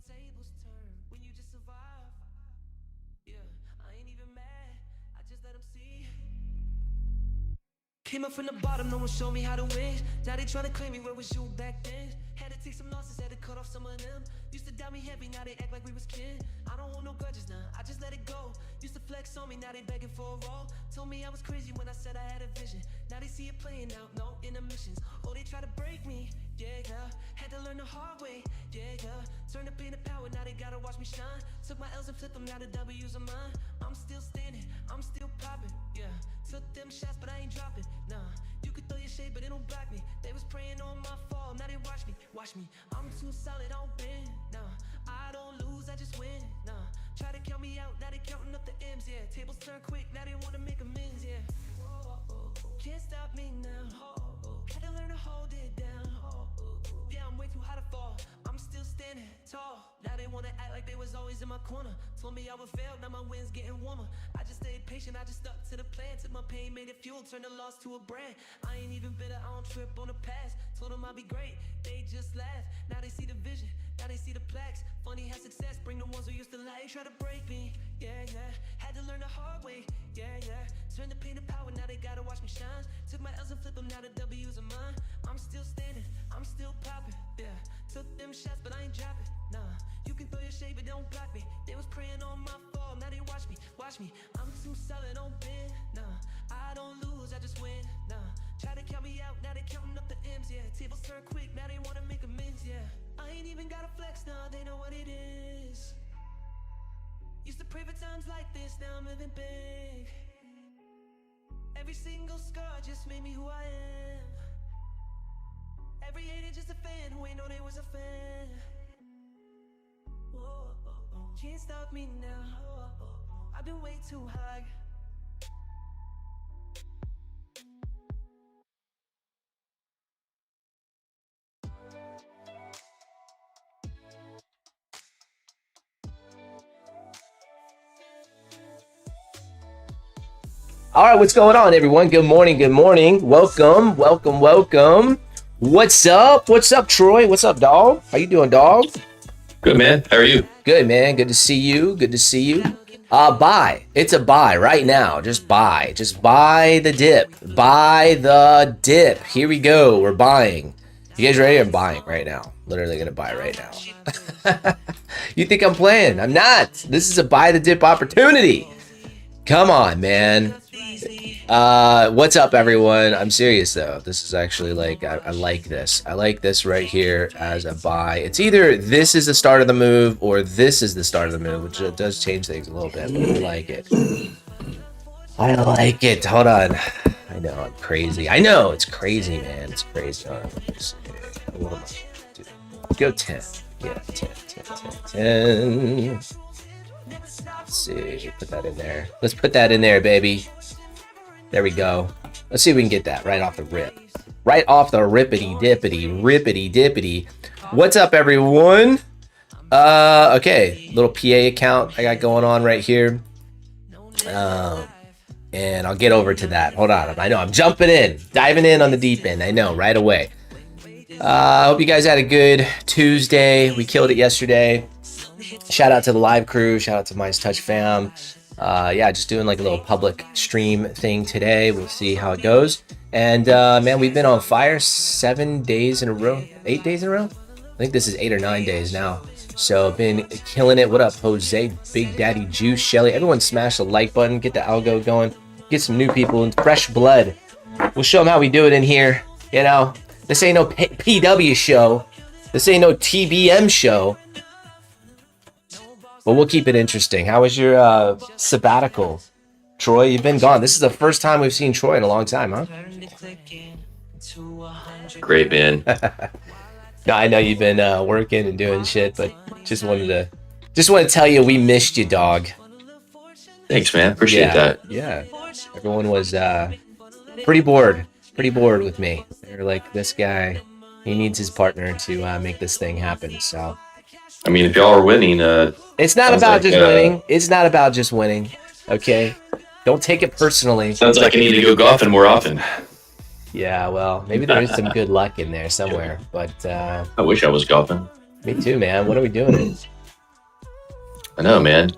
tables turn when you just survive. Yeah, I ain't even mad, I just let them see. Came up from the bottom, no one showed me how to win. Now they tryna claim me, where was you back then? Had to take some losses, had to cut off some of them. Used to doubt me heavy, now they act like we was kin. I don't hold no grudges now, I just let it go. Used to flex on me, now they begging for a roll. Told me I was crazy when I said I had a vision. Now they see it playing out, no intermissions. Oh, they try to break me, yeah, yeah. Had to learn the hard way, yeah, yeah. Turn the pain to power, now they gotta watch me shine. Took my L's and flipped them, now the W's are mine. I'm still standing, I'm still popping, yeah. Took them shots, but I ain't dropping, nah. You could throw your shade, but it don't block me. They was praying on my fall, now they watch me. I'm too solid, I don't bend, nah. I don't lose, I just win, nah. Try to count me out, now they counting up the M's, yeah. Tables turn quick, now they wanna make amends, yeah. Can't stop me now. Had to learn to hold it down. Yeah, I'm way too high to fall. I'm still standing tall. Now they wanna act like they was always in my corner. Told me I would fail, now my wind's getting warmer. I just stayed patient, I just stuck to the plan. Took my pain, made it fuel, turned the loss to a brand. I ain't even bitter, I don't trip on the past. Told them I'd be great, they just laugh. Now they see the vision, now they see the plaques. Funny how success bring the ones who used to lie. Try to break me, yeah, yeah. Had to learn the hard way, yeah, yeah. Turn the pain to power, now they gotta watch me shine. Took my L's and flip them, now the W's are mine. I'm still standing, I'm still popping, yeah. Took them shots, but I ain't dropping, nah. You can throw your shade, but don't block me. They was praying on my fall, now they watch me. I'm too solid, don't bend, nah. I don't lose, I just win, nah. Try to count me out, now they counting up the M's, yeah. Tables turn quick, now they wanna make amends, yeah. I ain't even gotta flex, now they know what it is. Used to pray for times like this, now I'm living big. Every single scar just made me who I am. Every hater just a fan who ain't know they was a fan. Whoa, can't stop me now. I've been way too high. All right, what's going on, everyone? Good morning. Welcome. What's up, Troy? What's up, dog? How you doing, dog? Good, man. How are you? Good, man. Good to see you. Buy. It's a buy right now. Just buy the dip. Here we go. We're buying. You guys ready? I'm buying right now. Literally gonna buy right now. You think I'm playing? I'm not. This is a buy the dip opportunity. Come on, man. What's up, everyone? I'm serious though. This is actually like I like this. I like this right here as a buy. It's either this is the start of the move or this is the start of the move, which does change things a little bit, but I like it. Hold on. I know I'm crazy. I know it's crazy, man. It's crazy. Hold on. What am I doing? Go 10. Yeah, 10. Let's see. Put that in there. Let's put that in there, baby. There we go. Let's see if we can get that right off the rip. Right off the rippity dippity. What's up, everyone? Okay, little PA account I got going on right here. And I'll get over to that. Hold on. I know I'm diving in on the deep end. I know, right away. I hope you guys had a good Tuesday. We killed it yesterday. Shout out to the live crew. Shout out to Mice Touch fam. Yeah, just doing like a little public stream thing today. We'll see how it goes. And man, we've been on fire 7 days in a row, 8 days in a row. I think this is 8 or 9 days now. So been killing it. What up, Jose, Big Daddy Juice, Shelly? Everyone smash the like button, get the algo going, get some new people and fresh blood. We'll show them how we do it in here. You know, this ain't no PW show. This ain't no TBM show. But we'll keep it interesting. How was your sabbatical, Troy? You've been gone. This is the first time we've seen Troy in a long time, huh? Great, man. No, I know you've been working and doing shit, but just wanted to tell you we missed you, dog. Thanks, man. Appreciate that. Yeah. Everyone was pretty bored with me. They were like, this guy, he needs his partner to make this thing happen. So, I mean, if y'all are winning, it's not about just winning. It's not about just winning. Okay, don't take it personally. Sounds like I need to go golfing more often. Yeah, well, maybe there is some good luck in there somewhere, but I wish I was golfing. Me too, man. What are we doing? I know, man.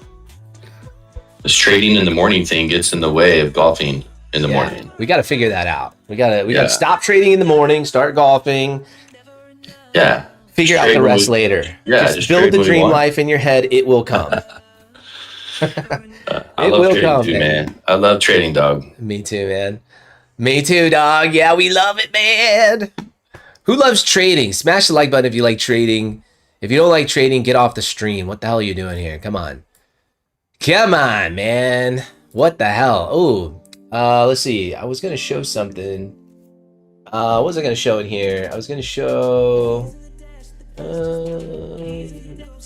This trading in the morning thing gets in the way of golfing in the morning. We got to figure that out. We got to stop trading in the morning, start golfing. Yeah. Figure out the rest later. Yeah. Just build the dream life in your head. It will come. I love trading too, man. I love trading, dog. Me too, man. Me too, dog. Yeah, we love it, man. Who loves trading? Smash the like button if you like trading. If you don't like trading, get off the stream. What the hell are you doing here? Come on. Come on, man. What the hell? Oh, let's see. I was going to show something. What was I going to show in here? I was going to show...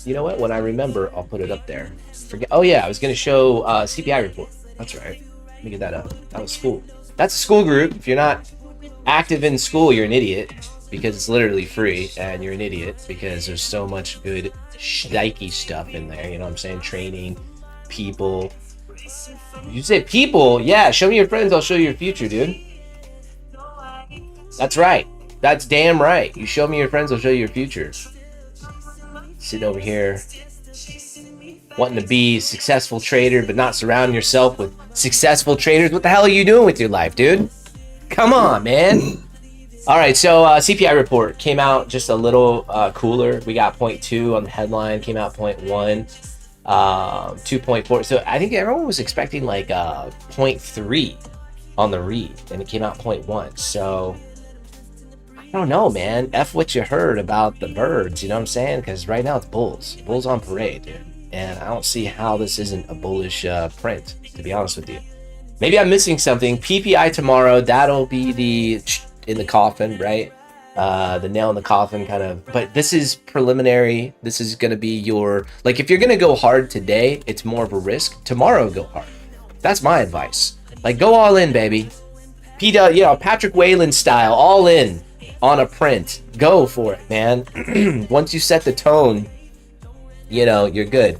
you know what? When I remember, I'll put it up there. Forget. Oh, yeah. I was going to show CPI report. That's right. Let me get that up. That was school. That's a school group. If you're not active in school, you're an idiot. Because it's literally free, and you're an idiot because there's so much good shnikey stuff in there. You know what I'm saying? Training, people. You say people? Yeah, show me your friends, I'll show you your future, dude. That's right. That's damn right. You show me your friends, I'll show you your future. Sitting over here, wanting to be a successful trader, but not surround yourself with successful traders. What the hell are you doing with your life, dude? Come on, man. All right, so CPI report came out just a little cooler. We got 0.2 on the headline, came out 0.1, 2.4. So I think everyone was expecting like 0.3 on the read, and it came out 0.1. So I don't know, man. F what you heard about the birds, you know what I'm saying? Because right now it's bulls. Bulls on parade, dude. And I don't see how this isn't a bullish print, to be honest with you. Maybe I'm missing something. PPI tomorrow, that'll be the... in the coffin, right? The nail in the coffin kind of, but this is preliminary. This is going to be your, like, if you're going to go hard today, it's more of a risk. Tomorrow, go hard. That's my advice. Like, go all in, baby. Patrick Whalen style, all in on a print. Go for it, man. Once you set the tone, you're good.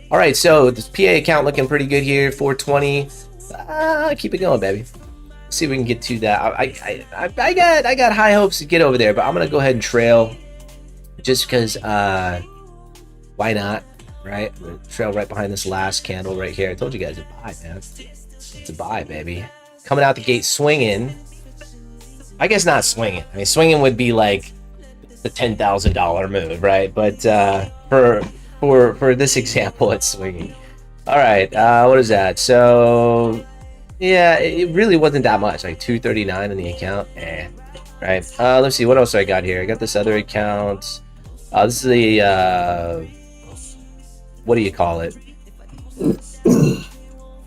All right, so this PA account looking pretty good here, 420. Keep it going, baby. See if we can get to that. I got high hopes to get over there, but I'm gonna go ahead and trail, just because. Why not? Right? Trail right behind this last candle right here. I told you guys to buy, man. It's a buy, baby. Coming out the gate swinging. I guess not swinging. I mean, swinging would be like the $10,000 move, right? But for this example, it's swinging. All right. What is that? So. Yeah, it really wasn't that much, like 239 in the account. Right. Let's see, what else I got here? I got this other account. This is the what do you call it?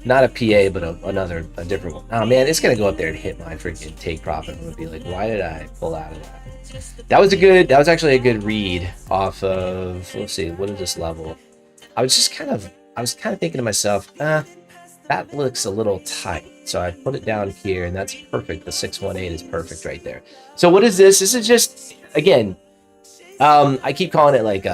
Not a PA, but a different one. Oh man, it's gonna go up there and hit my freaking take profit. I'm gonna be like, why did I pull out of that? That was actually a good read off of, let's see, what is this level? I was kind of thinking to myself, that looks a little tight. So I put it down here, and that's perfect. The 618 is perfect right there. So what is this? This is just, again, I keep calling it like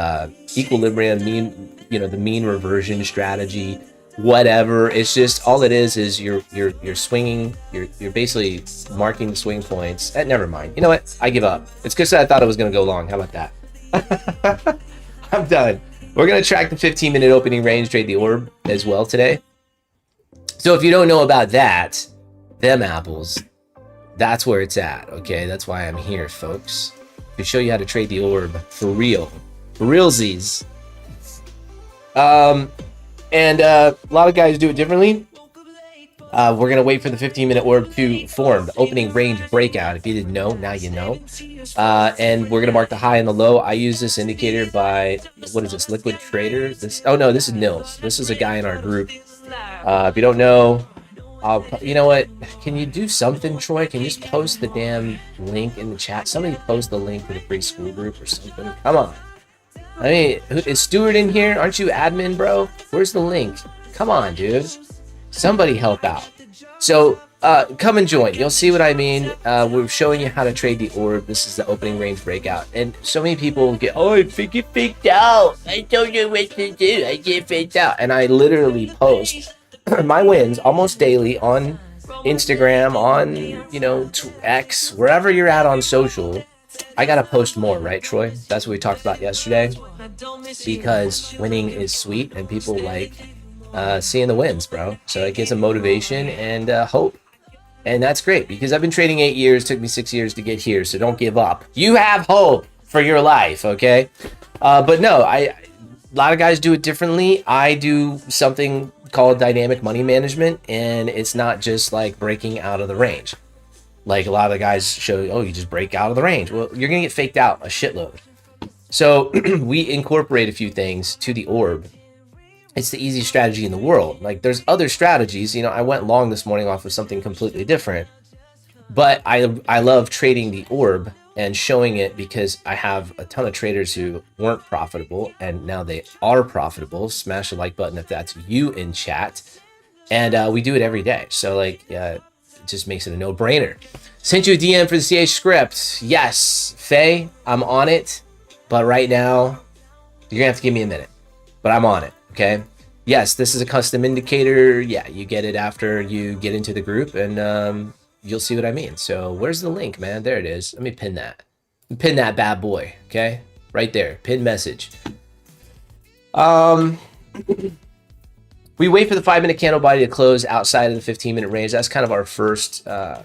equilibrium, the mean reversion strategy, whatever. It's just, all it is you're swinging, you're basically marking the swing points. Never mind. You know what? I give up. It's because I thought it was going to go long. How about that? I'm done. We're going to track the 15-minute opening range, trade the orb as well today. So if you don't know about that, them apples, that's where it's at, okay? That's why I'm here, folks. To show you how to trade the orb for real. For realsies. And a lot of guys do it differently. We're going to wait for the 15-minute orb to form. The opening range breakout. If you didn't know, now you know. And we're going to mark the high and the low. I use this indicator by, what is this, Liquid Trader? Oh, no, this is Nils. This is a guy in our group. If you don't know, you know what? Can you do something, Troy? Can you just post the damn link in the chat? Somebody post the link to the free school group or something. Come on. I mean, is Stuart in here? Aren't you admin, bro? Where's the link? Come on, dude. Somebody help out. So come and join. You'll see what I mean. We're showing you how to trade the orb. This is the opening range breakout. And so many people get, I get faked out. I don't know what to do. I get faked out. And I literally post my wins almost daily on Instagram, on, X, wherever you're at on social. I gotta post more, right, Troy? That's what we talked about yesterday. Because winning is sweet, and people like seeing the wins, bro. So it gives them motivation and hope. And that's great, because I've been trading 8 years. Took me 6 years to get here, so don't give up. You have hope for your life, okay? But no, a lot of guys do it differently. I do something called dynamic money management, and it's not just like breaking out of the range. Like a lot of the guys show, oh, you just break out of the range. Well, you're gonna get faked out a shitload. So we incorporate a few things to the orb. It's the easiest strategy in the world. Like there's other strategies. You know, I went long this morning off of something completely different, but I love trading the orb and showing it, because I have a ton of traders who weren't profitable and now they are profitable. Smash the like button if that's you in chat. And we do it every day. So like, it just makes it a no-brainer. Sent you a DM for the CH script. Yes, Faye, I'm on it. But right now, you're gonna have to give me a minute. But I'm on it, okay? Yes, this is a custom indicator. Yeah, you get it after you get into the group, and you'll see what I mean. So where's the link, man? There it is. Let me pin that. Pin that bad boy, okay? Right there, pin message. We wait for the 5-minute candle body to close outside of the 15-minute range. That's kind of our first, our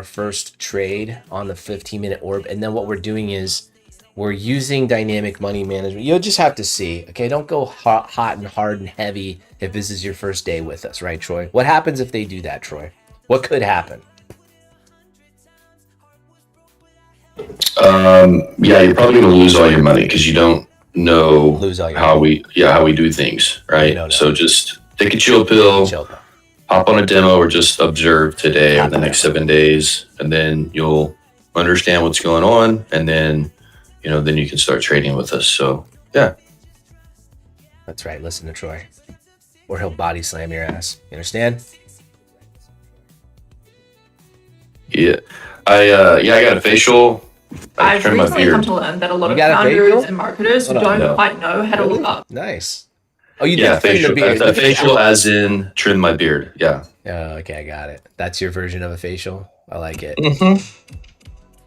first trade on the 15-minute orb. And then what we're doing is we're using dynamic money management. You'll just have to see, okay? Don't go hot and hard and heavy if this is your first day with us, right, Troy? What happens if they do that, Troy? What could happen? Yeah, you're probably going to lose all your money because you don't know how we do things, right? So just take a chill pill, hop on a demo, or just observe today or the next 7 days, and then you'll understand what's going on, and then then you can start trading with us. So yeah, that's right. Listen to Troy, or he'll body slam your ass. You understand? Yeah, I got a facial. I've recently come to learn that a lot of founders and marketers don't quite know how to look up. Nice. Oh, you did facial, the beard. A facial as in trim my beard. Yeah. Oh, okay, I got it. That's your version of a facial. I like it. Mm-hmm.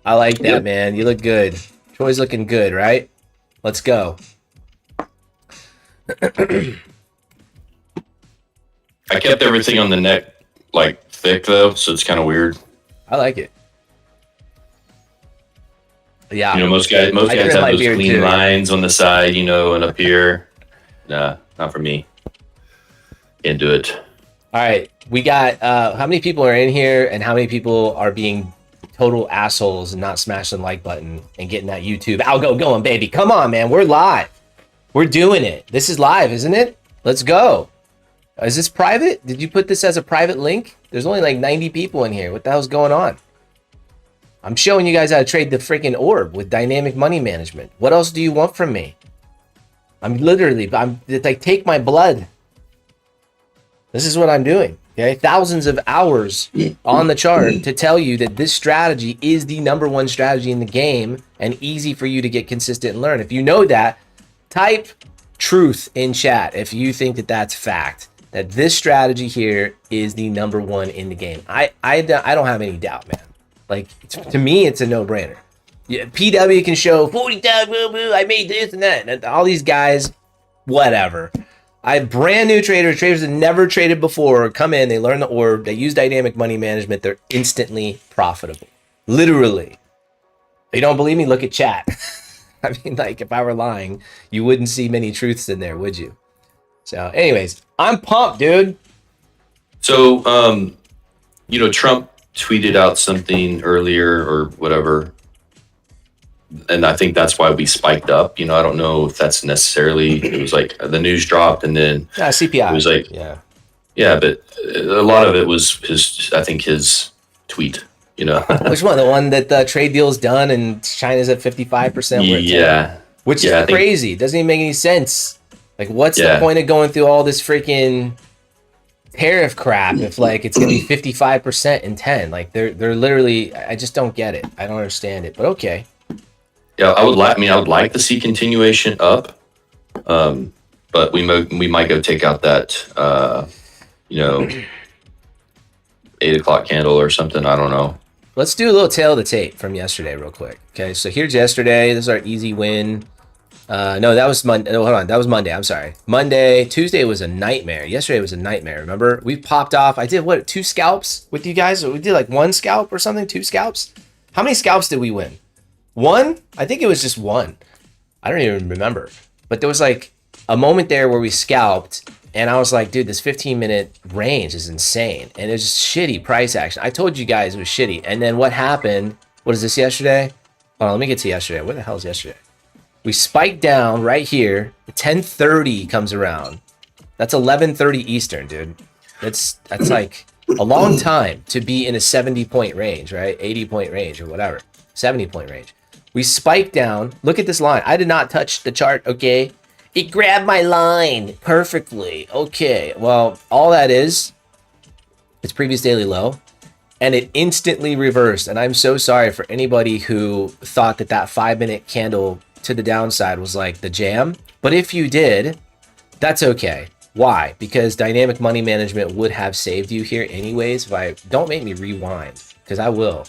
I like that, man. You look good. Troy's looking good, right? Let's go. I kept everything on the neck like thick though, so it's kind of weird. I like it. Yeah. Most guys have those clean lines on the side, and up here. Nah, not for me. Can't do it. All right. We got how many people are in here, and how many people are being total assholes and not smashing the like button and getting that YouTube algo going, baby? Come on, man. We're live. We're doing it. This is live, isn't it? Let's go. Is this private? Did you put this as a private link? There's only like 90 people in here. What the hell's going on? I'm showing you guys how to trade the freaking orb with dynamic money management. What else do you want from me? I'm like, take my blood. This is what I'm doing. Okay, thousands of hours on the chart to tell you that this strategy is the #1 strategy in the game, and easy for you to get consistent and learn. If you know that, type truth in chat if you think that that's fact, that this strategy here is the #1 in the game. I don't have any doubt, man. Like, to me, it's a no-brainer. Yeah, PW can show 40 times, I made this and that. And all these guys, whatever. I have brand new traders that never traded before, come in, they learn the orb, they use dynamic money management, they're instantly profitable. Literally. If you don't believe me, look at chat. I mean, like, if I were lying, you wouldn't see many truths in there, would you? So, anyways, I'm pumped, dude. So, Trump tweeted out something earlier or whatever, and I think that's why we spiked up. I don't know if that's necessarily, it was like the news dropped and then CPI. It was like, but a lot of it was his tweet, Which one? The one that the trade deal's done and China's at 55%? Which is crazy. Doesn't even make any sense. Like, what's the point of going through all this freaking tariff crap if like it's gonna be 55% in 10? Like they're literally, I just don't get it. I don't understand it, but okay. Yeah, I would like to see continuation up, but we might go take out that 8 o'clock candle or something. I don't know. let's do a little tail of the tape from yesterday real quick. Okay, so here's yesterday. This is our easy win. No, that was Monday. No, hold on, that was Monday. I'm sorry. Monday, Tuesday was a nightmare. Yesterday was a nightmare. Remember, we popped off. I did what? 2 scalps with you guys. We did like 1 scalp or something. 2 scalps. How many scalps did we win? 1? I think it was just 1. I don't even remember. But there was like a moment there where we scalped, and I was like, dude, this 15-minute range is insane, and it's just shitty price action. I told you guys it was shitty, and then what happened? What is this yesterday? Hold on, let me get to yesterday. What the hell is yesterday? We spiked down right here. 10:30 comes around. That's 11:30 Eastern, dude. That's like a long time to be in a 70-point range, right? 80-point range or whatever. 70-point range. We spiked down. Look at this line. I did not touch the chart, okay? It grabbed my line perfectly. Okay, well, all that is, it's previous daily low, and it instantly reversed. And I'm so sorry for anybody who thought that that 5-minute candle to the downside was like the jam. But if you did, that's okay. Why? Because dynamic money management would have saved you here anyways. If I don't make me rewind, because I will.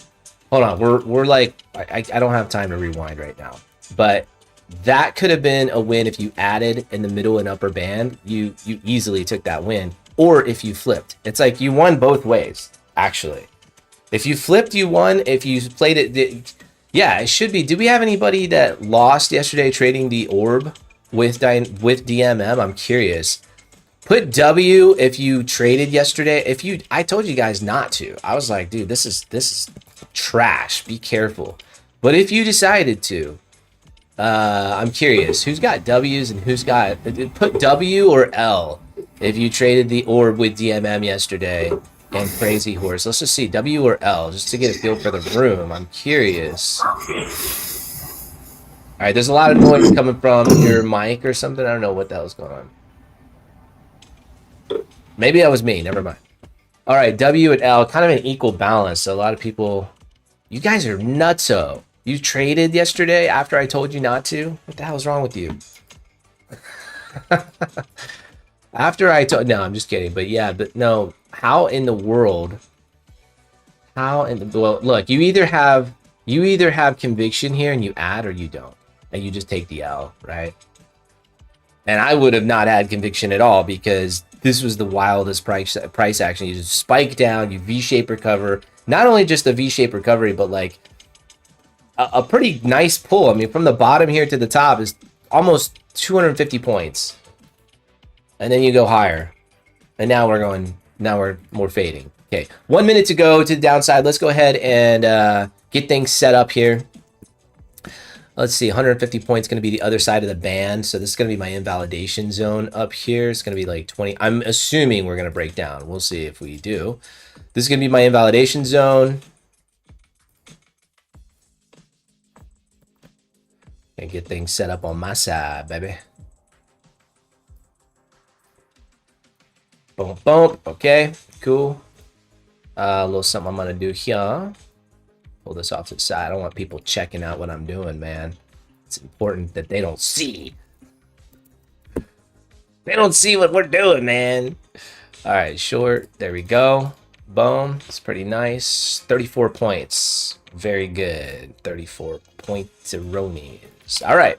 Hold on, we're like, I don't have time to rewind right now. But that could have been a win if you added in the middle and upper band. You easily took that win. Or if you flipped. It's like you won both ways, actually. If you flipped, you won. If you played it, yeah, it should be. Did we have anybody that lost yesterday trading the ORB with DMM? I'm curious. Put W if you traded yesterday. I told you guys not to. I was like, dude, this is trash. Be careful. But if you decided to, I'm curious who's got W's and who's got. Put W or L if you traded the ORB with DMM yesterday. And Crazy Horse. Let's just see, W or L, just to get a feel for the room. I'm curious. All right, there's a lot of noise coming from your mic or something. I don't know what the hell's going on. Maybe that was me. Never mind. All right, W and L, kind of an equal balance. So a lot of people, you guys are nutso. You traded yesterday after I told you not to? What the hell's wrong with you? After I told, no, I'm just kidding. But yeah, but no. How in the world? Well, look, you either have conviction here and you add, or you don't, and you just take the L, right? And I would have not had conviction at all because this was the wildest price action. You just spike down, you V-shape recover. Not only just a V-shape recovery, but like a pretty nice pull. I mean, from the bottom here to the top is almost 250 points, and then you go higher, and now we're more fading. Okay, 1 minute to go to the downside. Let's go ahead and get things set up here. Let's see, 150 points going to be the other side of the band. So this is going to be my invalidation zone up here. It's going to be like 20. I'm assuming we're going to break down. We'll see if we do. This is going to be my invalidation zone. And get things set up on my side, baby. Boom, boom. Okay, cool. A little something I'm going to do here. Pull this off to the side. I don't want people checking out what I'm doing, man. It's important that they don't see. They don't see what we're doing, man. All right, short. There we go. Boom. It's pretty nice. 34 points. Very good. 34 points. All right.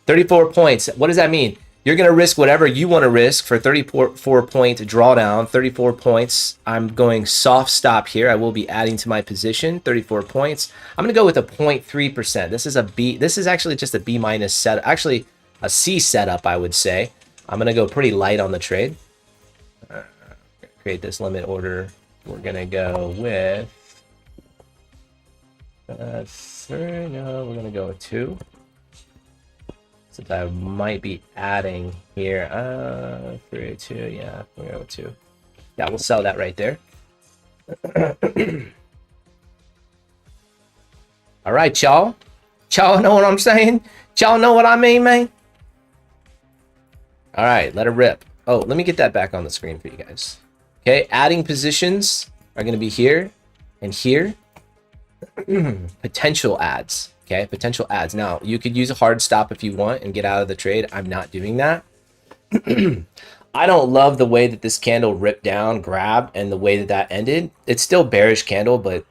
34 points. What does that mean? You're going to risk whatever you want to risk for 34-point drawdown, 34 points. I'm going soft stop here. I will be adding to my position, 34 points. I'm going to go with a 0.3%. This is a B. This is actually just a B minus set. Actually, a C setup, I would say. I'm going to go pretty light on the trade. Create this limit order. We're going to go with 3. No, we're going to go with 2. Since I might be adding here, 3, 2, yeah, we're going with 2. Yeah, we'll sell that right there. All right, y'all. Y'all know what I'm saying? Y'all know what I mean, man? All right, let it rip. Oh, let me get that back on the screen for you guys. Okay, adding positions are going to be here and here. Potential adds. Okay, potential adds. Now, you could use a hard stop if you want and get out of the trade. I'm not doing that. I don't love the way that this candle ripped down, grabbed, and the way that that ended. It's still bearish candle, but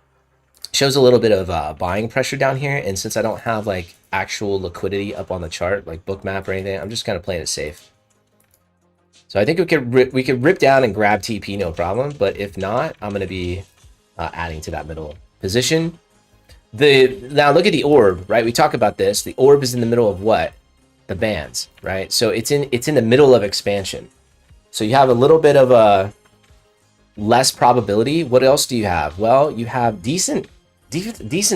shows a little bit of buying pressure down here. And since I don't have like actual liquidity up on the chart, like bookmap or anything, I'm just kind of playing it safe. So I think we could rip down and grab TP, no problem. But if not, I'm going to be adding to that middle position. Now look at the orb, right? We talk about this. The orb is in the middle of what? The bands, right? So it's in the middle of expansion. So you have a little bit of a less probability. What else do you have? Well, you have decent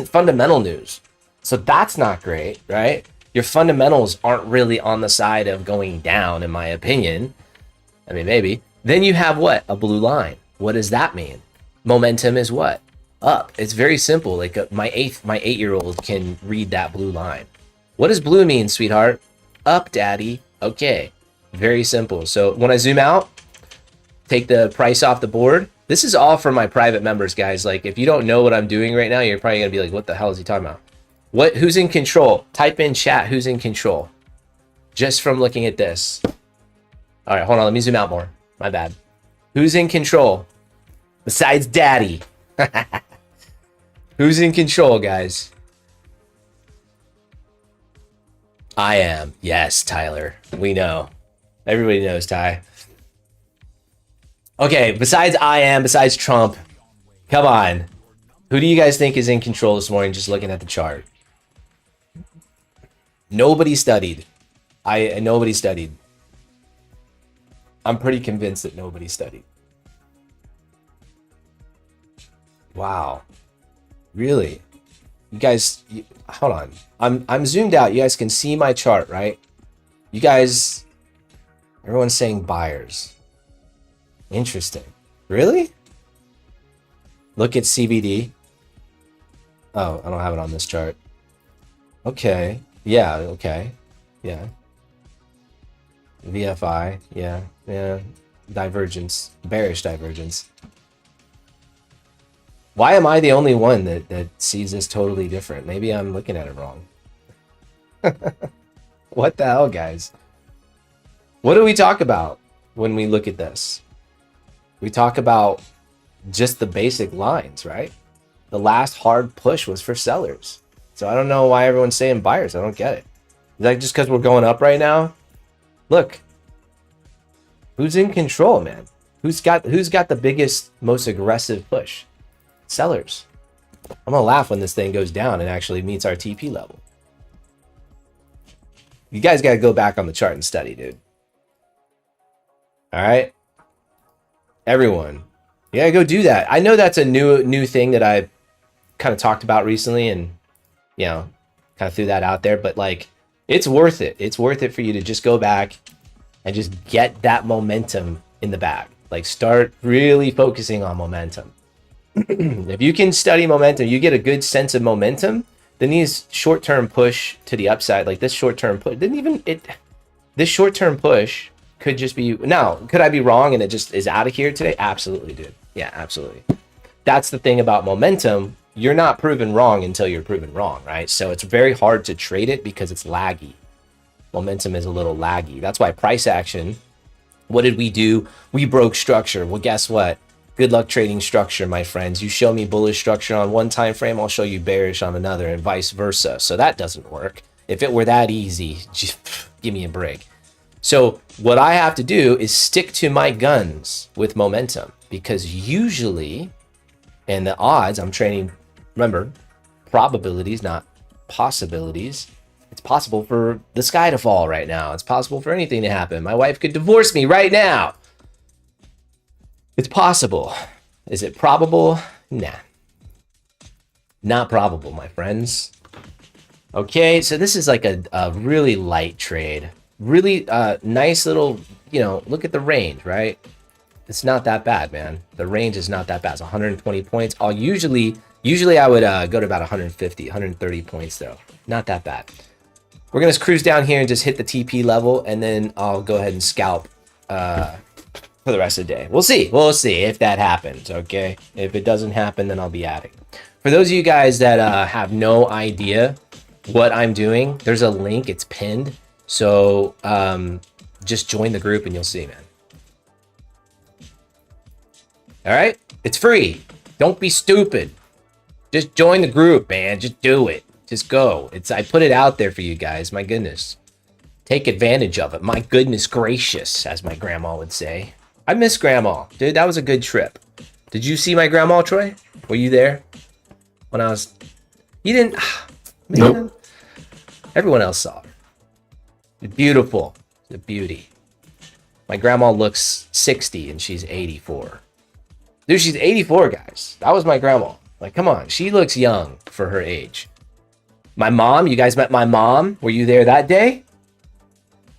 fundamental news. So that's not great, right? Your fundamentals aren't really on the side of going down, in my opinion. I mean, maybe. Then you have what? A blue line. What does that mean? Momentum is what? Up. It's very simple. Like my 8-year-old can read that blue line. What does blue mean, sweetheart? Up, daddy. Okay. Very simple. So when I zoom out, take the price off the board. This is all for my private members, guys. Like, if you don't know what I'm doing right now, you're probably gonna be like, what the hell is he talking about? Who's in control? Type in chat, who's in control? Just from looking at this. All right, hold on, let me zoom out more. My bad. Who's in control? Besides daddy. Who's in control, guys? I am. Yes, Tyler. We know. Everybody knows, Ty. Okay, besides Trump, come on. Who do you guys think is in control this morning just looking at the chart? Nobody studied. Nobody studied. I'm pretty convinced that nobody studied. Wow. Really? You guys, hold on. I'm zoomed out. You guys can see my chart, right? You guys, everyone's saying buyers. Interesting. Really? Look at CBD. Oh, I don't have it on this chart. Okay. Yeah, okay. Yeah. VFI. Yeah. Yeah. Divergence. Bearish divergence. Why am I the only one that sees this totally different? Maybe I'm looking at it wrong. What the hell, guys? What do we talk about when we look at this? We talk about just the basic lines, right? The last hard push was for sellers. So I don't know why everyone's saying buyers. I don't get it. Is that just because we're going up right now? Look. Who's in control, man? Who's got the biggest, most aggressive push? Sellers. I'm gonna laugh when this thing goes down and actually meets our TP level. You guys gotta go back on the chart and study, dude. All right? Everyone. You gotta go do that. I know that's a new thing that I kind of talked about recently and, you know, kind of threw that out there, but like, it's worth it. It's worth it for you to just go back and just get that momentum in the bag. Like, start really focusing on momentum. If you can study momentum, you get a good sense of momentum, then these short-term push to the upside, like this short-term push, this short-term push could just be, now, could I be wrong and it just is out of here today? Absolutely, dude. Yeah, absolutely. That's the thing about momentum. You're not proven wrong until you're proven wrong, right? So it's very hard to trade it because it's laggy. Momentum is a little laggy. That's why price action, what did we do? We broke structure. Well, guess what? Good luck trading structure, my friends. You show me bullish structure on one time frame, I'll show you bearish on another, and vice versa. So that doesn't work. If it were that easy, just give me a break. So what I have to do is stick to my guns with momentum, because usually, and the odds, I'm trading, remember, probabilities, not possibilities. It's possible for the sky to fall right now. It's possible for anything to happen. My wife could divorce me right now. It's possible. Is it probable? Nah. Not probable, my friends. Okay, so this is like a really light trade. Really nice little, you know, look at the range, right? It's not that bad, man. The range is not that bad. It's 120 points. Usually I would go to about 150, 130 points though. Not that bad. We're gonna cruise down here and just hit the TP level, and then I'll go ahead and scalp for the rest of the day. We'll see if that happens, okay? If it doesn't happen, then I'll be adding. For those of you guys that have no idea what I'm doing, there's a link, it's pinned. So just join the group and you'll see, man. All right, it's free. Don't be stupid. Just join the group, man. Just do it. Just go. I put it out there for you guys. My goodness. Take advantage of it. My goodness gracious, as my grandma would say. I miss grandma. Dude, that was a good trip. Did you see my grandma, Troy? Were you there? When I was... You didn't... Man. Nope. Everyone else saw her. She's beautiful. She's a beauty. My grandma looks 60 and she's 84. Dude, she's 84, guys. That was my grandma. Like, come on. She looks young for her age. My mom, you guys met my mom? Were you there that day?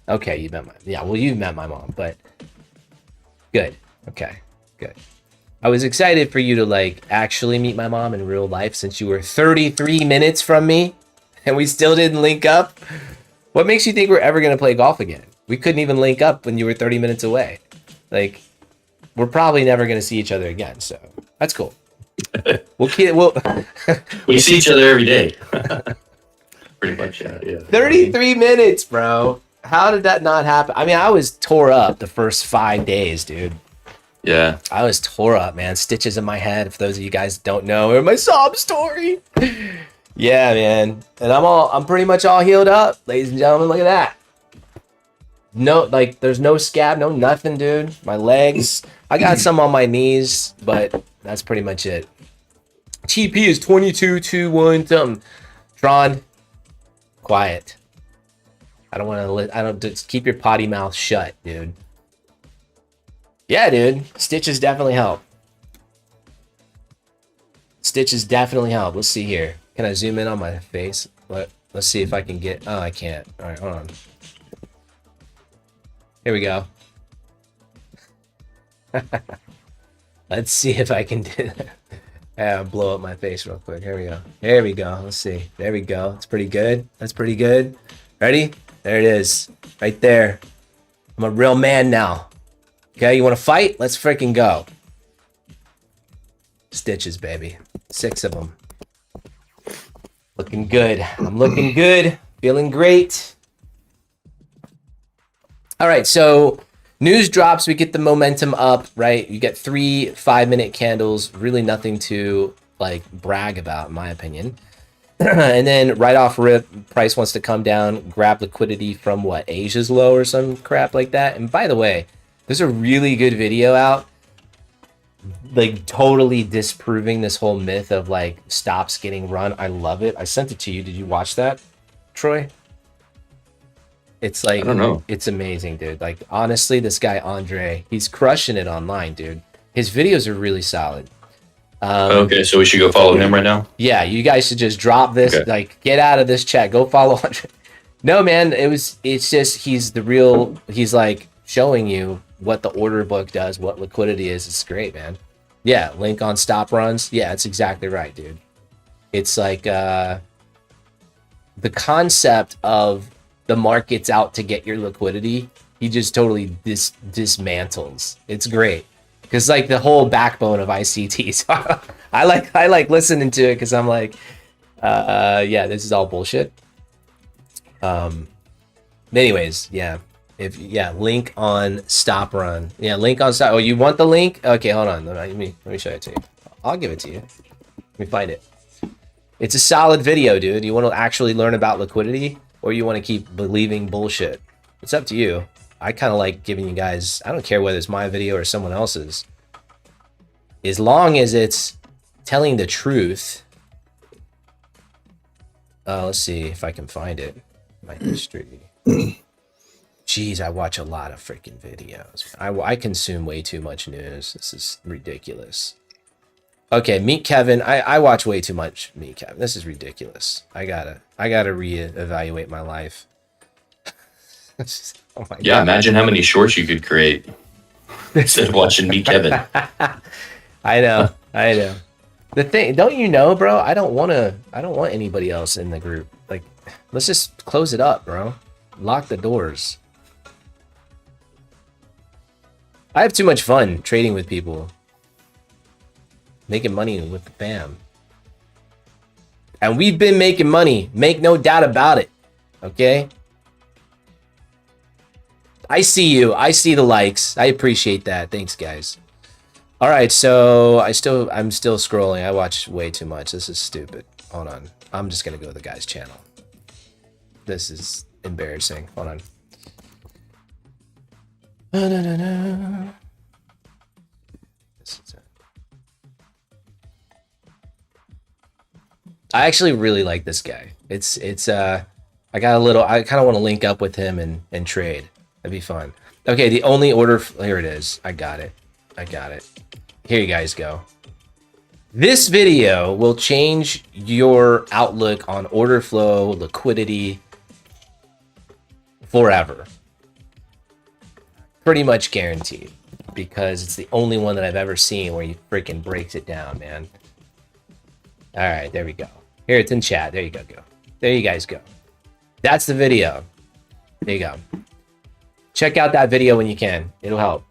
Okay, you met you met my mom, but good. Okay, good. I was excited for you to like actually meet my mom in real life since you were 33 minutes from me and we still didn't link up. What makes you think we're ever going to play golf again? We couldn't even link up when you were 30 minutes away. Like, we're probably never going to see each other again, so that's cool. We see each other every day. Pretty much, yeah. 33 minutes, bro. How did that not happen? I mean, I was tore up the first 5 days, dude. Yeah. I was tore up, man. Stitches in my head, for those of you guys don't know, or my sob story. Yeah, man. And I'm pretty much all healed up, ladies and gentlemen. Look at that. No, like, there's no scab, no nothing, dude. My legs, I got some on my knees, but that's pretty much it. TP is 22-2-1 something. Tron, quiet. Just keep your potty mouth shut, dude. Yeah, dude. Stitches definitely help. Stitches definitely help. Let's see here. Can I zoom in on my face? Let's see if I can get... Oh, I can't. All right, hold on. Here we go. Let's see if I can do that. Yeah, blow up my face real quick. Here we go. There we go. Let's see. There we go. It's pretty good. That's pretty good. Ready? There it is. Right there. I'm a real man now. Okay, you want to fight? Let's freaking go. Stitches, baby. 6 of them. Looking good. I'm looking good. Feeling great. All right, so news drops. We get the momentum up, right? You get 3 5-minute candles. Really nothing to like brag about, in my opinion. And then right off rip, price wants to come down, grab liquidity from what, Asia's low or some crap like that. And by the way, there's a really good video out, like totally disproving this whole myth of like stops getting run. I love it. I sent it to you. Did you watch that, Troy? It's like, I don't know. It's amazing, dude. Like, honestly, this guy, Andre, he's crushing it online, dude. His videos are really solid. Okay, so we should go follow him right now? Yeah, you guys should just drop this, like, get out of this chat. Go follow Andre. No, man, it's just, he's like showing you what the order book does, what liquidity is. It's great, man. Yeah, link on stop runs. Yeah, that's exactly right, dude. It's like the concept of the market's out to get your liquidity, he just totally dismantles. It's great. Because like the whole backbone of ICT. So I like listening to it because I'm like, yeah, this is all bullshit. Anyways, yeah. Link on stop run. Yeah, link on stop. Oh, you want the link? Okay, hold on. Let me show it to you. I'll give it to you. Let me find it. It's a solid video, dude. You want to actually learn about liquidity, or you want to keep believing bullshit? It's up to you. I kind of like giving you guys, I don't care whether it's my video or someone else's, as long as it's telling the truth. Let's see if I can find it. My history. Jeez, I watch a lot of freaking videos. I consume way too much news. This is ridiculous. Okay, Meet Kevin. I watch way too much Meet Kevin. This is ridiculous. I gotta reevaluate my life. Oh my God. Imagine how many shorts you could create instead of watching Meet Kevin. I know. The thing, don't you know, bro? I don't want anybody else in the group. Like, let's just close it up, bro. Lock the doors. I have too much fun trading with people. Making money with the fam. And we've been making money. Make no doubt about it. Okay? I see you. I see the likes. I appreciate that. Thanks, guys. All right, so I'm still scrolling. I watch way too much. This is stupid. Hold on. I'm just gonna go to the guy's channel. This is embarrassing. Hold on. I actually really like this guy. I kind of want to link up with him and trade. That'd be fun. Okay, the only order, here it is. I got it. Here you guys go. This video will change your outlook on order flow, liquidity, forever. Pretty much guaranteed, because it's the only one that I've ever seen where he freaking breaks it down, man. All right, there we go. Here, it's in chat. There you go. There you guys go. That's the video. There you go. Check out that video when you can. It'll help.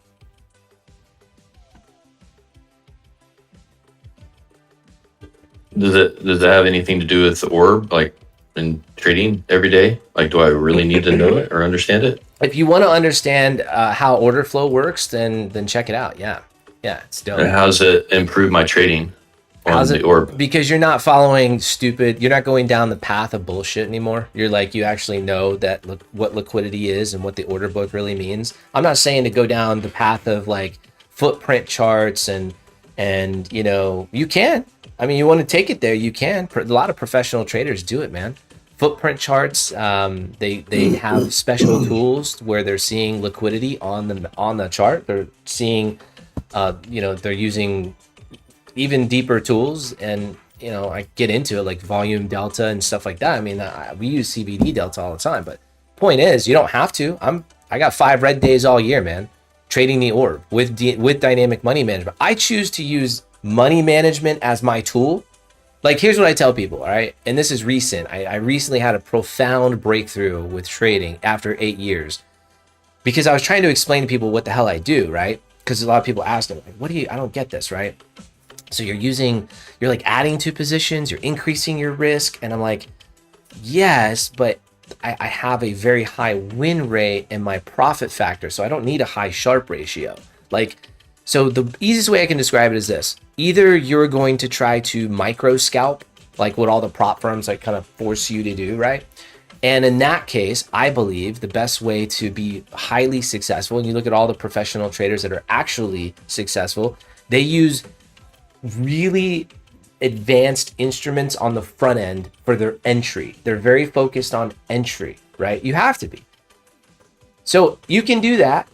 Does it have anything to do with ORB, like in trading every day? Like, do I really need to know it or understand it? If you want to understand how order flow works, then check it out. Yeah, it's dope. And how does it improve my trading on the ORB? Because you're not following stupid. You're not going down the path of bullshit anymore. You're like, you actually know that what liquidity is and what the order book really means. I'm not saying to go down the path of like footprint charts and you know, you can. I mean, you want to take it there, you can. A lot of professional traders do it, man. Footprint charts, they have special tools where they're seeing liquidity on the chart. They're seeing, you know, they're using even deeper tools, and you know, I get into it like volume delta and stuff like that. I mean, we use CBD delta all the time, but point is, you don't have to. I got 5 red days all year, man, trading the orb with dynamic money management. I choose to use money management as my tool. Like, here's what I tell people, all right? And this is recent. I recently had a profound breakthrough with trading after 8 years, because I was trying to explain to people what the hell I do, right? Because a lot of people ask them, like, I don't get this, right? So you're like adding to positions, you're increasing your risk. And I'm like, yes, but I have a very high win rate and my profit factor. So I don't need a high Sharpe ratio. Like, so the easiest way I can describe it is this. Either you're going to try to micro scalp, like what all the prop firms like kind of force you to do, right? And in that case, I believe the best way to be highly successful, and you look at all the professional traders that are actually successful, they use really advanced instruments on the front end for their entry. They're very focused on entry, right? You have to be. So you can do that.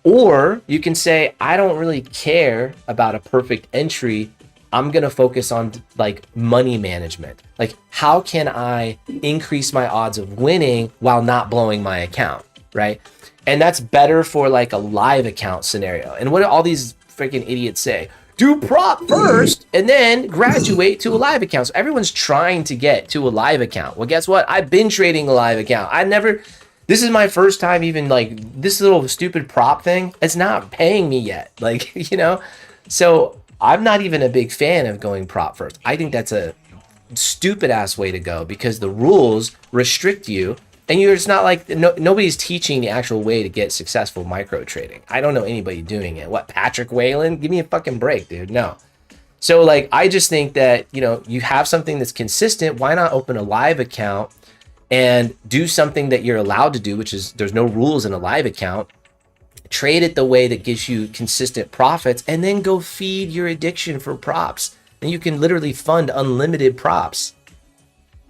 Or you can say, I don't really care about a perfect entry. I'm going to focus on like money management. Like, how can I increase my odds of winning while not blowing my account, right? And that's better for like a live account scenario. And what do all these freaking idiots say? Do prop first and then graduate to a live account. So everyone's trying to get to a live account. Well, guess what? I've been trading a live account. This is my first time even like this little stupid prop thing. It's not paying me yet. Like, you know, so I'm not even a big fan of going prop first. I think that's a stupid ass way to go, because the rules restrict you, and it's not like nobody's teaching the actual way to get successful micro trading. I don't know anybody doing it. What, Patrick Whalen? Give me a fucking break, dude. No. So like, I just think that, you know, you have something that's consistent. Why not open a live account and do something that you're allowed to do, which is there's no rules in a live account. Trade it the way that gives you consistent profits, and then go feed your addiction for props. And you can literally fund unlimited props.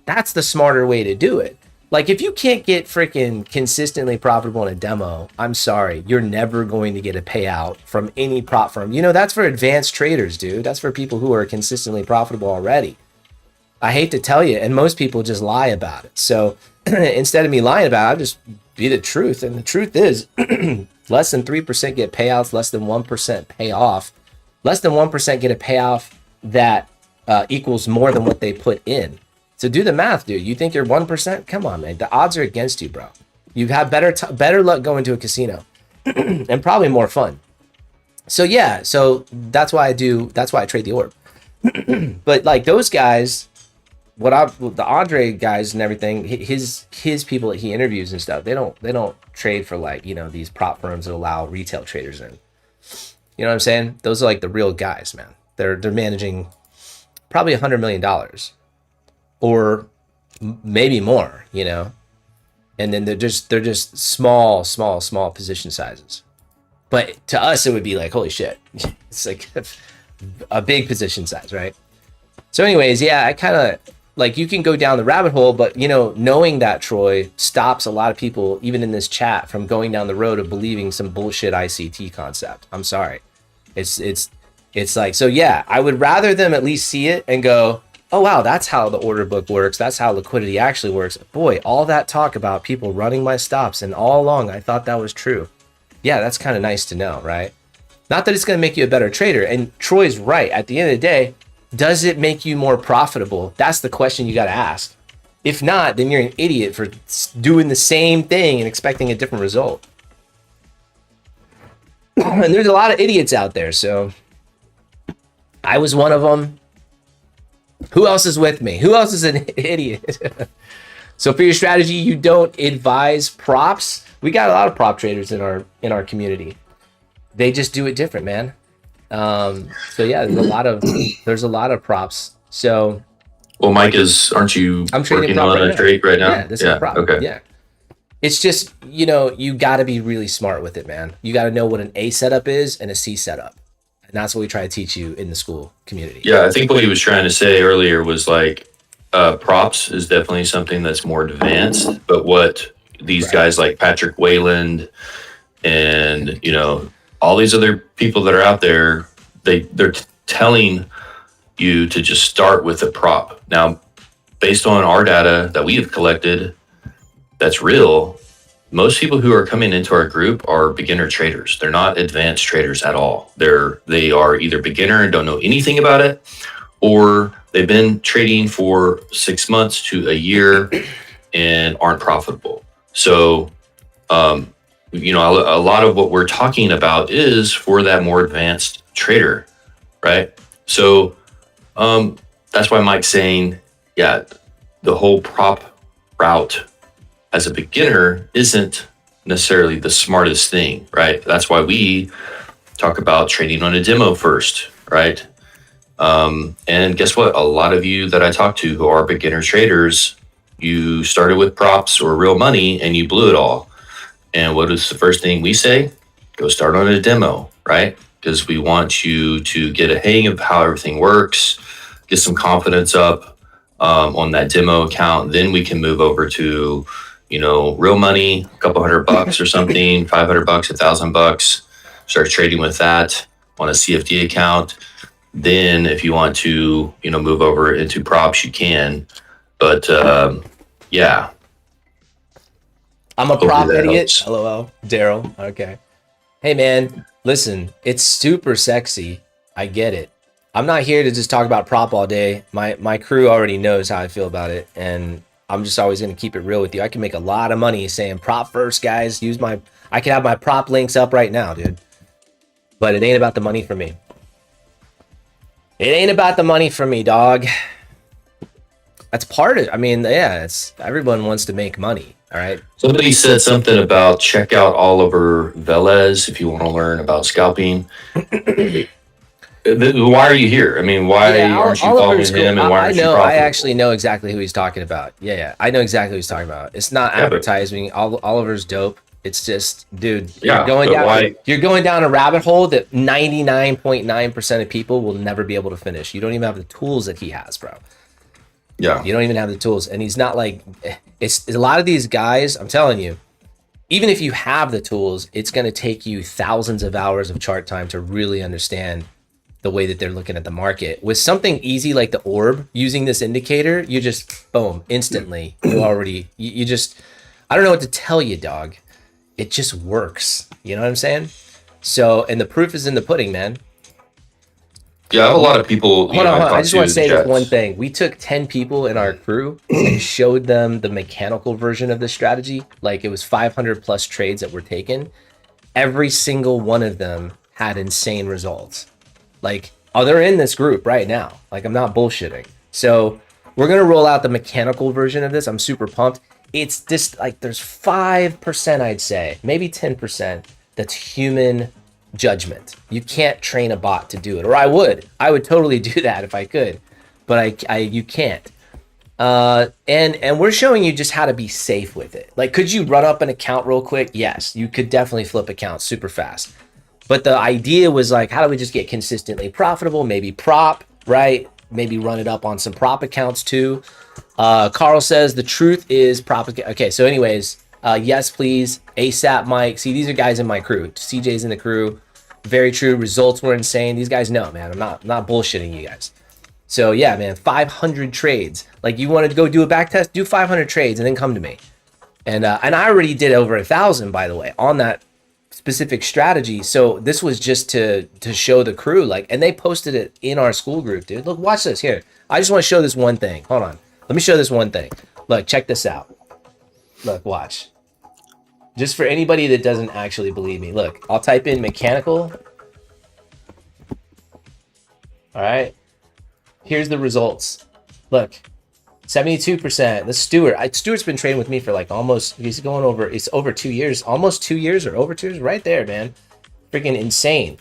That's the smarter way to do it. Like, if you can't get freaking consistently profitable in a demo, I'm sorry, you're never going to get a payout from any prop firm. You know, that's for advanced traders, dude. That's for people who are consistently profitable already. I hate to tell you, and most people just lie about it. So instead of me lying about it, I'll just be the truth. And the truth is, less than 3% get payouts, less than 1% pay off. Less than 1% get a payoff that equals more than what they put in. So do the math, dude. You think you're 1%? Come on, man. The odds are against you, bro. You have better luck going to a casino and probably more fun. So yeah, so that's why I trade the orb. But like those guys, the Andre guys and everything, his people that he interviews and stuff, they don't trade for like, you know, these prop firms that allow retail traders in. You know what I'm saying? Those are like the real guys, man. They're managing probably $100 million or maybe more, you know? And then they're just small position sizes. But to us, it would be like, holy shit. It's like a big position size, right? So anyways, yeah, I kind of like, you can go down the rabbit hole, but you know, knowing that, Troy, stops a lot of people, even in this chat, from going down the road of believing some bullshit ICT concept. I'm sorry. It's like, so yeah, I would rather them at least see it and go, oh wow, that's how the order book works. That's how liquidity actually works. Boy, all that talk about people running my stops, and all along I thought that was true. Yeah, that's kind of nice to know, right? Not that it's going to make you a better trader. And Troy's right. At the end of the day, does it make you more profitable? That's the question you got to ask. If not, then you're an idiot for doing the same thing and expecting a different result. And there's a lot of idiots out there. So I was one of them. Who else is with me? Who else is an idiot? So for your strategy, you don't advise props. We got a lot of prop traders in our community. They just do it different, man. So yeah, there's a lot of props. So, well, Mike, aren't you working on a trade right now? Yeah, this is a prop. Okay. Yeah. It's just, you know, you got to be really smart with it, man. You got to know what an A setup is and a C setup. And that's what we try to teach you in the school community. Yeah, I think what he was trying to say earlier was like, props is definitely something that's more advanced, but what these guys like Patrick Wayland and, you know, all these other people that are out there, they're telling you to just start with a prop. Now, based on our data that we have collected, that's real. Most people who are coming into our group are beginner traders. They're not advanced traders at all. They are either beginner and don't know anything about it, or they've been trading for 6 months to a year and aren't profitable. So, you know, a lot of what we're talking about is for that more advanced trader, right? So that's why Mike's saying, yeah, the whole prop route as a beginner isn't necessarily the smartest thing, right? That's why we talk about trading on a demo first, right? And guess what? A lot of you that I talk to who are beginner traders, you started with props or real money and you blew it all. And what is the first thing we say? Go start on a demo, right? Because we want you to get a hang of how everything works, get some confidence up on that demo account. Then we can move over to, you know, real money, a couple $100 or something, $500, $1,000. Start trading with that on a CFD account. Then if you want to, you know, move over into props, you can. But yeah. I'm a prop idiot. LOL. Daryl. Okay. Hey, man, listen, it's super sexy. I get it. I'm not here to just talk about prop all day. My crew already knows how I feel about it. And I'm just always going to keep it real with you. I can make a lot of money saying prop first, guys. I can have my prop links up right now, dude. But it ain't about the money for me. It ain't about the money for me, dog. That's part of it. I mean, yeah, everyone wants to make money. All right. Somebody said something about check out Oliver Velez if you want to learn about scalping. Why are you here? I mean, why aren't you following him? And why aren't you profitable? I actually know exactly who he's talking about. Yeah. I know exactly who he's talking about. It's not advertising. Oliver's dope. It's just, dude, you're going down a rabbit hole that 99.9% of people will never be able to finish. You don't even have the tools that he has, bro. Yeah. You don't even have the tools. And he's not like, it's a lot of these guys, I'm telling you, even if you have the tools, it's going to take you thousands of hours of chart time to really understand the way that they're looking at the market. With something easy like the orb, using this indicator, you just, boom, instantly, you just, I don't know what to tell you, dog. It just works. You know what I'm saying? So, and the proof is in the pudding, man. Yeah, I have a lot of people. Hold on. I just want to say this one thing. We took 10 people in our crew and showed them the mechanical version of this strategy. Like it was 500 plus trades that were taken. Every single one of them had insane results. Like, they're in this group right now. Like, I'm not bullshitting. So we're going to roll out the mechanical version of this. I'm super pumped. It's just like there's 5%, I'd say, maybe 10% that's human judgment. You can't train a bot to do it, or I would totally do that if I could, but you can't. And we're showing you just how to be safe with it. Like, could you run up an account real quick? Yes, you could definitely flip accounts super fast. But the idea was like, how do we just get consistently profitable? Maybe prop, right? Maybe run it up on some prop accounts too. Carl says the truth is prop. Okay, so anyways, yes, please. ASAP Mike. See, these are guys in my crew. CJ's in the crew. Very true. Results were insane. These guys know, man. I'm not bullshitting you guys. So yeah, man, 500 trades. Like, you wanted to go do a back test, do 500 trades and then come to me. And I already did over 1,000, by the way, on that specific strategy. So this was just to show the crew, like, and they posted it in our school group, dude. Look, watch this here. I just want to show this one thing. Hold on. Let me show this one thing. Look, check this out. Look, watch. Just for anybody that doesn't actually believe me. Look, I'll type in mechanical. All right. Here's the results. Look, 72%. The Stuart's been trading with me for like almost, it's over 2 years, almost 2 years or over 2 years, right there, man. Freaking insane.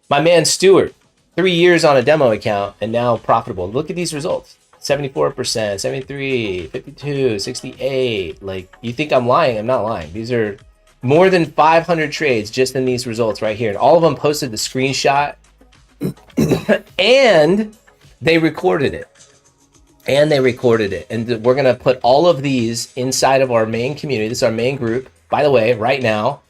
My man Stuart, 3 years on a demo account and now profitable. Look at these results. 74%, 73, 52, 68. Like, you think I'm lying? I'm not lying. These are more than 500 trades just in these results right here. And all of them posted the screenshot and they recorded it. And we're going to put all of these inside of our main community. This is our main group. By the way, right now,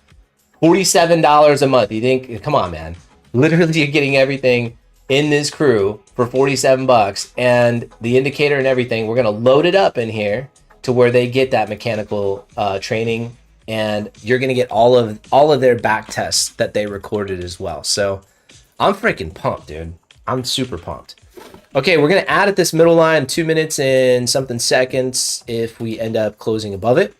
$47 a month. You think, come on, man. Literally, you're getting everything in this crew for 47 bucks. And the indicator and everything, we're going to load it up in here to where they get that mechanical training. And you're going to get all of their back tests that they recorded as well. So I'm freaking pumped, dude. I'm super pumped. Okay, we're going to add at this middle line 2 minutes and something seconds if we end up closing above it.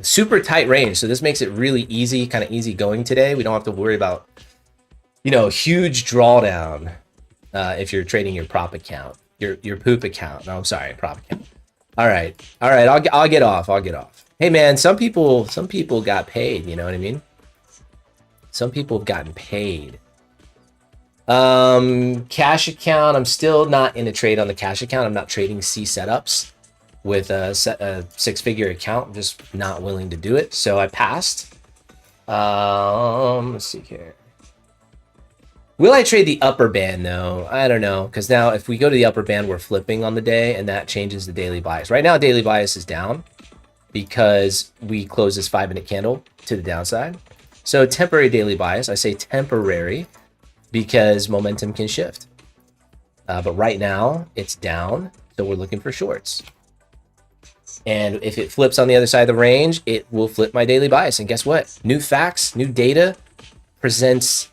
Super tight range, so this makes it really easy, kind of easy going today. We don't have to worry about, huge drawdown if you're trading your prop account, your poop account. No, I'm sorry, prop account. All right, I'll get off. Hey, man, some people got paid, you know what I mean? Some people have gotten paid. Cash account, I'm still not in a trade on the cash account. I'm not trading C setups with a six-figure account. I'm just not willing to do it, so I passed. Let's see here. Will I trade the upper band though? I don't know, because now if we go to the upper band, we're flipping on the day, and that changes the daily bias. Right now, daily bias is down because we close this 5-minute candle to the downside. So temporary daily bias, I say temporary, because momentum can shift. But right now, it's down, so we're looking for shorts. And if it flips on the other side of the range, it will flip my daily bias. And guess what? New facts, new data presents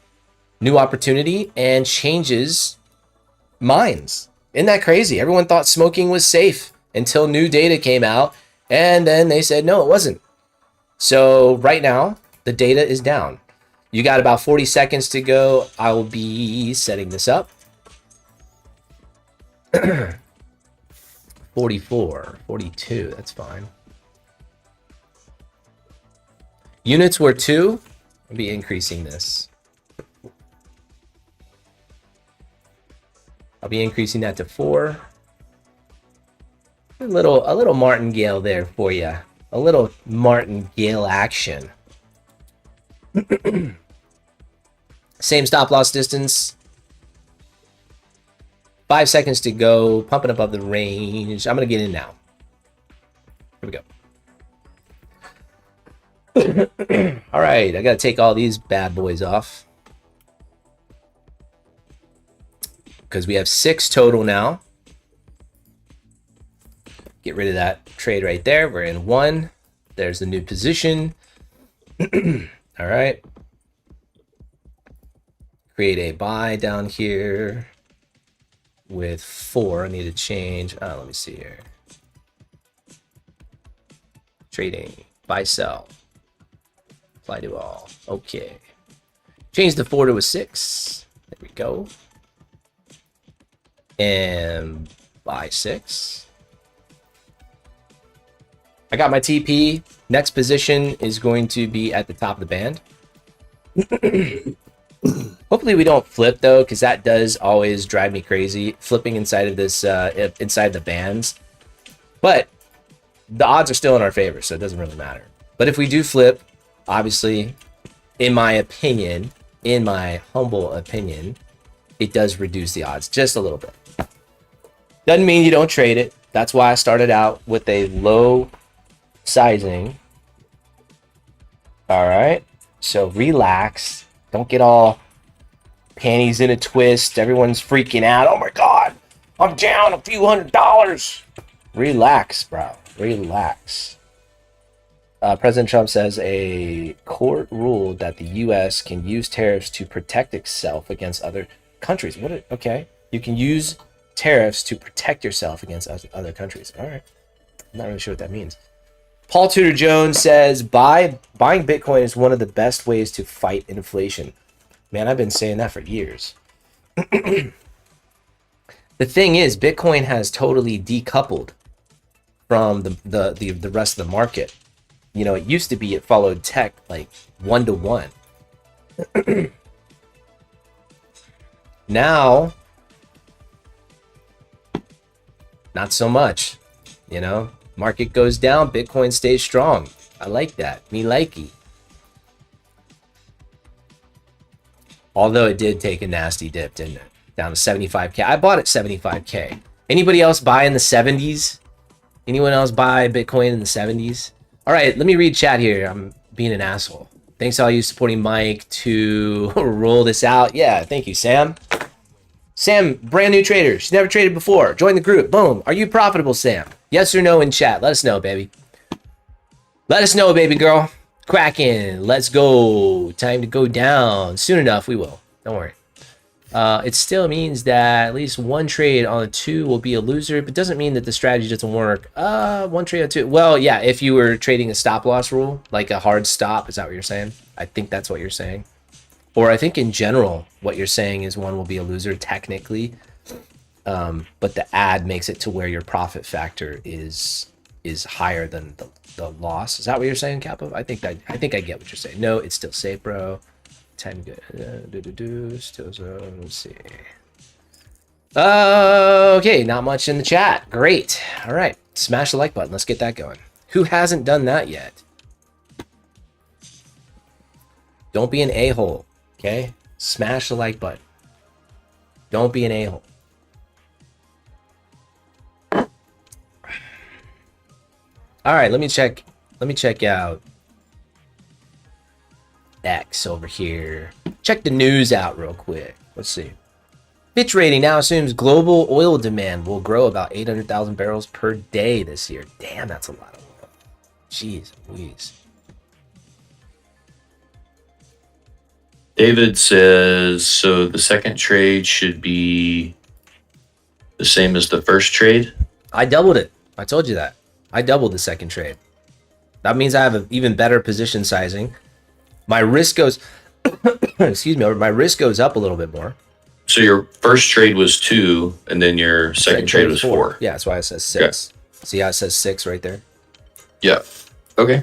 new opportunity and changes minds. Isn't that crazy? Everyone thought smoking was safe until new data came out, and then they said, no, it wasn't. So right now, the data is down. You got about 40 seconds to go. I will be setting this up. 44, 42, that's fine. Units were 2. I'll be increasing this. I'll be increasing that to 4. A little martingale there for you. A little martingale action. Same stop loss distance. 5 seconds to go. Pumping above the range. I'm going to get in now. Here we go. All right. I got to take all these bad boys off, because we have 6 total now. Get rid of that trade right there. We're in 1. There's the new position. All right. Create a buy down here with 4. I need to change. Let me see here. Trading. Buy, sell. Apply to all. Okay. Change the 4 to a 6. There we go. And buy 6. I got my TP. Next position is going to be at the top of the band. Hopefully we don't flip though, because that does always drive me crazy. Flipping inside of this, inside the bands. But the odds are still in our favor, so it doesn't really matter. But if we do flip, obviously, in my opinion, in my humble opinion, it does reduce the odds just a little bit. Doesn't mean you don't trade it. That's why I started out with a low sizing. All right, so relax. Don't get all panties in a twist. Everyone's freaking out. Oh my God, I'm down a few $100. Relax, bro. Relax. President Trump says a court ruled that the U.S. can use tariffs to protect itself against other countries. Okay, you can use tariffs to protect yourself against other countries. All right, I'm not really sure what that means. Paul Tudor Jones says buying Bitcoin is one of the best ways to fight inflation. Man, I've been saying that for years. The thing is, Bitcoin has totally decoupled from the rest of the market. You know, it used to be it followed tech like 1-to-1. Now, not so much. You know, market goes down, Bitcoin stays strong. I like that. Me likey. Although it did take a nasty dip, didn't it? Down to 75K. I bought at 75K. Anybody else buy in the 70s? Anyone else buy Bitcoin in the 70s? All right, let me read chat here. I'm being an asshole. Thanks to all you supporting Mike to roll this out. Yeah, thank you, Sam. Sam, brand new trader. She's never traded before. Join the group. Boom. Are you profitable, Sam? Yes or no in chat. Let us know, baby. Let us know, baby girl. Cracking. Let's go. Time to go down. Soon enough, we will. Don't worry. It still means that at least one trade on a 2 will be a loser, but doesn't mean that the strategy doesn't work. One trade on 2. Well, yeah, if you were trading a stop loss rule, like a hard stop, is that what you're saying? I think that's what you're saying. Or I think in general, what you're saying is one will be a loser technically, but the ad makes it to where your profit factor is higher than the loss. Is that what you're saying, Capo? I think I get what you're saying. No, it's still safe, bro. Time good. Still let's see. Okay, not much in the chat. Great. All right, smash the like button. Let's get that going. Who hasn't done that yet? Don't be an a-hole. Okay, smash the like button. Don't be an a-hole. All right, let me check out X over here. Check the news out real quick. Let's see. Fitch rating now assumes global oil demand will grow about 800,000 barrels per day this year. Damn, that's a lot of oil. Jeez Louise. David says, so the second trade should be the same as the first trade? I doubled it. I told you that. I doubled the second trade. That means I have an even better position sizing. My risk goes, excuse me, my risk goes up a little bit more. So your first trade was 2, and then your second trade was 4. Yeah, that's why it says 6. Yeah. See how it says 6 right there? Yeah. Okay.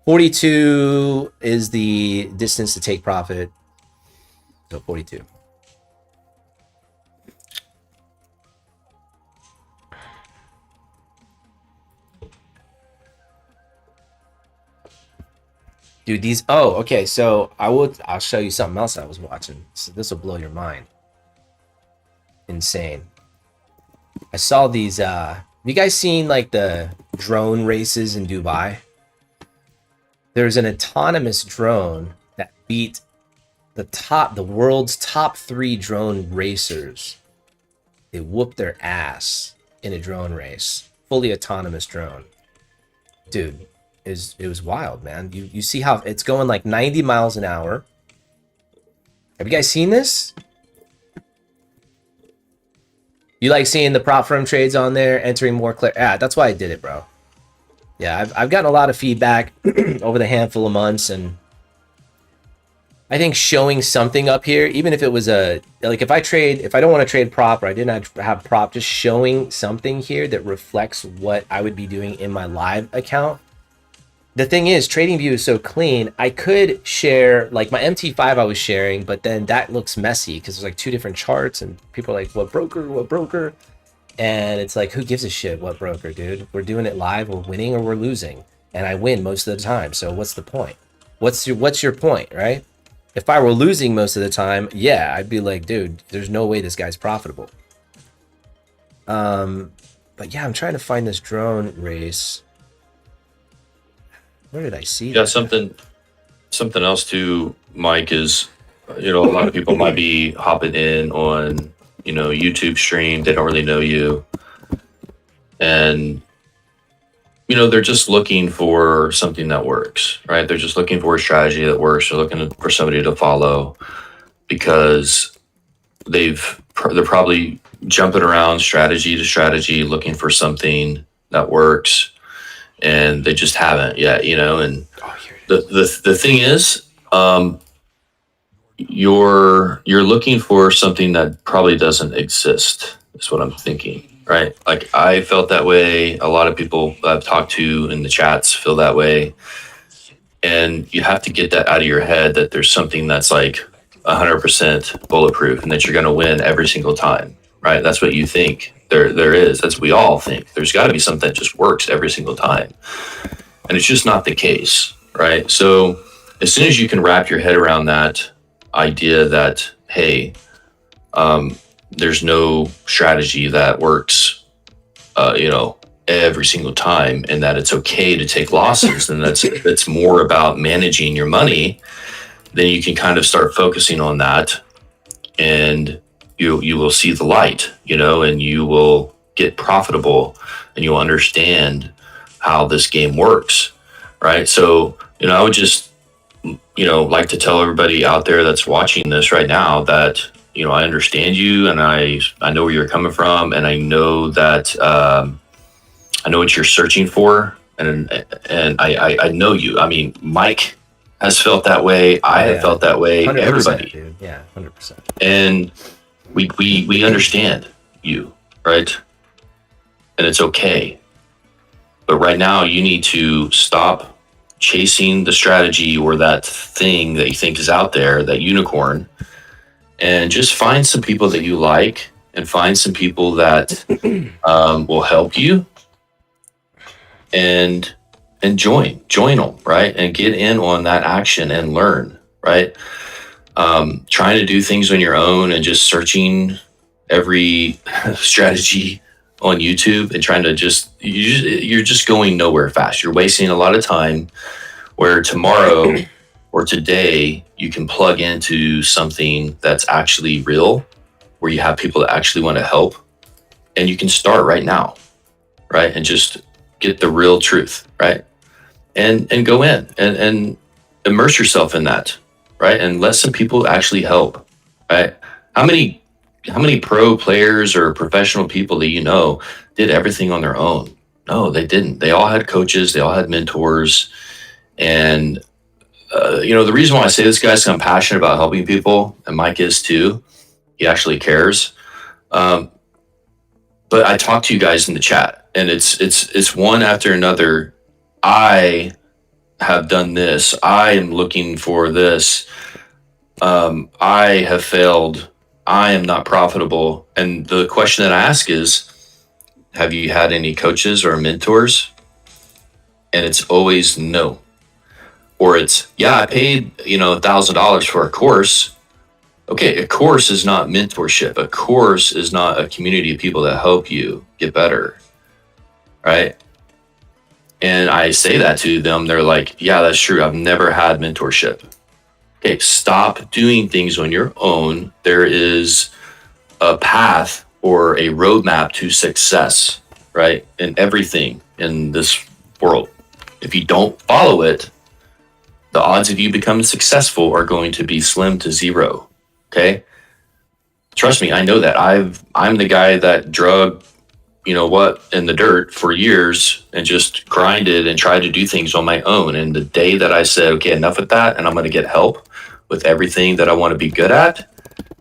42 is the distance to take profit. So 42. Dude, these, oh, okay, so I'll show you something else I was watching. So this will blow your mind. Insane. I saw these, have you guys seen like the drone races in Dubai? There's an autonomous drone that beat the world's top 3 drone racers. They whooped their ass in a drone race. Fully autonomous drone. Dude. It was wild, man. You see how it's going like 90 miles an hour. Have you guys seen this? You like seeing the prop firm trades on there, entering more clear? Yeah, that's why I did it, bro. Yeah, I've gotten a lot of feedback over the handful of months, and I think showing something up here, even if it was like if I don't want to trade prop or I didn't have prop, just showing something here that reflects what I would be doing in my live account. The thing is, TradingView is so clean. I could share like my MT5 I was sharing, but then that looks messy because there's like 2 different charts and people are like, what broker? And it's like, who gives a shit what broker, dude? We're doing it live, we're winning or we're losing. And I win most of the time. So what's the point? What's your point, right? If I were losing most of the time, yeah, I'd be like, dude, there's no way this guy's profitable. But yeah, I'm trying to find this drone race. Where did I see that? Yeah, something else too, Mike, is, a lot of people might be hopping in on, YouTube stream. They don't really know you. And, they're just looking for something that works, right? They're just looking for a strategy that works. They're looking for somebody to follow because they're probably jumping around strategy to strategy, looking for something that works, and they just haven't yet, and the thing is, you're looking for something that probably doesn't exist, is what I'm thinking. Right. Like I felt that way. A lot of people I've talked to in the chats feel that way. And you have to get that out of your head that there's something that's like 100% bulletproof and that you're going to win every single time. Right. That's what you think there is. That's what we all think. There's got to be something that just works every single time. And it's just not the case. Right. So as soon as you can wrap your head around that idea that, hey, there's no strategy that works, every single time, and that it's okay to take losses, and that's more about managing your money. Then you can kind of start focusing on that, and you will see the light, and you will get profitable, and you'll understand how this game works, right? So, I would just, like to tell everybody out there that's watching this right now that, I understand you, and I know where you're coming from, and I know that I know what you're searching for, and I know you. I mean, Mike has felt that way. I have felt that way. Everybody, dude. Yeah, 100%. And we understand you, right? And it's okay. But right now, you need to stop chasing the strategy or that thing that you think is out there, that unicorn. And just find some people that you like, and find some people that will help you, and join them, right? And get in on that action and learn, right? Trying to do things on your own and just searching every strategy on YouTube and trying to you're just going nowhere fast. You're wasting a lot of time, where tomorrow or today you can plug into something that's actually real, where you have people that actually want to help, and you can start right now, right? And just get the real truth, right? And go in and immerse yourself in that, right? And let some people actually help, right? How many pro players or professional people that did everything on their own? No, they didn't. They all had coaches, they all had mentors. And the reason why I say this, guys, is I'm passionate about helping people, and Mike is too. He actually cares. But I talk to you guys in the chat, and it's one after another. I have done this. I am looking for this. I have failed. I am not profitable. And the question that I ask is, have you had any coaches or mentors? And it's always no. Or it's, yeah, I paid, $1,000 for a course. Okay, a course is not mentorship. A course is not a community of people that help you get better, right? And I say that to them. They're like, yeah, that's true. I've never had mentorship. Okay, stop doing things on your own. There is a path or a roadmap to success, right? In everything in this world. If you don't follow it, the odds of you becoming successful are going to be slim to zero. Okay. Trust me, I know that. I'm the guy that drug, in the dirt for years and just grinded and tried to do things on my own. And the day that I said, okay, enough with that, and I'm going to get help with everything that I want to be good at,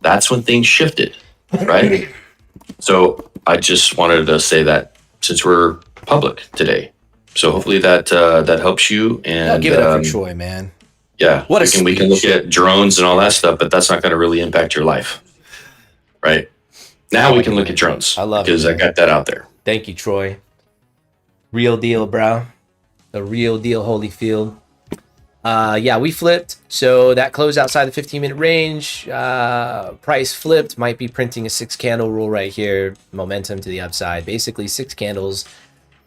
that's when things shifted, right? So I just wanted to say that since we're public today. So hopefully that that helps you. And give it up for Troy, man. Yeah, what we can look at drones and all that stuff, but that's not going to really impact your life, right? Now we can look at drones. I love it because I got that out there. Thank you, Troy. Real deal, bro. The real deal, Holyfield. Yeah, we flipped. So that closed outside the 15-minute range. Price flipped. Might be printing a 6-candle rule right here. Momentum to the upside. Basically 6 candles,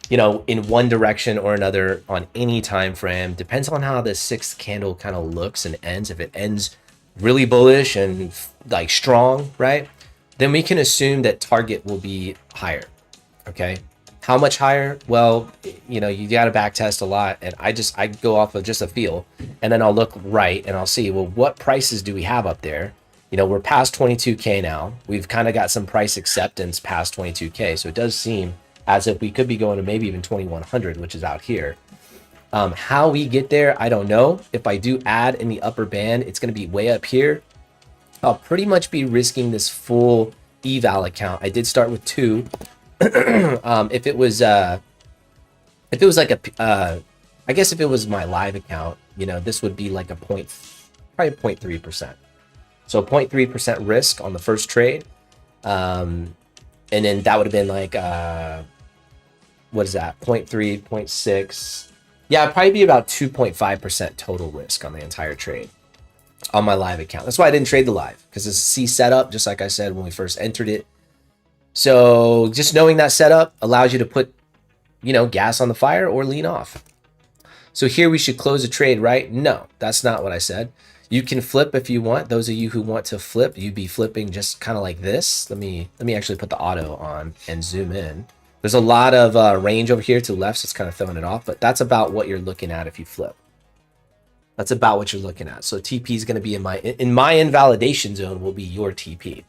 you know, in one direction or another on any time frame. Depends on how the 6th candle kind of looks and ends. If it ends really bullish and like strong, right? Then we can assume that target will be higher. Okay. How much higher? Well, you know, you got to back test a lot. And I go off of just a feel, and then I'll look right and I'll see, well, what prices do we have up there? You know, we're past 22K now. We've kind of got some price acceptance past 22K. So it does seem as if we could be going to maybe even 2100, which is out here. How we get there, I don't know. If I do add in the upper band, it's going to be way up here. I'll pretty much be risking this full eval account. I did start with 2. If it was like a, I guess if it was my live account, you know, this would be like probably 0.3%. So 0.3% risk on the first trade. And then that would have been like, what is that? 0.3, 0.6. Yeah, it'd probably be about 2.5% total risk on the entire trade on my live account. That's why I didn't trade the live, because it's a C setup, just like I said when we first entered it. So just knowing that setup allows you to put, you know, gas on the fire or lean off. So here we should close a trade, right? No, that's not what I said. You can flip if you want. Those of you who want to flip, you'd be flipping just kind of like this. Let me actually put the auto on and zoom in. There's a lot of range over here to the left, so it's kind of throwing it off, but that's about what you're looking at if you flip. That's about what you're looking at. So TP is going to be in my invalidation zone will be your TP.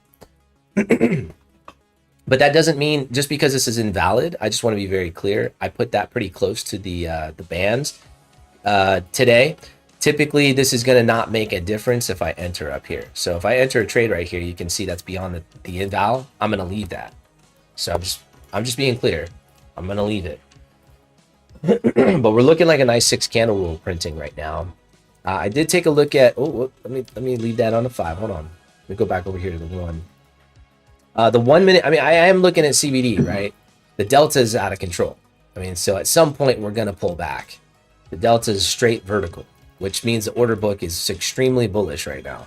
But that doesn't mean just because this is invalid. I just want to be very clear. I put that pretty close to the bands today. Typically, this is going to not make a difference if I enter up here. So if I enter a trade right here, you can see that's beyond the inval. I'm going to leave that. So I'm just being clear. I'm going to leave it. But we're looking like a nice 6 candle rule printing right now. I did take a look at. Oh, let me leave that on the 5. Hold on. Let me go back over here to the 1. The 1 minute, I mean, I am looking at CBD, right? The delta is out of control. I mean, so at some point we're going to pull back. The delta is straight vertical, which means the order book is extremely bullish right now.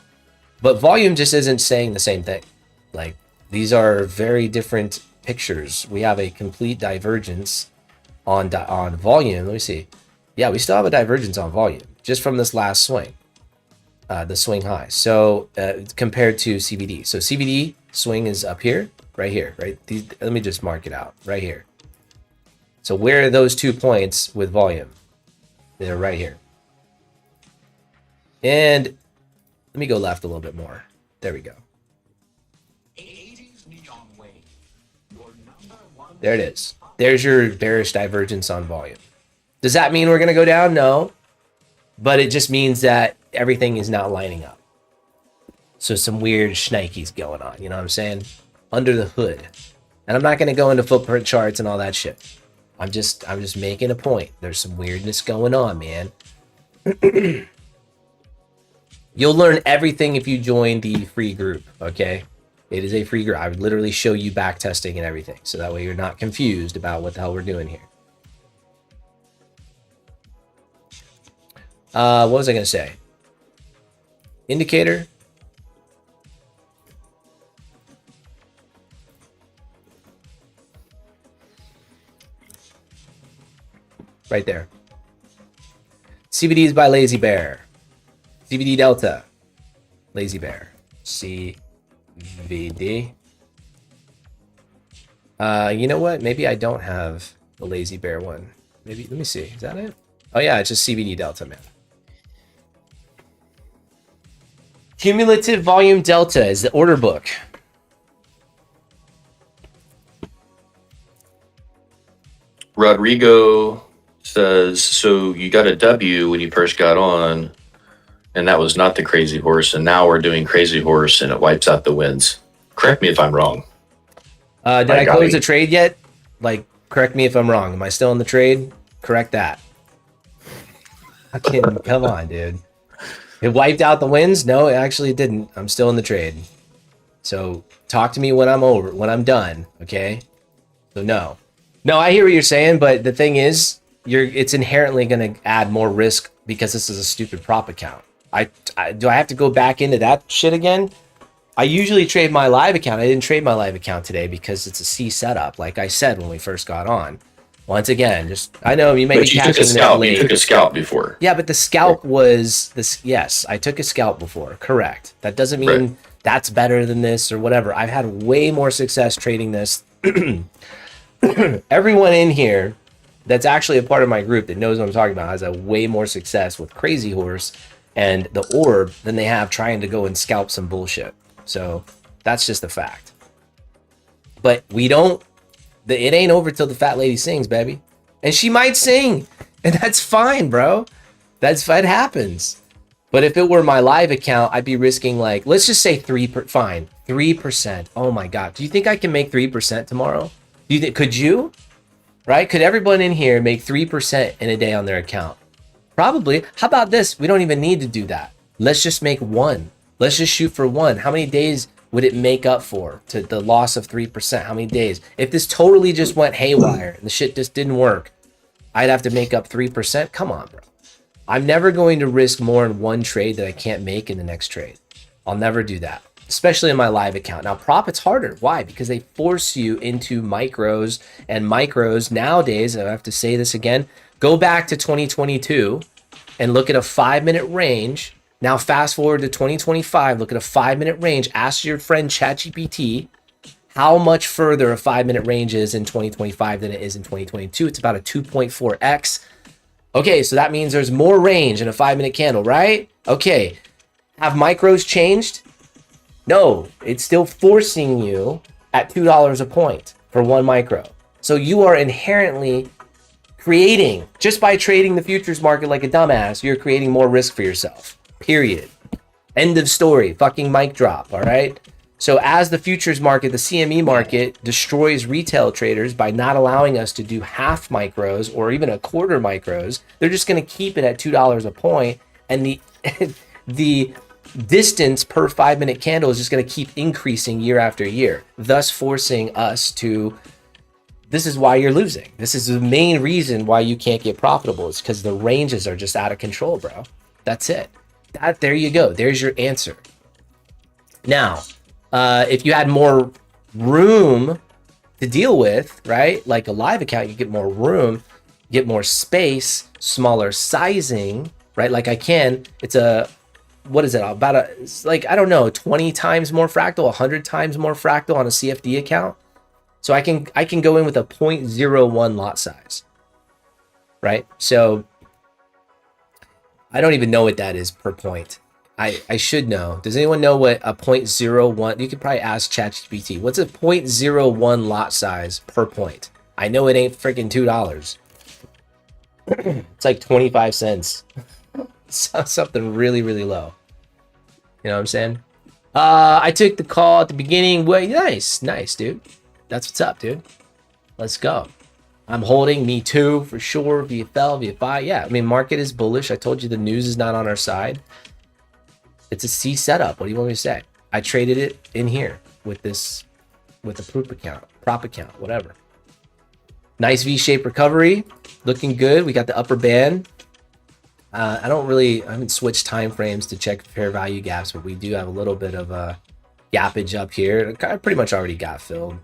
But volume just isn't saying the same thing. Like, these are very different pictures. We have a complete divergence on volume. Let me see. Yeah, we still have a divergence on volume just from this last swing, the swing high. So compared to CBD. So CBD swing is up here, right here, right? Let me just mark it out right here. So where are those 2 points with volume? They're right here. And let me go left a little bit more. There we go. There it is. There's your bearish divergence on volume. Does that mean we're going to go down? No. But it just means that everything is not lining up. So some weird shnikes going on, you know what I'm saying? Under the hood. And I'm not going to go into footprint charts and all that shit. I'm just making a point. There's some weirdness going on, man. You'll learn everything if you join the free group, okay? It is a free group. I would literally show you back testing and everything. So that way you're not confused about what the hell we're doing here. What was I going to say? Indicator. Right there. CBD is by Lazy Bear. CBD Delta. Lazy Bear. CBD. You know what? Maybe I don't have the Lazy Bear one. Maybe, let me see. Is that it? Oh yeah, it's just CBD Delta, man. Cumulative volume delta is the order book. Rodrigo says, so you got a W when you first got on. and that was not the crazy horse. And now we're doing crazy horse, and it wipes out the wins. Correct me if I'm wrong. Did I close the trade yet? Like, correct me if I'm wrong. Am I still in the trade? Correct that. Come on, dude. It wiped out the wins? No, it actually didn't. I'm still in the trade. So talk to me when I'm done, okay? So no, I hear what you're saying, but the thing is, it's inherently going to add more risk because this is a stupid prop account. Do I have to go back into that shit again? I usually trade my live account. I didn't trade my live account today because it's a C setup, like I said when we first got on. Once again, I know you may be catching it late. You took a scalp before. Yeah, but the scalp was this. Yes, I took a scalp before. Correct. That doesn't mean that's better than this or whatever. I've had way more success trading this. Everyone in here that's actually a part of my group that knows what I'm talking about has a way more success with Crazy Horse and the Orb than they have trying to go and scalp some bullshit. So that's just a fact. But we don't. It ain't over till the fat lady sings, baby. And she might sing. And that's fine, bro. It happens. But if it were my live account, I'd be risking like, let's just say 3%. Oh my God. Do you think I can make 3% tomorrow? Could you? Right? Could everyone in here make 3% in a day on their account? Probably. How about this? We don't even need to do that. Let's just make 1. Let's just shoot for 1. How many days would it make up for to the loss of 3%? How many days? If this totally just went haywire and the shit just didn't work, I'd have to make up 3%. Come on, bro. I'm never going to risk more in one trade that I can't make in the next trade. I'll never do that, especially in my live account. Now, prop, it's harder. Why? Because they force you into micros, and micros nowadays, I have to say this again, go back to 2022 and look at a 5-minute range. Now, fast forward to 2025, look at a 5-minute range. Ask your friend ChatGPT how much further a 5-minute range is in 2025 than it is in 2022. It's about a 2.4x. Okay, so that means there's more range in a 5-minute candle, right? Okay, have micros changed? No, it's still forcing you at $2 a point for 1 micro. So you are inherently creating, just by trading the futures market like a dumbass, you're creating more risk for yourself. Period. End of story. Fucking mic drop. All right. So as the futures market, the CME market destroys retail traders by not allowing us to do half micros or even a quarter micros, they're just going to keep it at $2 a point, and the distance per 5-minute candle is just going to keep increasing year after year, thus forcing us to. This is why you're losing. This is the main reason why you can't get profitable. It's because the ranges are just out of control, bro. That's it. There you go. There's your answer. Now, if you had more room to deal with, right? Like a live account, you get more room, get more space, smaller sizing, right? Like I can, it's what is it? It's like, I don't know, 20 times more fractal, 100 times more fractal on a CFD account. So I can go in with a 0.01 lot size, right? So I don't even know what that is per point. I should know. Does anyone know what a 0.01? You could probably ask ChatGPT. What's a 0.01 lot size per point? I know it ain't freaking $2. It's like 25 cents. Something really, really low. You know what I'm saying? I took the call at the beginning. Well, nice, dude. That's what's up, dude. Let's go. I'm holding. Me too, for sure. VFL, VFI. Yeah, I mean, market is bullish. I told you the news is not on our side. It's a C setup. What do you want me to say? I traded it in here with a prop account, whatever. Nice V-shaped recovery. Looking good. We got the upper band. I haven't switched time frames to check fair value gaps, but we do have a little bit of a gappage up here. I pretty much already got filled.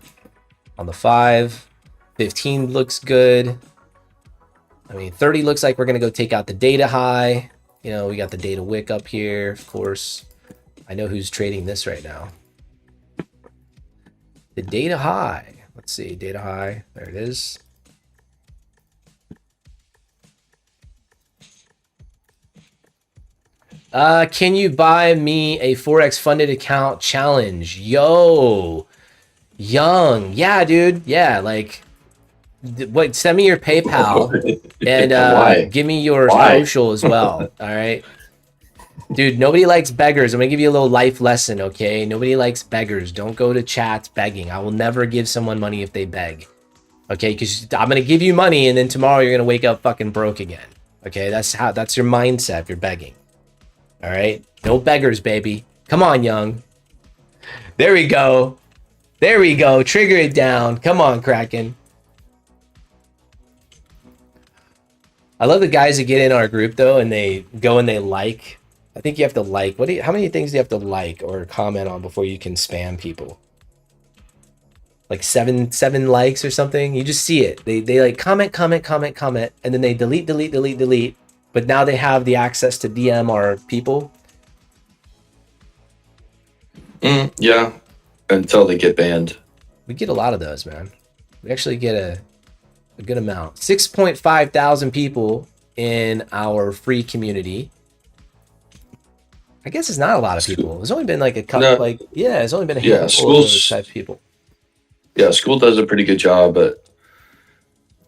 On the 5, 15 looks good. I mean, 30 looks like we're going to go take out the data high. You know, we got the data wick up here, of course. I know who's trading this right now. The data high. Let's see, data high. There it is. Can you buy me a Forex funded account challenge? Yo, Young. Yeah, dude. Yeah, like, wait, send me your PayPal and give me your social as well. All right. Dude, nobody likes beggars. I'm gonna give you a little life lesson, okay? Nobody likes beggars. Don't go to chats begging. I will never give someone money if they beg. Okay, because I'm gonna give you money and then tomorrow you're gonna wake up fucking broke again. Okay, that's your mindset if you're begging. All right, no beggars, baby. Come on, young. There we go. There we go. Trigger it down. Come on, Kraken. I love the guys that get in our group though, and they go and they like. I think you have to like. How many things do you have to like or comment on before you can spam people? Like seven likes or something. You just see it. They like comment, and then they delete. But now they have the access to DM our people. Yeah, until they get banned. We get a lot of those, man. We actually get a good amount. 6.5 thousand people in our free community. I guess it's not a lot of people. There's only been like a couple, it's only been a handful of those types of people. Yeah, school does a pretty good job at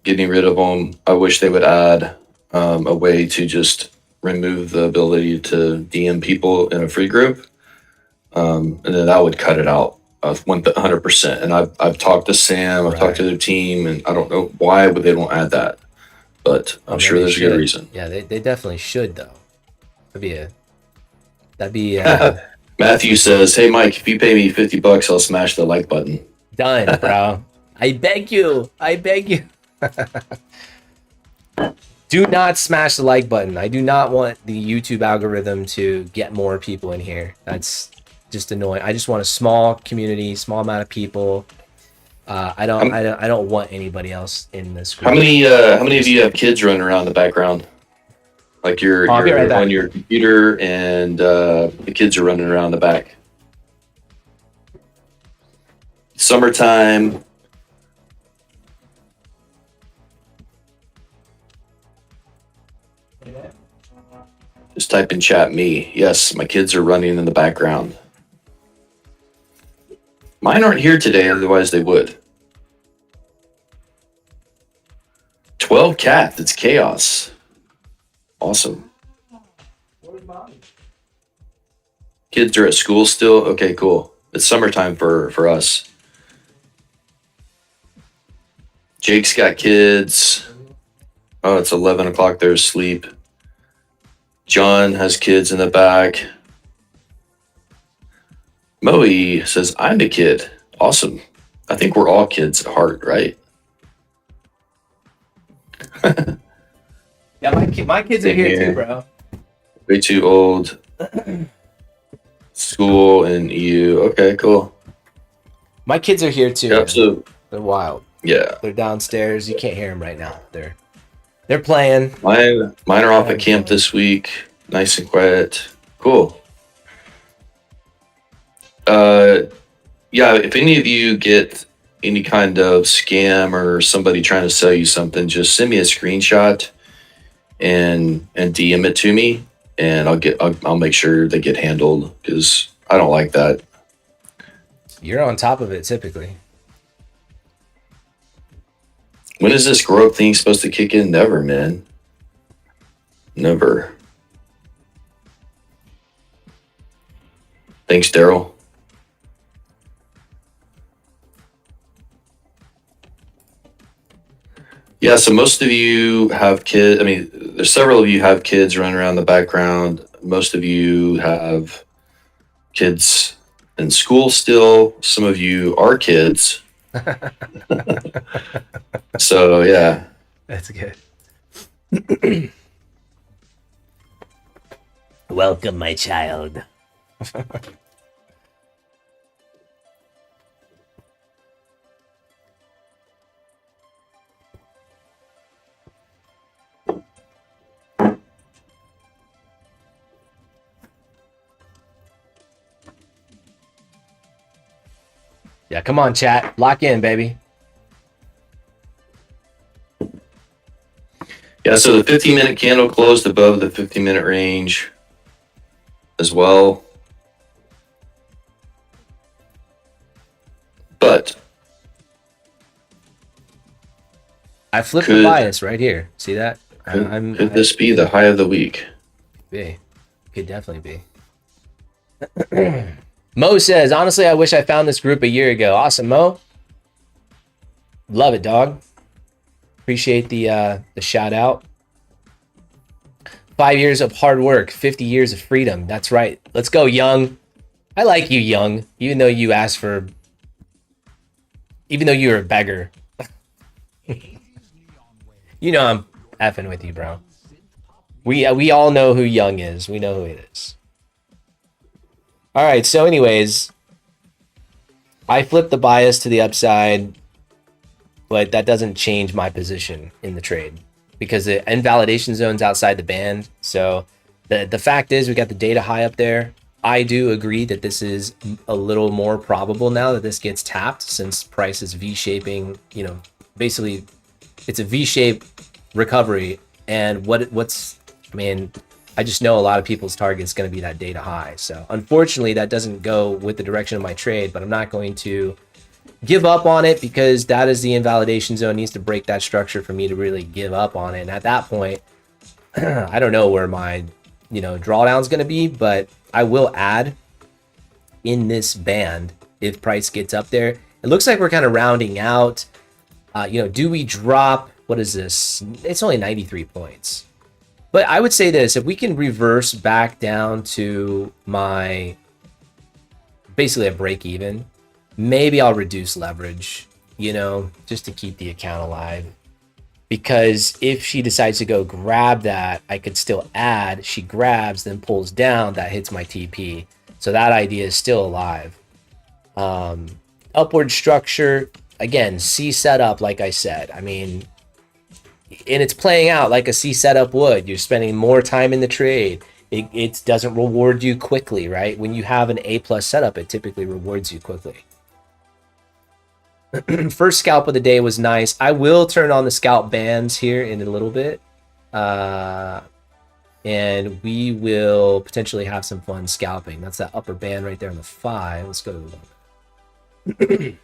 getting rid of them. I wish they would add a way to just remove the ability to DM people in a free group. And then that would cut it out 100%. And I've talked to Sam, I've talked to their team, and I don't know why they don't add that. But I'm sure there's a good reason. Yeah, they definitely should, though. That'd be Matthew says, "Hey Mike, if you pay me $50, I'll smash the like button." Done, bro. I beg you. Do not smash the like button. I do not want the YouTube algorithm to get more people in here. That's just annoying. I just want a small community, small amount of people. I don't want anybody else in this group. How many of you have kids running around the background? Like you're right on your computer and the kids are running around the back. Summertime. Just type in chat me. Yes, my kids are running in the background. Mine aren't here today, otherwise they would. 12 cat, that's chaos. Awesome. Kids are at school still? Okay, cool. It's summertime for us. Jake's got kids. Oh, it's 11 o'clock. They're asleep. John has kids in the back. Moe says, I'm a kid. Awesome. I think we're all kids at heart, right? Yeah, my kids are here too, bro. Way too old. School and EU. Okay, cool. My kids are here too. Yep, so, they're wild. Yeah. They're downstairs. You can't hear them right now. They're playing. Mine are off at camp this week. Nice and quiet. Cool. Yeah, if any of you get any kind of scam or somebody trying to sell you something, just send me a screenshot and DM it to me, and I'll make sure they get handled, because I don't like that. You're on top of it typically. When is this growth thing supposed to kick in? Never, man. Never. Thanks, Daryl. Yeah, so most of you have kids. I mean, there's several of you have kids running around the background. Most of you have kids in school still. Some of you are kids. So, yeah. That's good. Welcome, my child. Yeah, come on, chat. Lock in, baby. Yeah, so the 15-minute candle closed above the 50-minute range as well. But I flipped the bias right here. See that? Could this be the high of the week? Be. Could definitely be. Mo says, honestly, I wish I found this group a year ago. Awesome, Mo. Love it, dog. Appreciate the shout out. 5 years of hard work, 50 years of freedom. That's right. Let's go, Young. I like you, Young, even though you asked for, even though you're a beggar. You know I'm effing with you, bro. We all know who Young is. We know who it is. All right, so anyways, I flipped the bias to the upside, but that doesn't change my position in the trade because the invalidation zone's outside the band. So the fact is we got the data high up there. I do agree that this is a little more probable now that this gets tapped since price is V-shaping, you know, basically it's a V-shaped recovery. And I mean, I just know a lot of people's target is going to be that data high. So unfortunately that doesn't go with the direction of my trade, but I'm not going to give up on it because that is the invalidation zone. It needs to break that structure for me to really give up on it. And at that point, I don't know where my, drawdown is going to be, but I will add in this band if price gets up there. It looks like we're kind of rounding out. Do we drop? What is this? It's only 93 points. But I would say this, if we can reverse back down to my, basically a break even, maybe I'll reduce leverage, just to keep the account alive. Because if she decides to go grab that, I could still add. She grabs, then pulls down, that hits my TP. So that idea is still alive. Upward structure, again, C setup, like I said. I mean, and it's playing out like a C setup would. You're spending more time in the trade. It doesn't reward you quickly, right? When you have an A+ setup, it typically rewards you quickly. First scalp of the day was nice. I will turn on the scalp bands here in a little bit. And we will potentially have some fun scalping. That's that upper band right there on the 5. Let's go to the 1.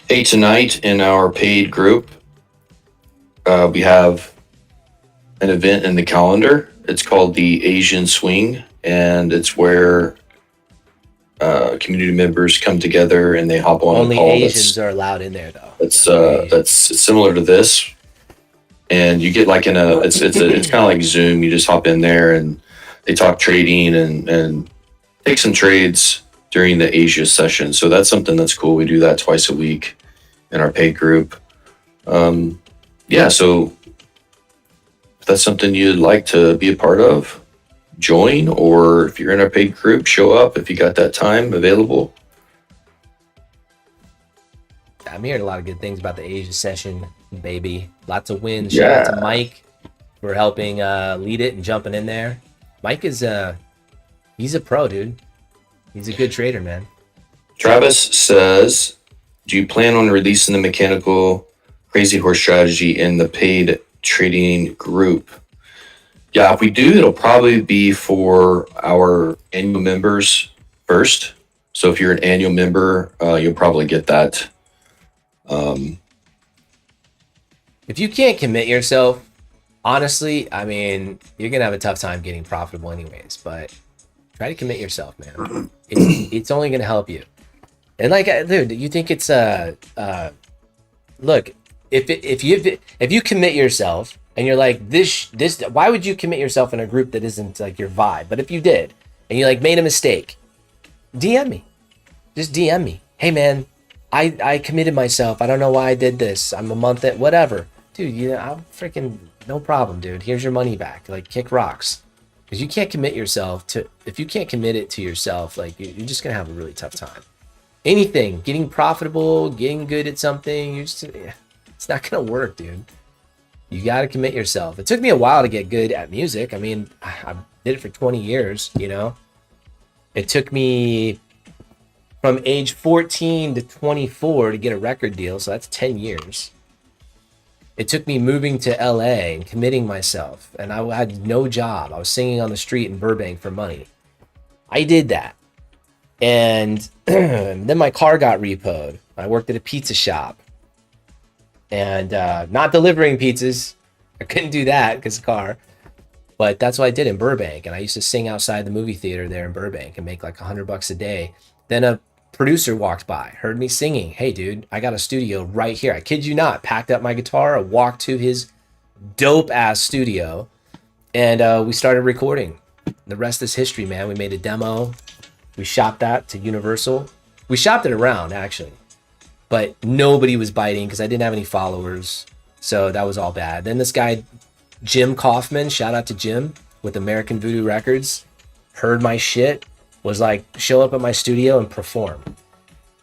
Hey, tonight in our paid group, we have an event in the calendar. It's called the Asian Swing, and it's where community members come together and they hop on. Only Asians are allowed in there, though. That's similar to this, and you get like it's kind of like Zoom. You just hop in there and they talk trading and take some trades during the Asia session. So that's something that's cool. We do that twice a week in our paid group. So if that's something you'd like to be a part of, join, or if you're in our paid group, show up if you got that time available. I'm hearing a lot of good things about the Asia session, baby. Lots of wins. Shout out to Mike for helping lead it and jumping in there. Mike is he's a pro, dude. He's a good trader, man. Travis says, do you plan on releasing the mechanical crazy horse strategy in the paid trading group? Yeah, if we do, it'll probably be for our annual members first. So if you're an annual member, you'll probably get that. If you can't commit yourself, honestly, I mean, you're going to have a tough time getting profitable anyways, but try to commit yourself, man. It's only going to help you. And like, dude, you think it's look, if you commit yourself and you're like this, why would you commit yourself in a group that isn't like your vibe? But if you did and you like made a mistake, DM me. Just DM me. Hey man, I committed myself. I don't know why I did this. I'm a month at whatever, dude. I'm freaking no problem, dude. Here's your money back. Like, kick rocks. Because you can't commit yourself to, if you can't commit it to yourself, like you're just gonna have a really tough time. Anything, getting profitable, getting good at something, it's not gonna work, dude. You gotta commit yourself. It took me a while to get good at music. I mean, I did it for 20 years, It took me from age 14 to 24 to get a record deal, so that's 10 years. It took me moving to LA and committing myself, and I had no job. I was singing on the street in Burbank for money. I did that. And then my car got repoed. I worked at a pizza shop. and not delivering pizzas. I couldn't do that because of the car. But that's what I did in Burbank. And I used to sing outside the movie theater there in Burbank and make like $100 a day. Then a producer walked by, heard me singing. Hey, dude, I got a studio right here. I kid you not. Packed up my guitar, I walked to his dope ass studio, and we started recording. The rest is history, man. We made a demo. We shopped that to Universal. We shopped it around, actually. But nobody was biting because I didn't have any followers. So that was all bad. Then this guy, Jim Kaufman, shout out to Jim with American Voodoo Records, heard my shit, was like, show up at my studio and perform.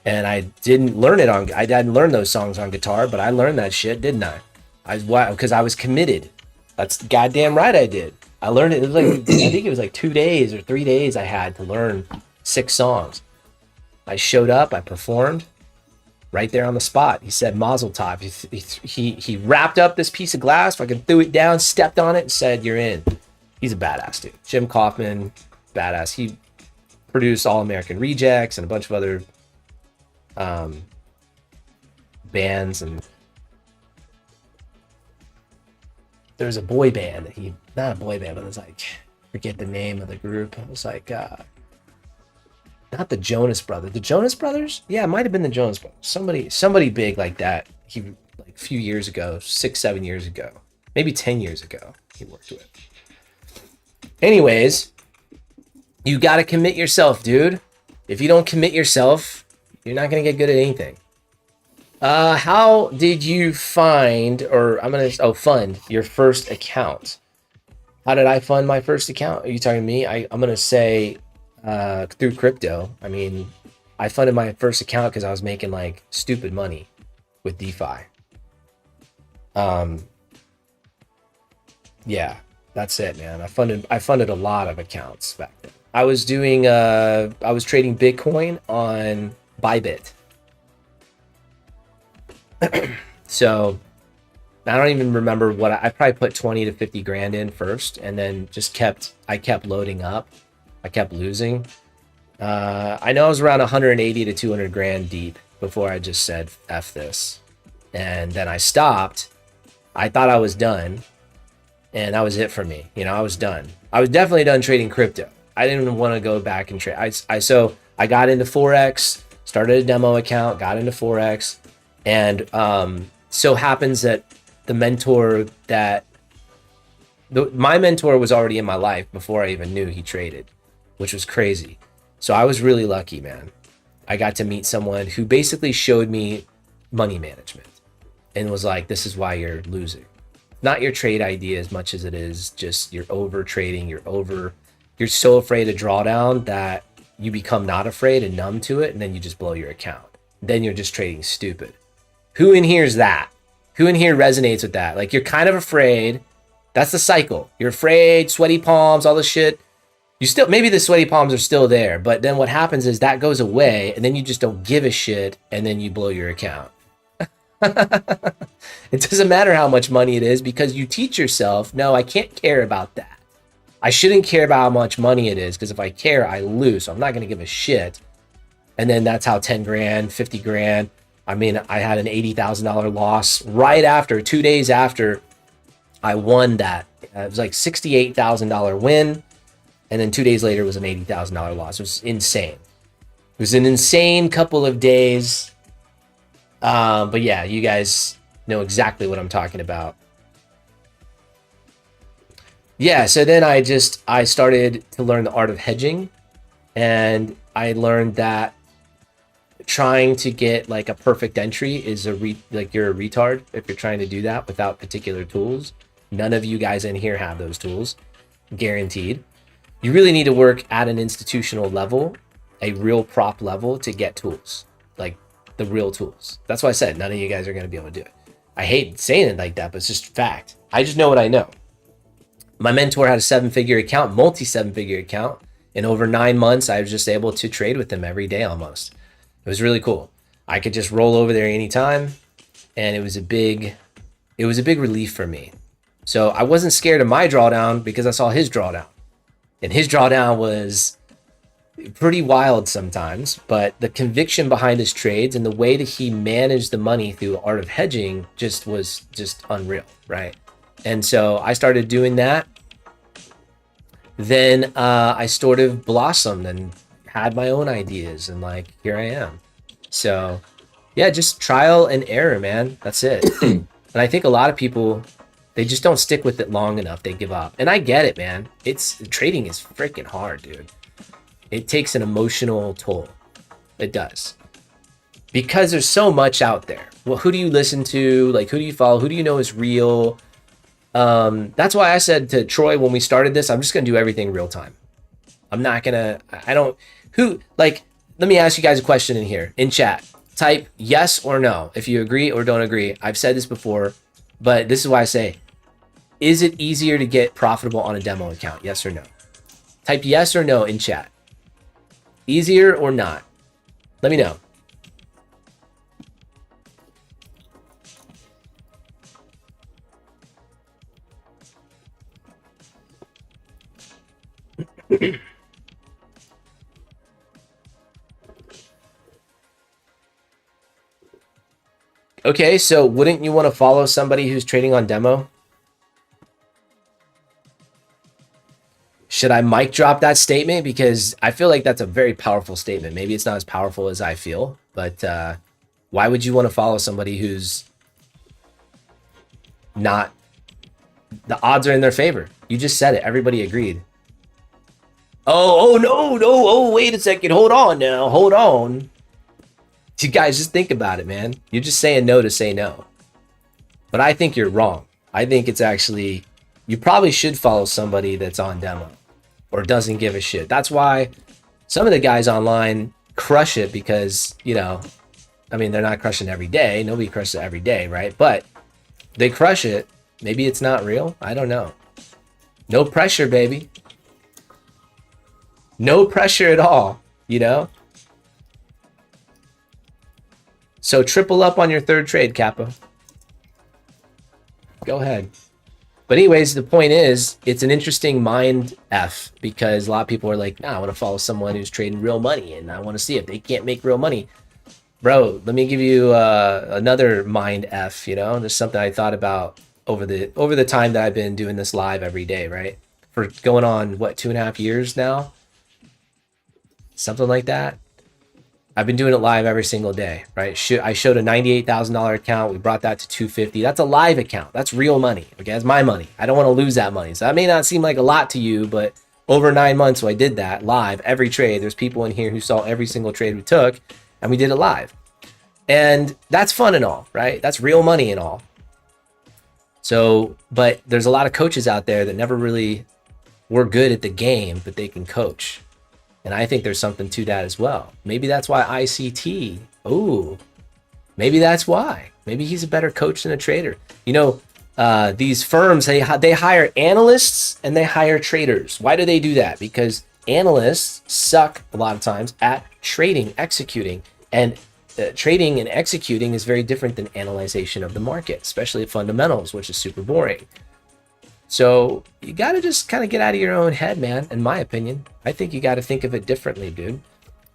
And I didn't learn it I didn't learn those songs on guitar, but I learned that shit, didn't I? Because I was committed. That's goddamn right I did. I learned it. It was like, I think it was like 2 days or 3 days I had to learn 6 songs. I showed up, I performed right there on the spot. He said Mazel Tov. He wrapped up this piece of glass, fucking threw it down, stepped on it, and said, you're in. He's a badass dude. Jim Kaufman, badass. He produced All American Rejects and a bunch of other bands. And there's a boy band that not a boy band, but it's like, forget the name of the group. It was like, not the Jonas Brothers. The Jonas Brothers? Yeah, it might have been the Jonas Brothers. Somebody big like that. He, like a few years ago, 6-7 years ago, maybe 10 years ago, he worked with. Anyways, you got to commit yourself, dude. If you don't commit yourself, you're not going to get good at anything. How did you fund your first account? How did I fund my first account? Are you talking to me? I'm going to say through crypto. I mean, I funded my first account because I was making like stupid money with DeFi. Yeah, that's it, man. I funded a lot of accounts back then. I was trading Bitcoin on Bybit. So I don't even remember what I probably put 20 to 50 grand in first, and then I kept loading up. I kept losing. I know I was around 180 to 200 grand deep before I just said, F this. And then I stopped. I thought I was done. And that was it for me. I was done. I was definitely done trading crypto. I didn't want to go back and trade. So I got into Forex, started a demo account, got into Forex. And so happens that the mentor my mentor was already in my life before I even knew he traded, which was crazy. So I was really lucky, man. I got to meet someone who basically showed me money management and was like, this is why you're losing. Not your trade idea as much as it is just you're over trading, you're so afraid of drawdown that you become not afraid and numb to it, and then you just blow your account. Then you're just trading stupid. Who in here is that? Who in here resonates with that? Like, you're kind of afraid. That's the cycle. You're afraid, sweaty palms, all this shit. Maybe the sweaty palms are still there, but then what happens is that goes away, and then you just don't give a shit, and then you blow your account. It doesn't matter how much money it is, because you teach yourself, no, I can't care about that. I shouldn't care about how much money it is, because if I care, I lose. So I'm not going to give a shit. And then that's how 10 grand, 50 grand. I mean, I had an $80,000 loss right after, 2 days after I won that. It was like $68,000 win. And then 2 days later, it was an $80,000 loss. It was insane. It was an insane couple of days. But yeah, you guys know exactly what I'm talking about. Yeah, so then I started to learn the art of hedging. And I learned that trying to get like a perfect entry is you're a retard if you're trying to do that without particular tools. None of you guys in here have those tools, guaranteed. You really need to work at an institutional level, a real prop level, to get tools, like the real tools. That's why I said none of you guys are going to be able to do it. I hate saying it like that, but it's just fact. I just know what I know. My mentor had a 7-figure account, multi-7-figure account. In over 9 months, I was just able to trade with him every day almost. It was really cool. I could just roll over there anytime, and it was a big relief for me. So I wasn't scared of my drawdown because I saw his drawdown. And his drawdown was pretty wild sometimes, but the conviction behind his trades and the way that he managed the money through the art of hedging was just unreal, right? And so I started doing that. Then I sort of blossomed and had my own ideas, and like, here I am. So yeah, just trial and error, man. That's it. And I think a lot of people, they just don't stick with it long enough. They give up. And I get it, man. Trading is freaking hard, dude. It takes an emotional toll. It does. Because there's so much out there. Well, who do you listen to? Like, who do you follow? Who do you know is real? That's why I said to Troy when we started this, I'm just going to do everything real time. I'm not going to, let me ask you guys a question in here, in chat. Type yes or no if you agree or don't agree. I've said this before, but this is why I say, is it easier to get profitable on a demo account? Yes or no? Type yes or no in chat. Easier or not? Let me know. Okay, so wouldn't you want to follow somebody who's trading on demo? Should I mic drop that statement? Because I feel like that's a very powerful statement. Maybe it's not as powerful as I feel, but why would you want to follow somebody who's not, the odds are in their favor? You just said it. Everybody agreed. Oh, no. Oh, wait a second. Hold on now. Hold on. You guys just think about it, man. You're just saying no to say no. But I think you're wrong. I think it's actually, you probably should follow somebody that's on demo or doesn't give a shit. That's why some of the guys online crush it because, you know, I mean, they're not crushing every day. Nobody crushes it every day, right? But they crush it. Maybe it's not real. I don't know. No pressure, baby. No pressure at all, you know? So triple up on your third trade, Kappa. Go ahead. But anyways, the point is, it's an interesting mind F because a lot of people are like, nah, I want to follow someone who's trading real money and I want to see if they can't make real money. Bro, let me give you another mind F, you know? There's something I thought about over the time that I've been doing this live every day, right? For going on, what, 2.5 years now? Something like that. I've been doing it live every single day, right? I showed a $98,000 account. We brought that to 250. That's a live account. That's real money. Okay, that's my money. I don't want to lose that money. So that may not seem like a lot to you, but over 9 months, so I did that live every trade. There's people in here who saw every single trade we took, and we did it live. And that's fun and all, right? That's real money and all. So, but there's a lot of coaches out there that never really were good at the game, but they can coach. And I think there's something to that as well. Maybe that's why ICT, maybe that's why. Maybe he's a better coach than a trader. You know, these firms, they hire analysts and they hire traders. Why do they do that? Because analysts suck a lot of times at trading, executing. And trading and executing is very different than analyzation of the market, especially fundamentals, which is super boring. So you got to just kind of get out of your own head, man. In my opinion, I think you got to think of it differently, dude.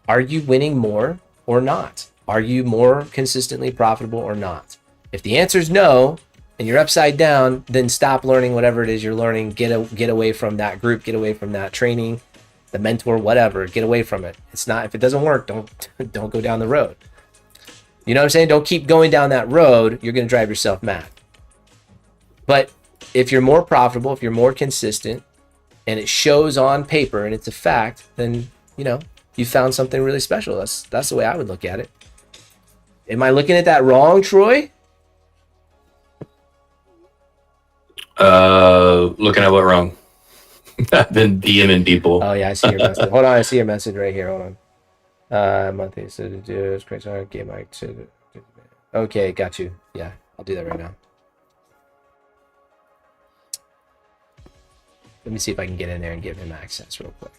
Are you winning more or not? Are you more consistently profitable or not? If the answer is no, and you're upside down, then stop learning whatever it is you're learning. Get away from that group, get away from that training, the mentor, whatever, get away from it. It's not, if it doesn't work, don't go down the road. You know what I'm saying? Don't keep going down that road. You're going to drive yourself mad. But if you're more profitable, if you're more consistent, and it shows on paper and it's a fact, then, you know, you found something really special. That's the way I would look at it. Am I looking at that wrong, Troy? Looking at what wrong? I've been DMing people. Oh yeah, I see your message. Hold on, I see your message right here. Hold on. Monthly so to do correct. Game mic to. Okay, got you. Yeah, I'll do that right now. Let me see if I can get in there and give him access real quick.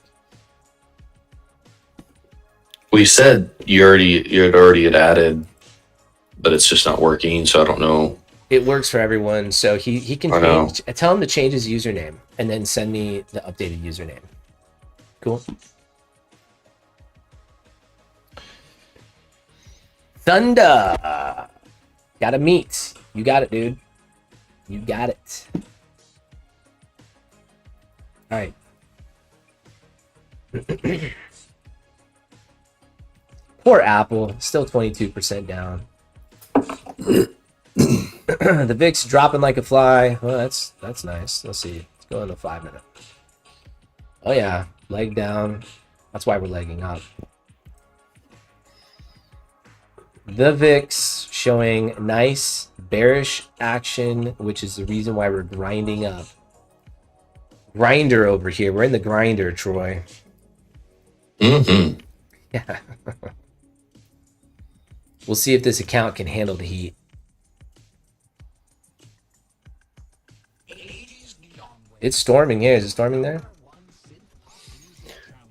Well, you said you had already added, but it's just not working. So I don't know. It works for everyone. So he can change. Tell him to change his username and then send me the updated username. Cool. Thunder. Gotta meet. You got it, dude. You got it. All right. Poor Apple. Still 22% down. The VIX dropping like a fly. Well, that's nice. Let's see. Let's go in the 5 minute. Oh yeah, leg down. That's why we're legging up. The VIX showing nice bearish action, which is the reason why we're grinding up. Grinder over here. We're in the grinder, Troy. Mm-hmm. Yeah. We'll see if this account can handle the heat. It's storming here. Is it storming there?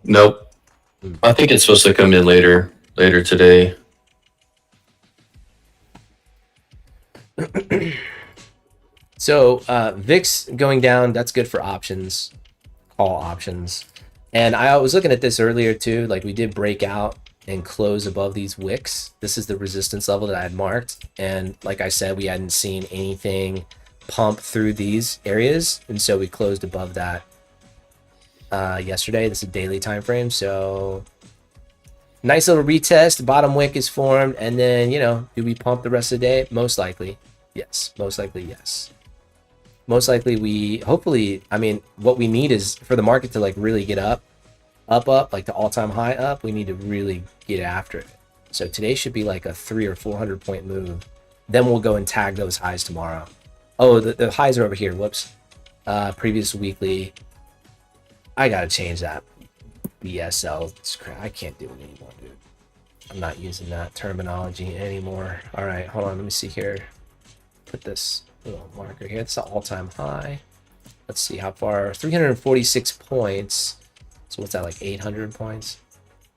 Nope. I think it's supposed to come in later today. So VIX going down, that's good for options, call options. And I was looking at this earlier too, like we did break out and close above these wicks. This is the resistance level that I had marked. And like I said, we hadn't seen anything pump through these areas. And so we closed above that yesterday. This is a daily time frame. So nice little retest. Bottom wick is formed. And then, you know, do we pump the rest of the day? Most likely. Yes. Most likely, yes. Most likely we, hopefully, I mean, what we need is for the market to like really get up, like the all-time high up, we need to really get after it. So today should be like a 300 or 400 point move. Then we'll go and tag those highs tomorrow. Oh, the highs are over here. Whoops. Previous weekly. I got to change that. BSL. I can't do it anymore, dude. I'm not using that terminology anymore. All right, hold on. Let me see here. Put this little marker here. It's the all-time high. Let's see how far. 346 points. So what's that, like 800 points?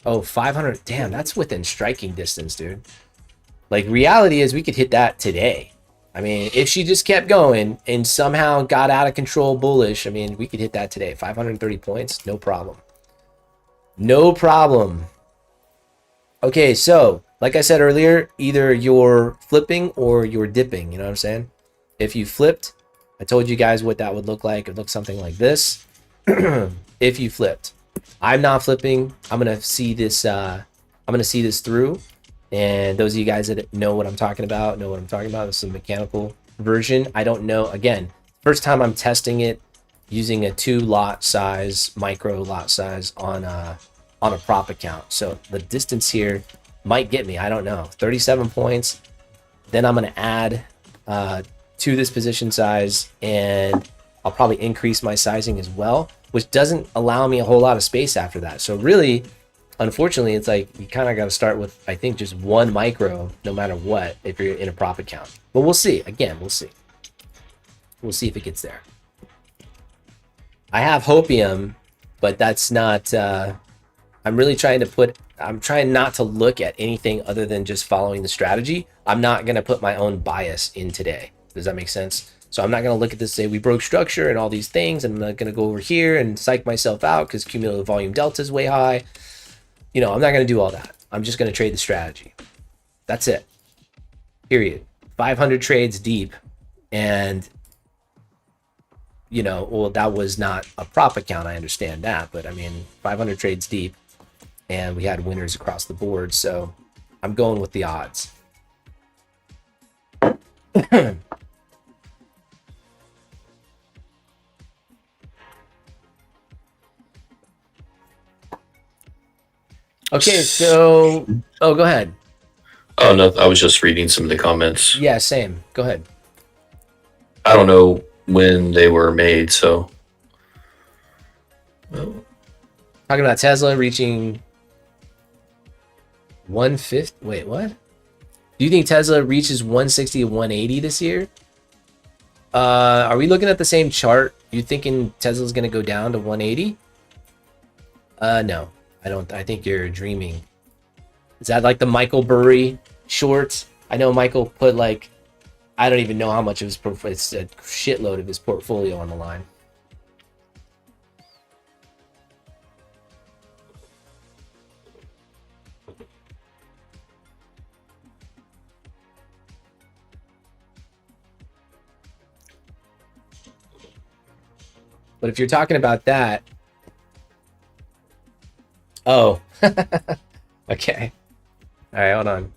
Oh, 500. Damn, that's within striking distance, dude. Like, reality is we could hit that today. I mean, if she just kept going and somehow got out of control bullish, I mean, we could hit that today. 530 points, no problem. No problem. Okay, so like I said earlier, either you're flipping or you're dipping. You know what I'm saying? If you flipped, I told you guys what that would look like. It looks something like this. If you flipped, I'm not flipping. I'm gonna see this. I'm gonna see this through. And those of you guys that know what I'm talking about, know what I'm talking about. This is a mechanical version. I don't know. Again, first time I'm testing it using a 2 lot size, micro lot size on a prop account. So the distance here might get me. I don't know. 37 points. Then I'm going to add to this position size, and I'll probably increase my sizing as well, which doesn't allow me a whole lot of space after that. So really, unfortunately, it's like you kind of got to start with, I think, just 1 micro no matter what if you're in a prop account. But we'll see. Again, we'll see. We'll see if it gets there. I have hopium, but that's not... I'm really trying to I'm trying not to look at anything other than just following the strategy. I'm not going to put my own bias in today. Does that make sense? So I'm not going to look at this, say we broke structure and all these things, and I'm not going to go over here and psych myself out because cumulative volume delta is way high. You know, I'm not going to do all that. I'm just going to trade the strategy. That's it. Period. 500 trades deep. And, you know, well, that was not a prop account. I understand that. But I mean, 500 trades deep. And we had winners across the board. So I'm going with the odds. Okay, so... Oh, go ahead. Oh, no, I was just reading some of the comments. Yeah, same. Go ahead. I don't know when they were made, so... Talking about Tesla reaching 150. Wait, what? Do you think Tesla reaches 160 to 180 this year? Are we looking at the same chart? You thinking Tesla's going to go down to 180? No, I don't. I think you're dreaming. Is that like the Michael Burry short? I know Michael put like, I don't even know how much of his it's a shitload of his portfolio on the line. But if you're talking about that, oh, okay. All right, hold on.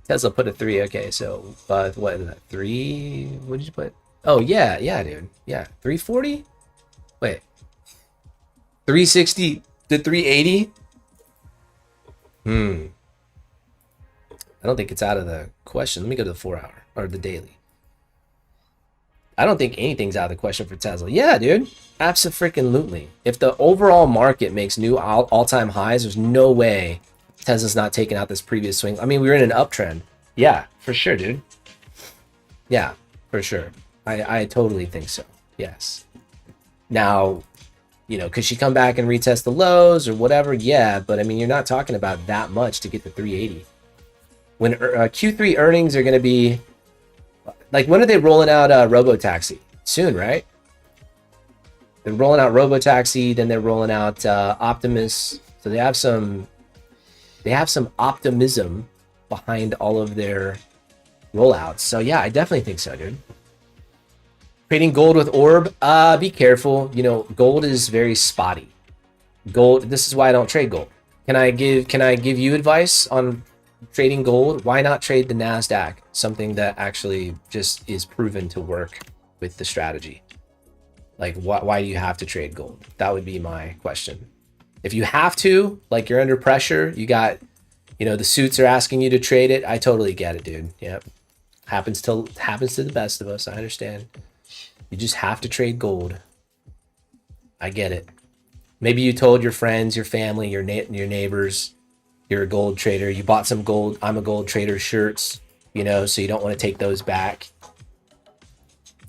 Tesla put a 3. Okay, so what is that? 3? What did you put? Oh yeah, dude. Yeah, 340. Wait, 360 to 380. I don't think it's out of the question. Let me go to the 4-hour or the daily. I don't think anything's out of the question for Tesla. Yeah, dude. Abso-freaking-lutely. If the overall market makes new all-time highs, there's no way Tesla's not taking out this previous swing. I mean, we were in an uptrend. Yeah, for sure, dude. Yeah, for sure. I totally think so. Yes. Now, you know, could she come back and retest the lows or whatever? Yeah, but I mean, you're not talking about that much to get to 380. When Q3 earnings are going to be, like, when are they rolling out Robotaxi? Soon, right? They're rolling out Robotaxi, then they're rolling out Optimus. So they have some optimism behind all of their rollouts. So yeah, I definitely think so, dude. Trading gold with Orb, be careful. You know, gold is very spotty. Gold, this is why I don't trade gold. Can I give you advice on trading gold? Why not trade the Nasdaq? Something that actually just is proven to work with the strategy. Like, why do you have to trade gold? That would be my question. If you have to, like you're under pressure, you got, you know, the suits are asking you to trade it. I totally get it, dude. Yep. Happens to the best of us. I understand. You just have to trade gold. I get it. Maybe you told your friends, your family, your neighbors, you're a gold trader. You bought some gold, I'm a gold trader shirts, you know, so you don't want to take those back.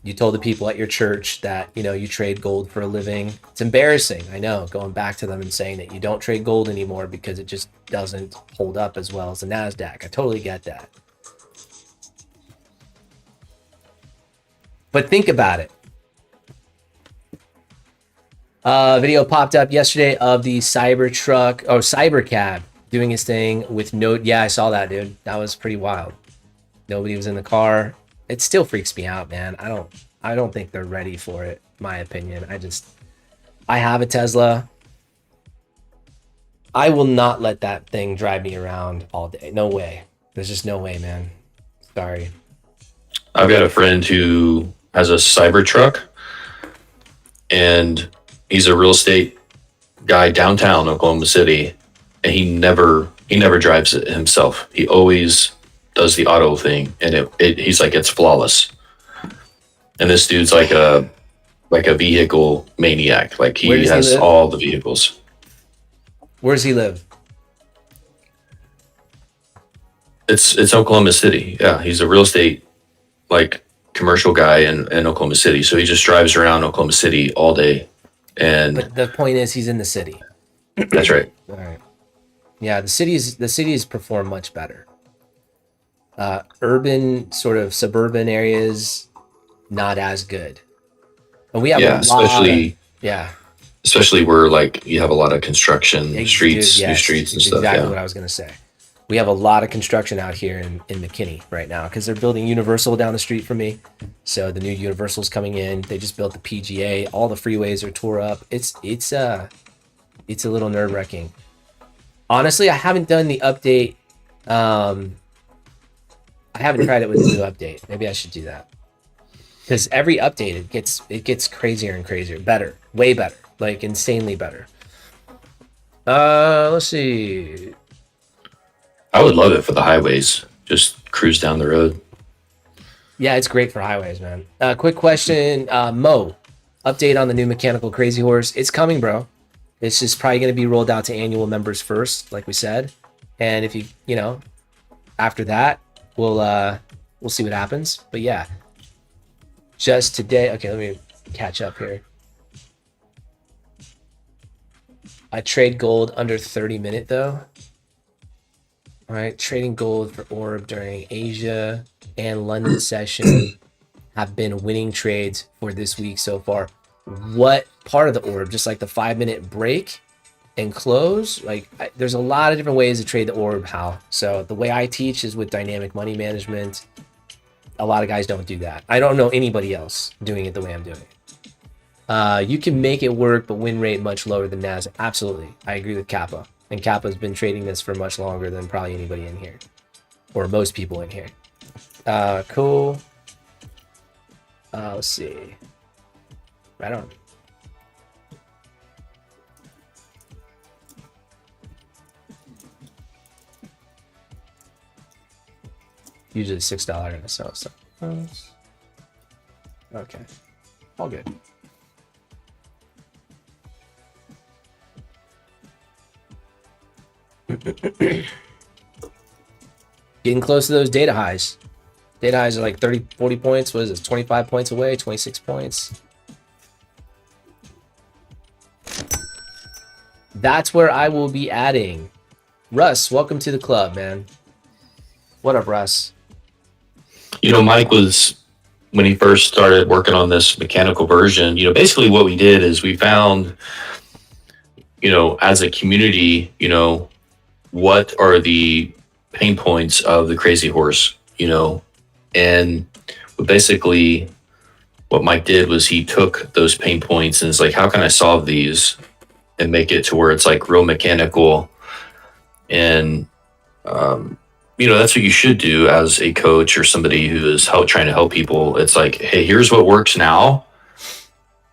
You told the people at your church that, you know, you trade gold for a living. It's embarrassing, I know, going back to them and saying that you don't trade gold anymore because it just doesn't hold up as well as the Nasdaq. I totally get that. But think about it. Video popped up yesterday of the Cybercab doing his thing with no. Yeah, I saw that, dude. That was pretty wild. Nobody was in the car. It still freaks me out, man. I don't think they're ready for it. My opinion. I have a Tesla. I will not let that thing drive me around all day. No way. There's just no way, man. Sorry. I've got a friend who has a Cybertruck, and he's a real estate guy downtown Oklahoma City, and he never drives it himself. He always does the auto thing, and he's like, it's flawless. And this dude's like a vehicle maniac. Like he has all the vehicles. Where does he live? It's Oklahoma City. Yeah, he's a real estate like commercial guy in Oklahoma City. So he just drives around Oklahoma City all day. But the point is, he's in the city. That's right. All right. Yeah, the cities perform much better. Urban, sort of suburban areas, not as good. And we have especially where like you have a lot of construction streets, new streets and stuff. Exactly what I was gonna say. We have a lot of construction out here in McKinney right now because they're building Universal down the street from me. So the new Universal's coming in. They just built the PGA. All the freeways are tore up. It's a little nerve-wracking. Honestly, I haven't done the update. I haven't tried it with the new update. Maybe I should do that. Because every update it gets crazier and crazier. Better. Way better. Like insanely better. Let's see. I would love it for the highways. Just cruise down the road. Yeah, it's great for highways, man. Quick question, Mo. Update on the new mechanical Crazy Horse. It's coming, bro. It's just probably going to be rolled out to annual members first, like we said. And if you know, after that, we'll see what happens. But yeah, just today. Okay, let me catch up here. I trade gold under 30-minute though. All right, trading gold for Orb during Asia and London session have been winning trades for this week so far. What part of the Orb? Just like the 5-minute break and close? Like, there's a lot of different ways to trade the Orb, Hal. So the way I teach is with dynamic money management. A lot of guys don't do that. I don't know anybody else doing it the way I'm doing it. You can make it work, but win rate much lower than Nasdaq. Absolutely. I agree with Kappa. And Kappa's been trading this for much longer than probably anybody in here. Or most people in here. Cool. Let's see. Right on. Usually $6 in a sell. So. Okay. All good. Getting close to those data highs. Data highs are like 30, 40 points. What is this? 25 points away, 26 points. That's where I will be adding. Russ, welcome to the club, man. What up, Russ? You know, Mike was, when he first started working on this mechanical version, you know, basically what we did is we found, you know, as a community, you know, what are the pain points of the crazy horse, you know, and basically what Mike did was he took those pain points and it's like, how can I solve these and make it to where it's like real mechanical? And, you know, that's what you should do as a coach or somebody who is trying to help people. It's like, hey, here's what works now.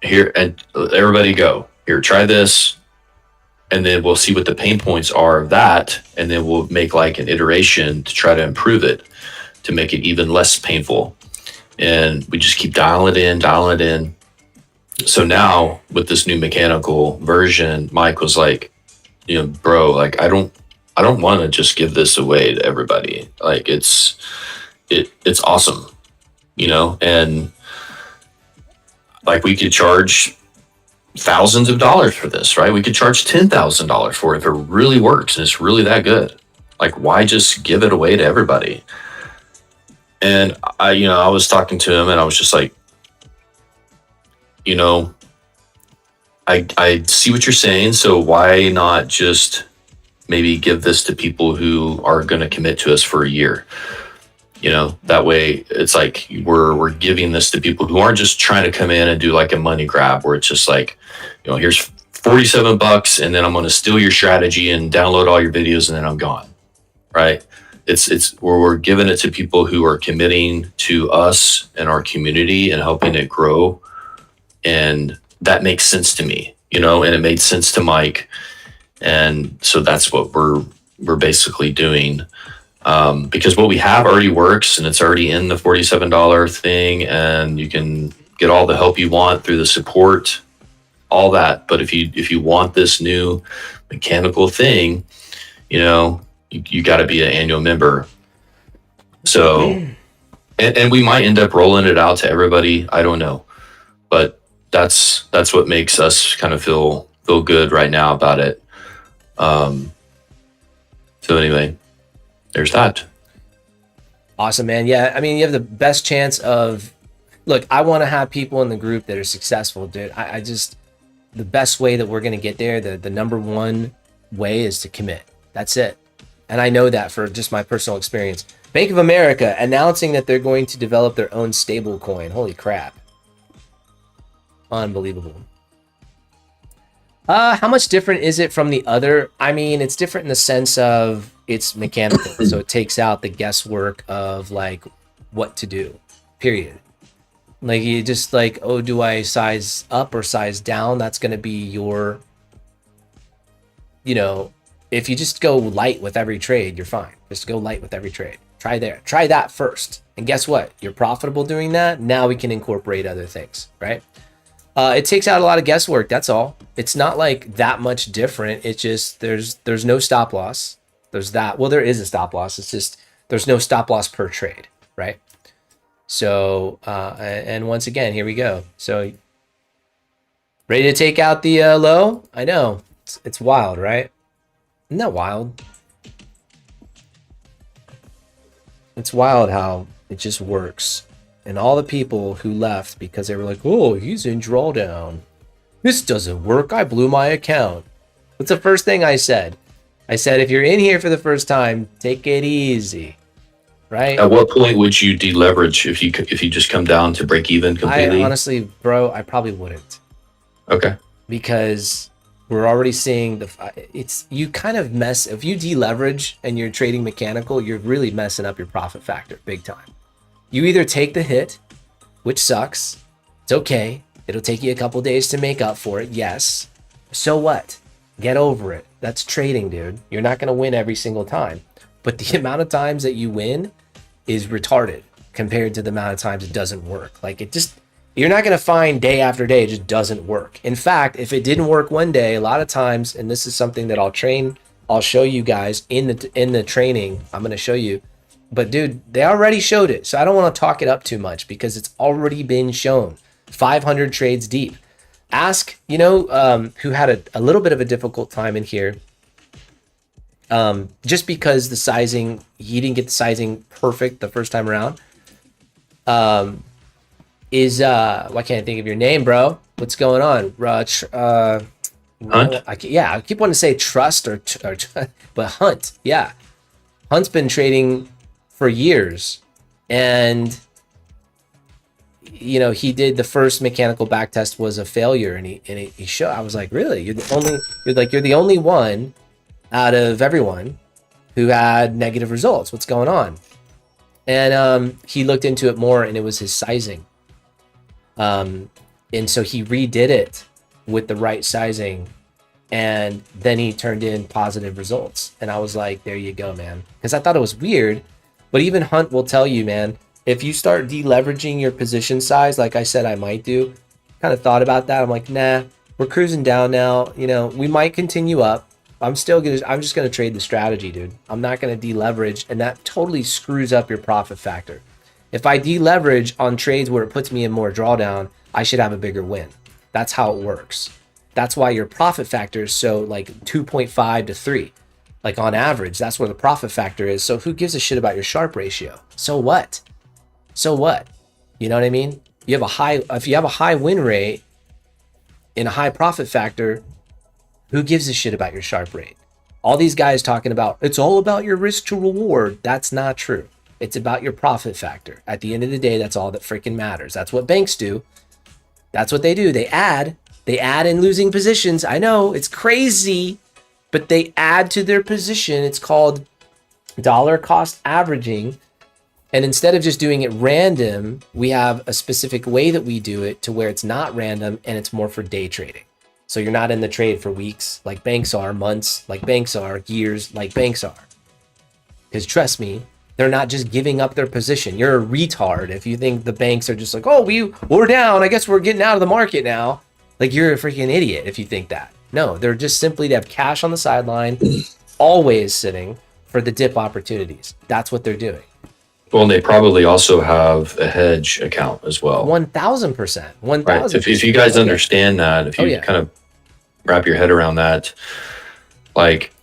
Here, and everybody go. Here, try this. And then we'll see what the pain points are of that. And then we'll make like an iteration to try to improve it, to make it even less painful. And we just keep dialing it in. So now with this new mechanical version, Mike was like, you know, bro, like, I don't want to just give this away to everybody. Like it's awesome, you know, and like we could charge thousands of dollars for this, right? We could charge $10,000 for it if it really works and it's really that good. Like, why just give it away to everybody? And I was talking to him and I was just like, you know, I see what you're saying. So why not just maybe give this to people who are going to commit to us for a year? You know, that way it's like we're giving this to people who aren't just trying to come in and do like a money grab where it's just like, you know, here's $47 and then I'm going to steal your strategy and download all your videos and then I'm gone. Right. It's where we're giving it to people who are committing to us and our community and helping it grow. And that makes sense to me, you know, and it made sense to Mike. And so that's what we're basically doing. Because what we have already works and it's already in the $47 thing and you can get all the help you want through the support, all that. But if you want this new mechanical thing, you know, you got to be an annual member. So, and we might end up rolling it out to everybody. I don't know, but that's what makes us kind of feel good right now about it. So anyway, there's that. Awesome, man. Yeah, I mean, you have the best chance of, look, I want to have people in the group that are successful, dude. I just, the best way that we're going to get there, the number one way is to commit. That's it. And I know that for just my personal experience. Bank of America announcing that they're going to develop their own stable coin. Holy crap. Unbelievable. How much different is it from the other? I mean, it's different in the sense of it's mechanical. So it takes out the guesswork of like what to do, period. Like you just like, oh, do I size up or size down? That's going to be your, you know, if you just go light with every trade, you're fine. Just go light with every trade. Try that first. And guess what? You're profitable doing that. Now we can incorporate other things, right? It takes out a lot of guesswork. That's all. It's not like that much different. It's just there's no stop loss. There's that. Well, there is a stop loss. It's just there's no stop loss per trade, right? So, and once again, here we go. So, ready to take out the low? I know. It's wild, right? Isn't that wild? It's wild how it just works. And all the people who left because they were like, oh, he's in drawdown. This doesn't work. I blew my account. What's the first thing I said? I said, if you're in here for the first time, take it easy. Right? At what point would you deleverage if you just come down to break even completely? I honestly, bro, I probably wouldn't. Okay. Because we're already seeing you kind of mess, if you deleverage and you're trading mechanical, you're really messing up your profit factor big time. You either take the hit, which sucks. It's okay. It'll take you a couple days to make up for it. Yes. So what? Get over it. That's trading, dude. You're not going to win every single time. But the amount of times that you win is retarded compared to the amount of times it doesn't work. Like you're not going to find day after day, it just doesn't work. In fact, if it didn't work one day, a lot of times, and this is something that I'll show you guys in the training, I'm going to show you. But dude, they already showed it. So I don't want to talk it up too much because it's already been shown. 500 trades deep. Ask, who had a little bit of a difficult time in here. Just because the sizing, he didn't get the sizing perfect the first time around. Why can't I think of your name, bro? What's going on? Hunt? I keep wanting to say trust or but Hunt. Yeah. Hunt's been trading for years, and he did the first mechanical back test was a failure, and he showed. I was like, really? You're the only one out of everyone who had negative results. What's going on? And he looked into it more, and it was his sizing. And so he redid it with the right sizing, and then he turned in positive results. And I was like, there you go, man. Because I thought it was weird. But even Hunt will tell you, man, if you start deleveraging your position size, like I said I might do, kind of thought about that. I'm like, nah, we're cruising down now. We might continue up. I'm just going to trade the strategy, dude. I'm not going to deleverage, and that totally screws up your profit factor. If I deleverage on trades where it puts me in more drawdown, I should have a bigger win. That's how it works. That's why your profit factor is so like 2.5 to 3. Like on average, that's where the profit factor is. So who gives a shit about your Sharpe ratio? So what? So what? You know what I mean? If you have a high win rate and a high profit factor, who gives a shit about your Sharpe rate? All these guys talking about, it's all about your risk to reward. That's not true. It's about your profit factor. At the end of the day, that's all that freaking matters. That's what banks do. That's what they do. They add in losing positions. I know it's crazy, but they add to their position. It's called dollar cost averaging. And instead of just doing it random, we have a specific way that we do it to where it's not random and it's more for day trading. So you're not in the trade for weeks like banks are, months like banks are, years like banks are. Because trust me, they're not just giving up their position. You're a retard if you think the banks are just like, oh, we're down. I guess we're getting out of the market now. Like, you're a freaking idiot if you think that. No, they're just simply to have cash on the sideline, always sitting for the dip opportunities. That's what they're doing. Well, and they probably also have a hedge account as well. 1,000%. 1,000%. Right. If you guys understand that, if you kind of wrap your head around that, like,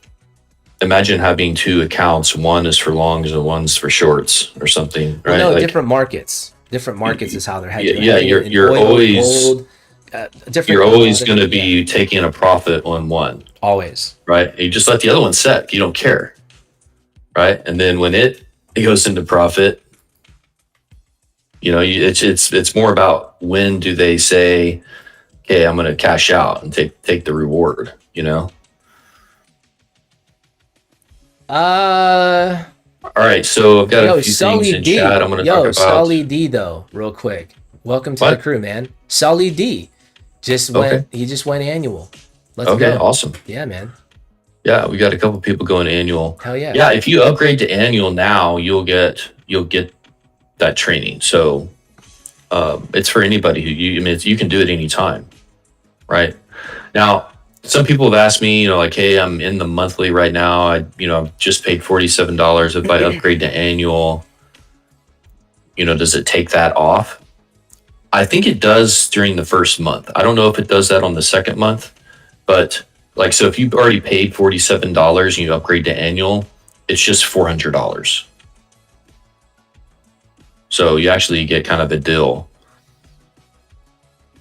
imagine having two accounts. One is for longs and one's for shorts or something, right? No, like, different markets. Different markets is how they're hedging. Yeah, you're oil, always gold, you're always going to be taking a profit on one. Always. Right. You just let the other one set. You don't care. Right. And then when it goes into profit, it's more about when do they say, okay, I'm going to cash out and take the reward, All right, so I've got a few things in chat I'm going to talk about. Sully D, though, real quick. Welcome to the crew, man. Sully D he just went annual. Let's go. Awesome. Yeah, man. Yeah, we got a couple people going annual. Hell yeah. Yeah, if you upgrade to annual now, you'll get that training. So it's for anybody you can do it anytime, right? Now, some people have asked me, hey, I'm in the monthly right now. I've just paid $47. If I upgrade to annual, does it take that off? I think it does during the first month. I don't know if it does that on the second month, but so if you've already paid $47 and you upgrade to annual, it's just $400. So you actually get kind of a deal.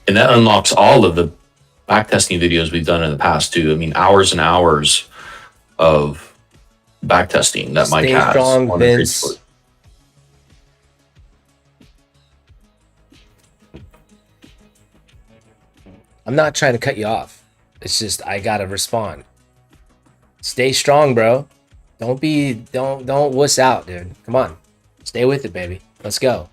And that unlocks all of the backtesting videos we've done in the past too. I mean, hours and hours of backtesting that Mike has. Strong, on Vince. I'm not trying to cut you off. It's just I gotta respond. Stay strong, bro. Don't wuss out, dude. Come on. Stay with it, baby. Let's go.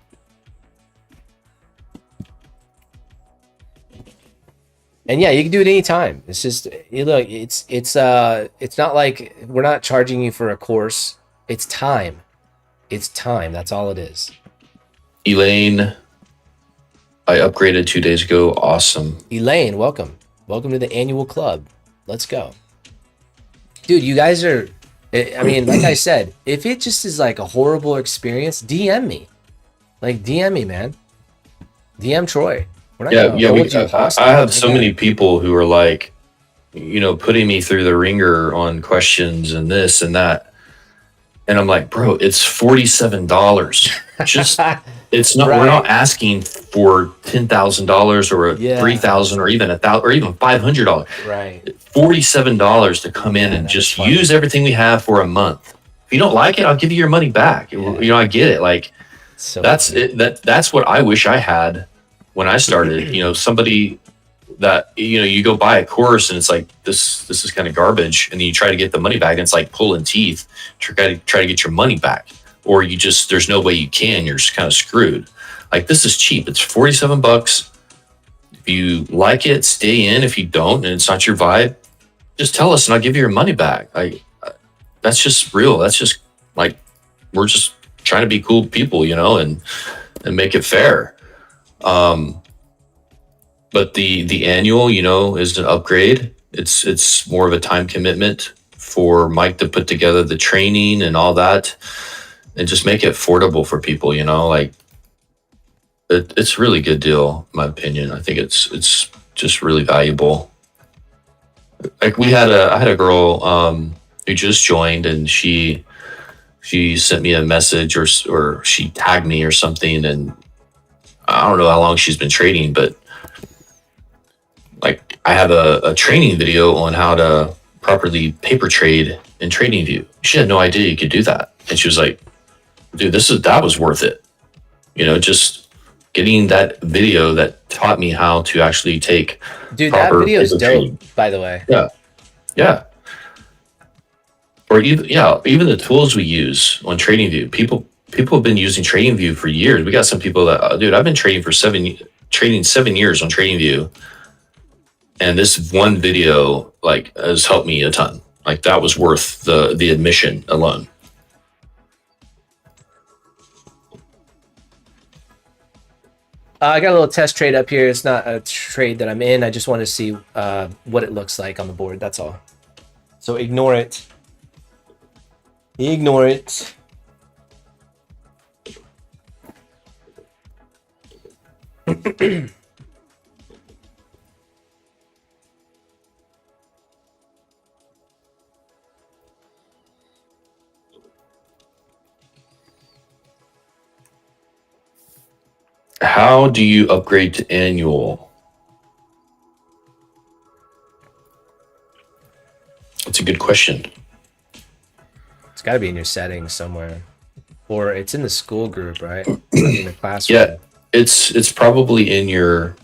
And yeah, you can do it anytime. It's just, look, it's not like we're not charging you for a course. It's time. It's time. That's all it is. Elaine, I upgraded 2 days ago. Awesome. Elaine, welcome. Welcome to the annual club. Let's go. Dude, you guys are, I mean, like I said, if it just is like a horrible experience, DM me. Like, DM me, man. DM Troy. I have so many people who are like, putting me through the ringer on questions and this and that. And I'm like, bro, it's $47. Just, it's not, we're not asking for $10,000 or $3,000 or even $1,000 or even $500. Right. $47 to come in and just use everything we have for a month. If you don't like it, I'll give you your money back. Yeah. I get it. Like, so that's it. That's what I wish I had when I started. Somebody that, you go buy a course and it's like, this is kind of garbage. And then you try to get the money back and it's like pulling teeth to try to get your money back. Or there's no way you can, you're just kind of screwed. Like, this is cheap. It's $47. If you like it, stay in. If you don't, and it's not your vibe, just tell us and I'll give you your money back. That's just real. That's just like, we're just trying to be cool people, and make it fair. But the annual, is an upgrade. It's more of a time commitment for Mike to put together the training and all that, and just make it affordable for people. It's a really good deal, in my opinion. I think it's just really valuable. Like, I had a girl who just joined, and she sent me a message or she tagged me or something, and I don't know how long she's been trading, but like, I have a training video on how to properly paper trade in TradingView. She had no idea you could do that. And she was like, dude, that was worth it. Just getting that video that taught me how to actually take that video is dope, trading. By the way. Yeah. Or even the tools we use on TradingView. People have been using TradingView for years. We got some people that, dude, I've been trading 7 years on TradingView. And this one video, like, has helped me a ton. Like, that was worth the admission alone. I got a little test trade up here. It's not a trade that I'm in. I just want to see what it looks like on the board. That's all. So ignore it. Ignore it. How do you upgrade to annual? That's a good question. It's got to be in your settings somewhere, or it's in the school group, right? In the classroom. Yeah, it's probably in your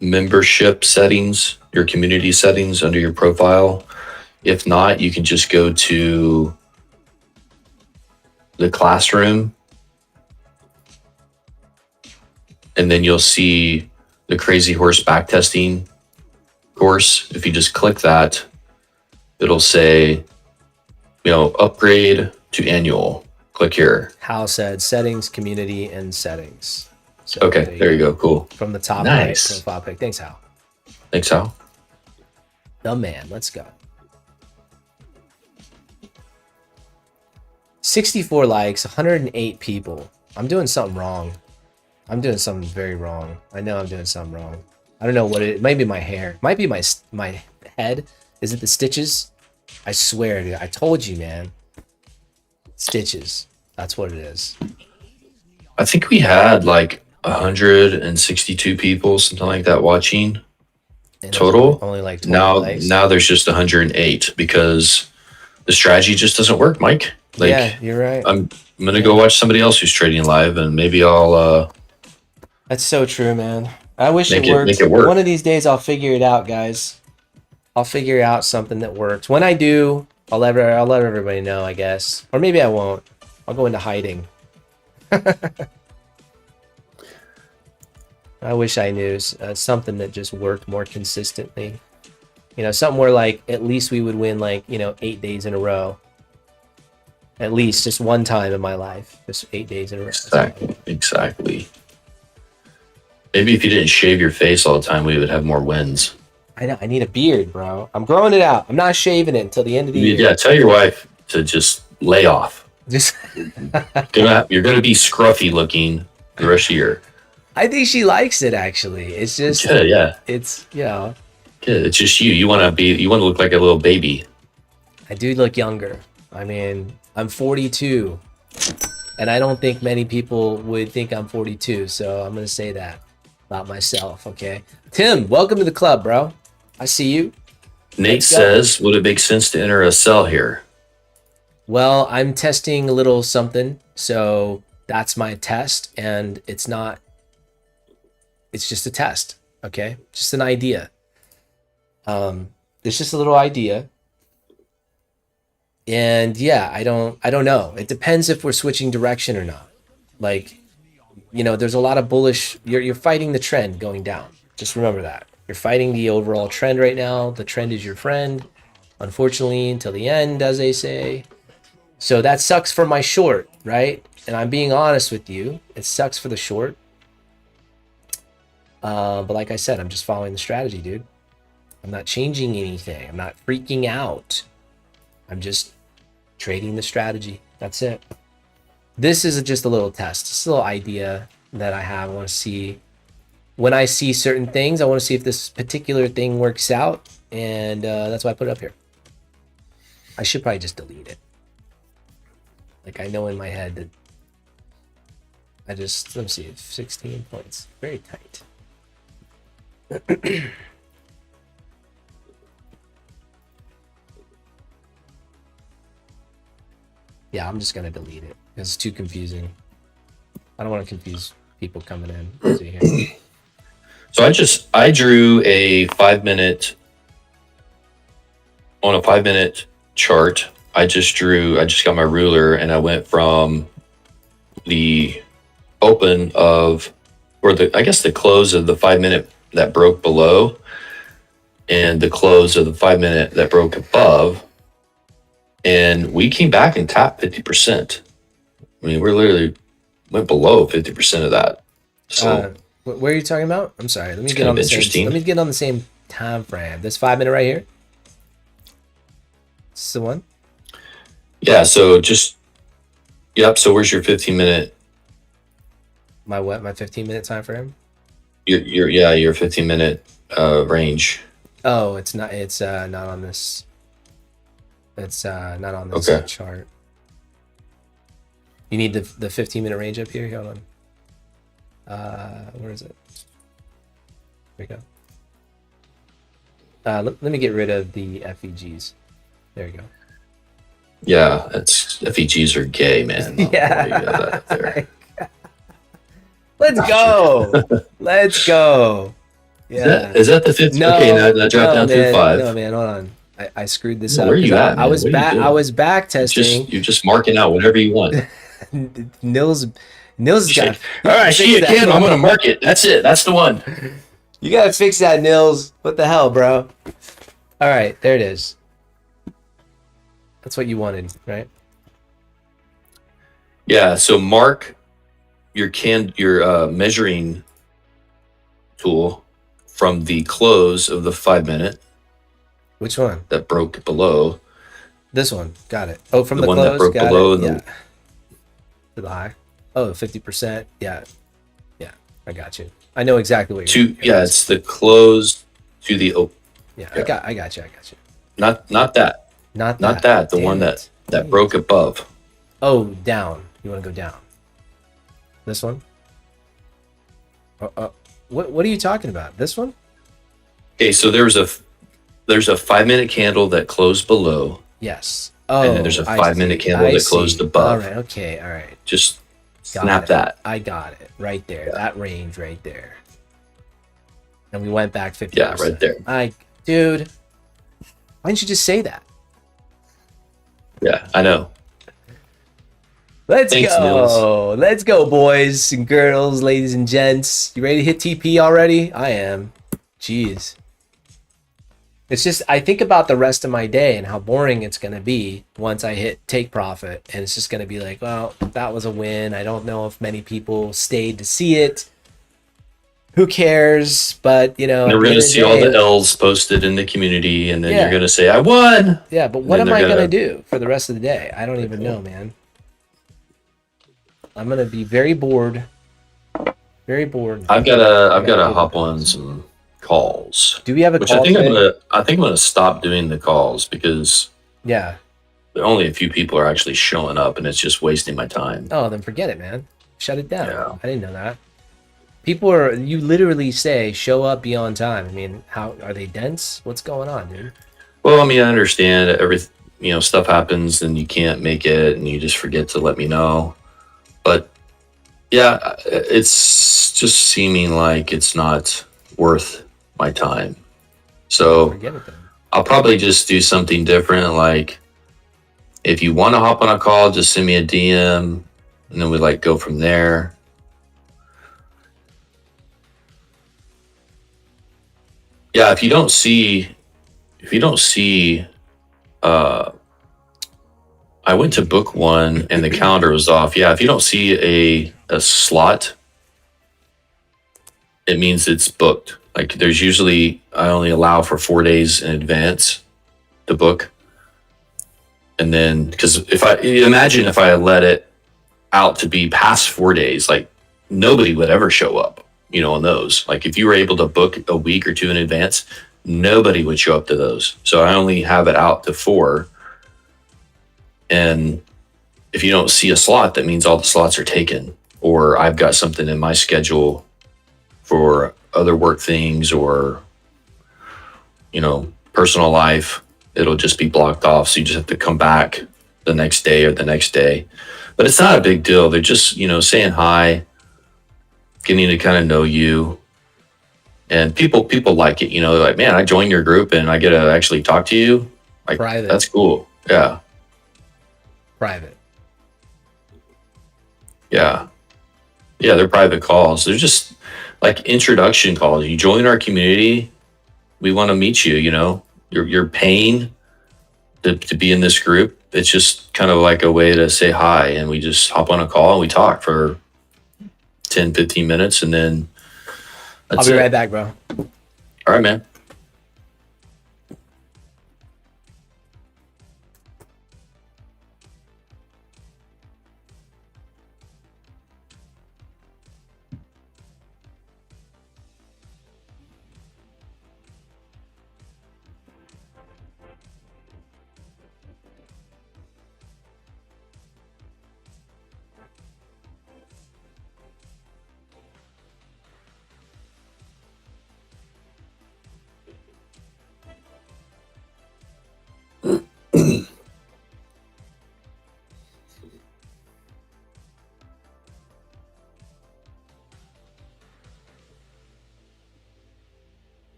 membership settings, your community settings under your profile. If not, you can just go to the classroom, and then you'll see the Crazy Horse backtesting course. If you just click that, it'll say, upgrade to annual. Click here. Hal said settings, community, and settings. So okay, there you go. Cool. From the top nice. Right profile pic. Thanks, Hal. Thanks, Hal. The man. Let's go. 64 likes, 108 people. I'm doing something wrong. I'm doing something very wrong. I know I'm doing something wrong. I don't know what it might be. My hair. Might be my head. Is it the stitches? I swear, dude. I told you, man. Stitches. That's what it is. I think we had like 162 people, something like that, watching total. Only like 20 likes. Now there's just 108 because the strategy just doesn't work, Mike. Like, yeah, you're right. I'm gonna go watch somebody else who's trading live, and maybe I'll. That's so true, man. I wish make it worked. Make it work. One of these days I'll figure it out, guys. I'll figure out something that works. When I do, I'll let everybody know, I guess. Or maybe I won't. I'll go into hiding. I wish I knew something that just worked more consistently. You know, something where like at least we would win like, you know, 8 days in a row. At least just one time in my life. Just 8 days in a row. Exactly. Maybe if you didn't shave your face all the time, we would have more wins. I know. I need a beard, bro. I'm growing it out. I'm not shaving it until the end of the year. Yeah, tell your wife to just lay off. Just you're gonna be scruffy looking the rest of the year. I think she likes it actually. It's just yeah. It's, you know. Yeah, it's just you. You want to look like a little baby. I do look younger. I mean, I'm 42, and I don't think many people would think I'm 42. So I'm gonna say that about myself. Okay, Tim, welcome to the club, bro. I see you. Nate says, would it make sense to enter a sell here? Well, I'm testing a little something, so that's my test, and it's not. It's just a test. Okay, just an idea. It's just a little idea. And yeah, I don't know. It depends if we're switching direction or not. Like, you know, there's a lot of bullish, you're fighting the trend going down. Just remember that. You're fighting the overall trend right now. The trend is your friend, unfortunately, until the end, as they say. So that sucks for my short, right? And I'm being honest with you. It sucks for the short. But like I said, I'm just following the strategy, dude. I'm not changing anything. I'm not freaking out. I'm just trading the strategy. That's it. This is just a little test. It's a little idea that I have. I want to see when I see certain things. I want to see if this particular thing works out. And that's why I put it up here. I should probably just delete it. Like I know in my head that let me see, 16 points. Very tight. Yeah, I'm just gonna delete it because it's too confusing. I don't want to confuse people coming in. See here. So I drew a 5 minute on a 5 minute chart. I just got my ruler and I went from the open of, or I guess the close of the 5 minute that broke below and the close of the 5 minute that broke above. And we came back and tapped 50%. I mean, we're literally went below 50% of that. So where are you talking about? I'm sorry. Let me get on the same time frame. This 5 minute right here. This is the one. Yeah. So yep. So where's your 15 minute? My what? My 15 minute time frame. Your 15 minute range. Oh, it's not. It's not on this. It's not on this chart. You need the 15 minute range up here. Hold on. Where is it? There we go. Let me get rid of the FEGs. There you go. Yeah, it's FEGs are gay, man. Yeah. Let's go. Let's go. Yeah. Is that the 15? No, okay, now dropped down to 5. No, man, hold on. I screwed this up. Where are you at? I was back testing. You're just marking out whatever you want. Nils got. All right, see you again. I'm gonna mark it. That's it. That's the one. You gotta fix that, Nils. What the hell, bro? All right, there it is. That's what you wanted, right? Yeah. So mark your measuring tool from the close of the 5 minute. Which one? That broke below. This one. Got it. Oh, from the one close. That broke got below. It. Yeah. To the high. Oh, 50%. Yeah. Yeah. I got you. I know exactly what you're Yeah, it's the close to the open. Yeah, I got you. Not that. Not that. The one that broke above. Oh, down. You want to go down. This one? What are you talking about? This one? Okay, so there's a 5 minute candle that closed below. Yes. Oh, and then there's a 5 minute candle that closed above. All right. Okay. All right. Just snap that. I got it right there. Yeah. That range right there. and we went back 50%. Yeah, right there. Like, dude, why didn't you just say that? Yeah, I know. Thanks, go. Let's go, boys and girls, ladies and gents. You ready to hit TP already? I am. Jeez. It's just, I think about the rest of my day and how boring it's going to be once I hit take profit. And it's just going to be like, well, that was a win. I don't know if many people stayed to see it. Who cares? But, you know, and we're going to see all the L's posted in the community, and then you're going to say, I won. Yeah, but what am I going to do for the rest of the day? I don't even know, man. I'm going to be very bored. Very bored. I've got to hop on some calls. Do we have a call? I think I'm gonna stop doing the calls because only a few people are actually showing up, and it's just wasting my time. Oh, then forget it, man. Shut it down. Yeah. I didn't know that. People are, you literally say show up, be on time. I mean, how are they dense? What's going on, dude? Well, I mean, I understand stuff happens and you can't make it, and you just forget to let me know. But yeah, it's just seeming like it's not worth my time. So I'll probably just do something different. Like if you want to hop on a call, just send me a DM, and then we go from there. Yeah, if you don't see, I went to book one and the calendar was off. Yeah, if you don't see a slot, it means it's booked. Like there's usually, I only allow for 4 days in advance to book. And then, because if I let it out to be past 4 days, like nobody would ever show up, on those. Like if you were able to book a week or two in advance, nobody would show up to those. So I only have it out to 4. And if you don't see a slot, that means all the slots are taken, or I've got something in my schedule for other work things, or, personal life. It'll just be blocked off. So you just have to come back the next day or the next day. But it's not a big deal. They're just, saying hi, getting to kind of know you. And people like it, they're like, man, I joined your group and I get to actually talk to you. Like, private. That's cool. Yeah. Private. Yeah. Yeah, they're private calls. They're just like introduction calls. You join our community, we want to meet you, You're paying to be in this group. It's just kind of like a way to say hi, and we just hop on a call and we talk for 10, 15 minutes, and then I'll be right back, bro. All right, man.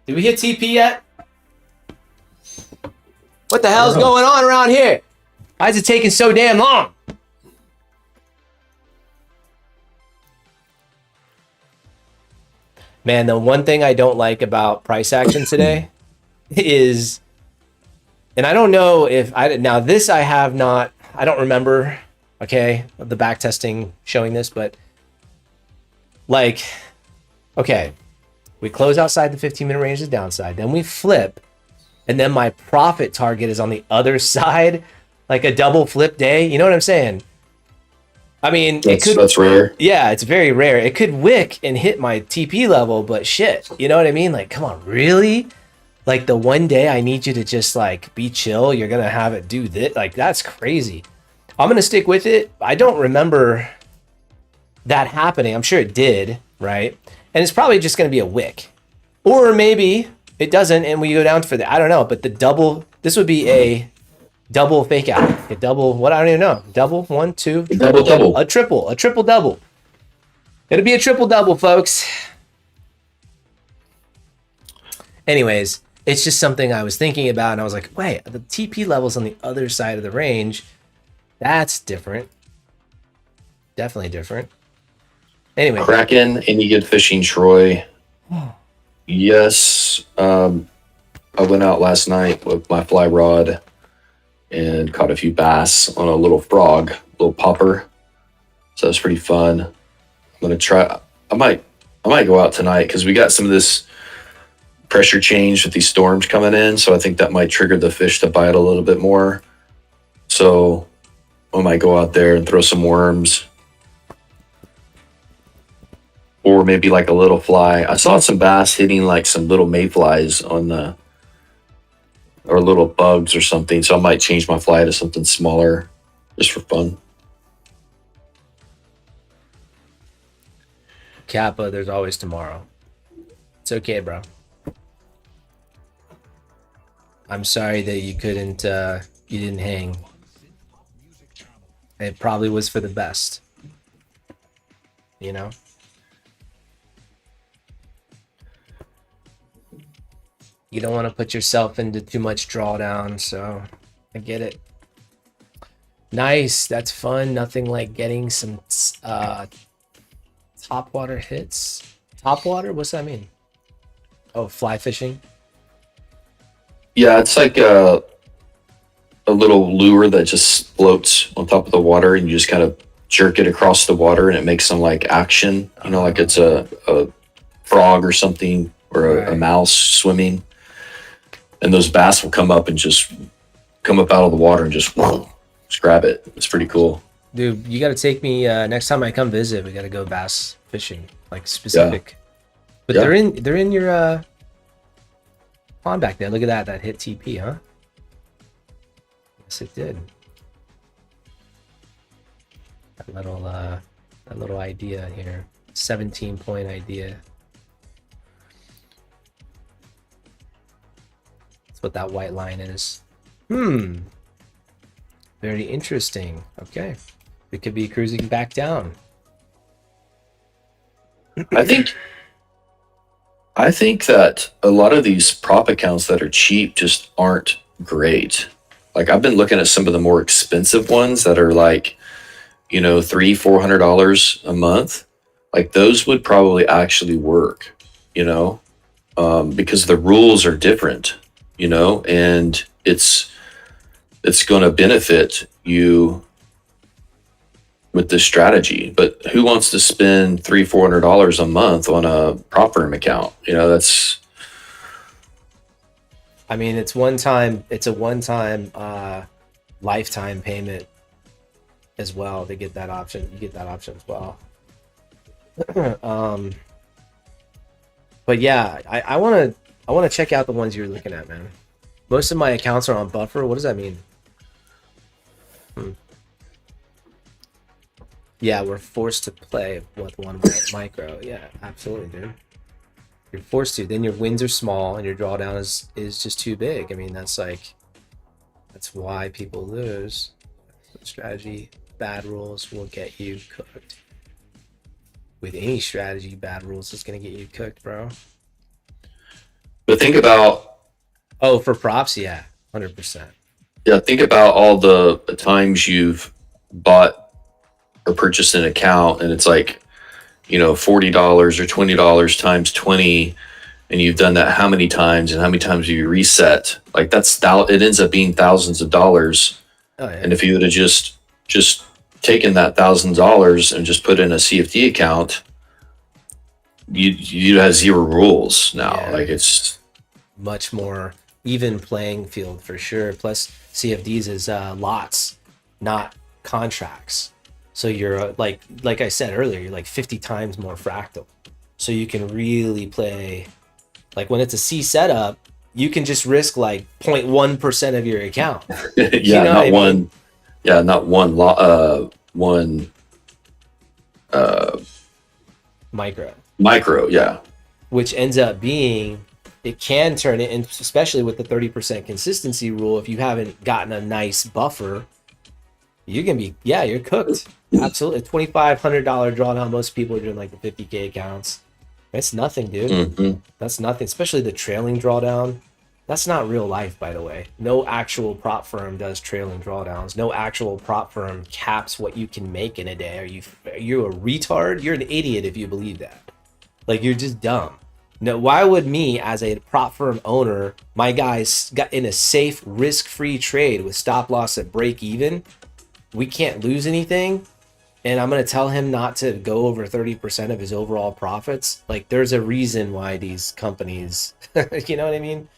Did we hit TP yet? What the hell's going on around here? Why is it taking so damn long? Man, the one thing I don't like about price action today is, and I don't know if now this I have not, I don't remember, okay, the back testing showing this, but like, okay, we close outside the 15-minute range of the downside, then we flip, and then my profit target is on the other side, like a double flip day. You know what I'm saying? I mean, that's rare. Yeah, it's very rare. It could wick and hit my TP level, but shit, you know what I mean? Like, come on, really? Like the one day I need you to just like be chill, you're gonna have it do this? Like, that's crazy. I'm gonna stick with it. I don't remember that happening. I'm sure it did, right? And it's probably just gonna be a wick. Or maybe it doesn't and we go down for that. I don't know. But this would be a double fake out. A double, what? I don't even know. Double, 1, 2. Double. A triple double. It'll be a triple double, folks. Anyways, it's just something I was thinking about, and I was like, wait, the TP levels on the other side of the range, that's different. Definitely different. Anyway. Kraken, any good fishing, Troy? Yes. I went out last night with my fly rod and caught a few bass on a little frog, little popper. So that's pretty fun. I'm gonna try. I might go out tonight because we got some of this pressure change with these storms coming in. So I think that might trigger the fish to bite a little bit more. So I might go out there and throw some worms. Or maybe like a little fly. I saw some bass hitting like some little mayflies or little bugs or something. So I might change my fly to something smaller just for fun. Kappa, there's always tomorrow. It's okay, bro. I'm sorry that you couldn't, you didn't hang. It probably was for the best. You know? You don't want to put yourself into too much drawdown, so I get it. Nice, that's fun. Nothing like getting some topwater hits. Topwater? What's that mean? Oh, fly fishing? Yeah, it's like a little lure that just floats on top of the water, and you just kind of jerk it across the water, and it makes some like action. You know, like it's a frog or something, or a mouse swimming. And those bass will come up and just come up out of the water and just grab it. It's pretty cool. Dude, you got to take me next time I come visit. We got to go bass fishing, like specific. Yeah. But yeah. they're in your pond back there. Look at that hit TP, huh? Yes, it did. That little idea here, 17-point idea. That's what that white line is. Very interesting. Okay. It could be cruising back down. I think that a lot of these prop accounts that are cheap just aren't great. Like I've been looking at some of the more expensive ones that are like, you know, $300-$400 a month. Like those would probably actually work, you know, because the rules are different, you know, and it's going to benefit you with this strategy. But who wants to spend $300-$400 a month on a prop firm account? You know, that's. I mean, it's a one-time lifetime payment as well. They get that option. You get that option as well. But yeah, I want to check out the ones you're looking at, man. Most of my accounts are on buffer. What does that mean? Yeah, we're forced to play with one micro. Yeah, absolutely, dude. You're forced to. Then your wins are small and your drawdown is just too big. I mean, that's why people lose. Strategy, bad rules will get you cooked. With any strategy, bad rules is going to get you cooked, bro. But think about... Oh, for props? Yeah, 100%. Yeah, think about all the times you've bought or purchased an account and it's like, you know, $40 or $20 times 20, and you've done that how many times, and how many times you reset? Like it ends up being thousands of dollars. Oh, yeah. And if you would have just taken that $1,000 and just put in a CFD account, you have zero rules now. Yeah. Like it's much more even playing field for sure. Plus CFDs is lots, not contracts. So you're like I said earlier, you're like 50 times more fractal. So you can really play, like when it's a C setup, you can just risk like 0.1% of your account. Yeah, you know not one. Mean? Yeah, not one. Micro. Micro, yeah. which ends up being, it can turn it, and especially with the 30% consistency rule, if you haven't gotten a nice buffer, you're going to be, you're cooked. Absolutely. $2,500 drawdown. Most people are doing like the 50K accounts. That's nothing, dude. Mm-hmm. That's nothing, especially the trailing drawdown. That's not real life, by the way. No actual prop firm does trailing drawdowns. No actual prop firm caps what you can make in a day. Are you a retard? You're an idiot if you believe that. Like, you're just dumb. No, why would me as a prop firm owner, my guys got in a safe, risk-free trade with stop loss at break even, we can't lose anything, and I'm going to tell him not to go over 30% of his overall profits? Like, there's a reason why these companies, you know what I mean?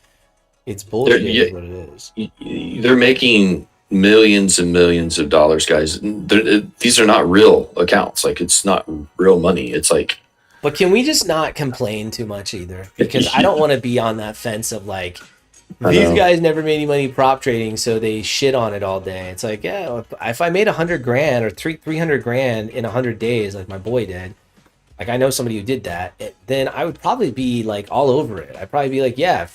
It's bullshit is what it is. They're making millions and millions of dollars, guys. These are not real accounts. Like, it's not real money. It's like... But can we just not complain too much either? Because I don't want to be on that fence of like, these guys never made any money prop trading, so they shit on it all day. It's like, yeah, if I made 100 grand or 300 grand in 100 days, like my boy did, like I know somebody who did that, then I would probably be like all over it. I'd probably be like, yeah,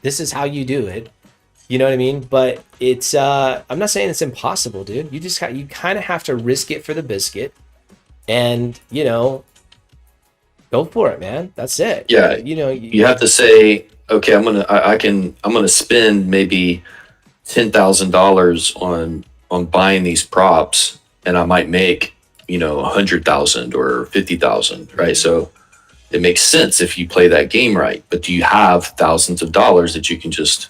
this is how you do it. You know what I mean? But it's, I'm not saying it's impossible, dude. You kind of have to risk it for the biscuit, and you know, go for it, man. That's it. Yeah. You know, you have to say, okay, I'm gonna spend maybe $10,000 on buying these props, and I might make, you know, 100,000 or 50,000, right? So it makes sense if you play that game right. But do you have thousands of dollars that you can just,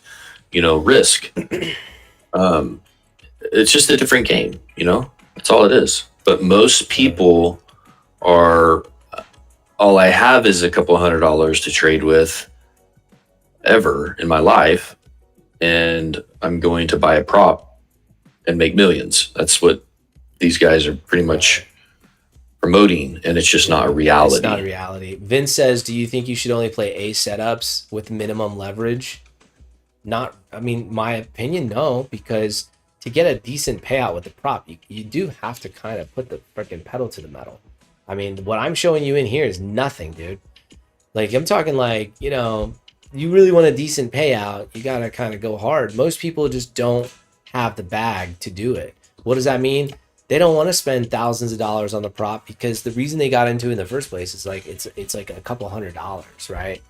you know, risk? It's just a different game, you know. That's all it is. But most people are, all I have is a couple $100 to trade with ever in my life, and I'm going to buy a prop and make millions. That's what these guys are pretty much promoting, and it's just not a reality. It's not a reality. Vince says, do you think you should only play A setups with minimum leverage? Not, I mean, my opinion, no, because to get a decent payout with the prop, you do have to kind of put the freaking pedal to the metal. I mean, what I'm showing you in here is nothing, dude. Like, I'm talking like, you know, you really want a decent payout, you got to kind of go hard. Most people just don't have the bag to do it. What does that mean? They don't want to spend thousands of dollars on the prop, because the reason they got into it in the first place is like, it's like a couple $100s, right?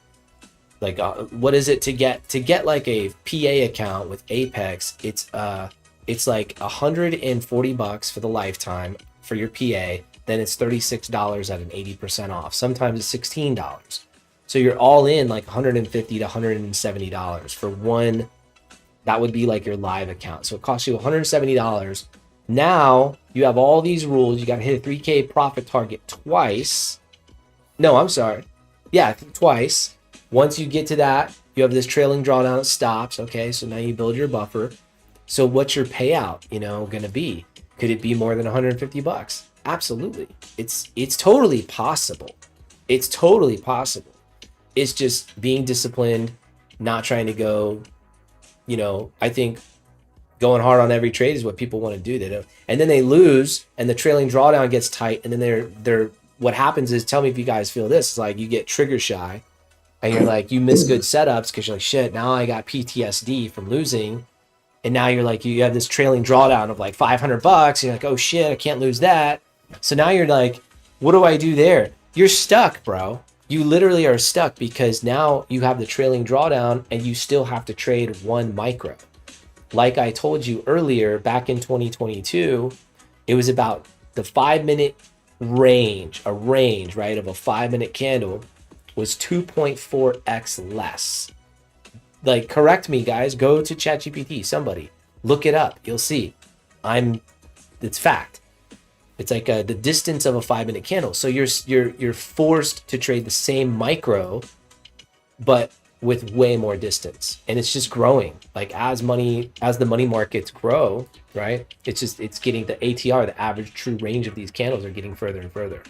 Like, what is it to get like a PA account with Apex? It's like $140 for the lifetime for your PA. Then it's $36 at an 80% off. Sometimes it's $16. So you're all in like $150 to $170 for one. That would be like your live account. So it costs you $170. Now you have all these rules. You got to hit a 3K profit target twice. No, I'm sorry. Yeah, twice. Once you get to that, you have this trailing drawdown that stops. Okay, so now you build your buffer. So what's your payout, you know, going to be? Could it be more than $150? Absolutely. It's totally possible. It's totally possible. It's just being disciplined, not trying to go, you know, I think going hard on every trade is what people want to do. They don't, and then they lose, and the trailing drawdown gets tight, and then they're what happens is, tell me if you guys feel this, it's like you get trigger shy, and you're like, you miss good setups because you're like, shit, now I got PTSD from losing. And now you're like, you have this trailing drawdown of like $500. You're like, oh shit, I can't lose that. So now you're like, what do I do there? You're stuck, bro. You literally are stuck, because now you have the trailing drawdown and you still have to trade one micro. Like I told you earlier, back in 2022, it was about the 5-minute range, a range, right, of a 5-minute candle was 2.4x less. Like, correct me, guys. Go to ChatGPT. Somebody look it up. You'll see. It's fact. It's like the distance of a 5-minute candle. So you're forced to trade the same micro, but with way more distance, and it's just growing. Like as the money markets grow, right? It's getting the ATR, the average true range of these candles, are getting further and further.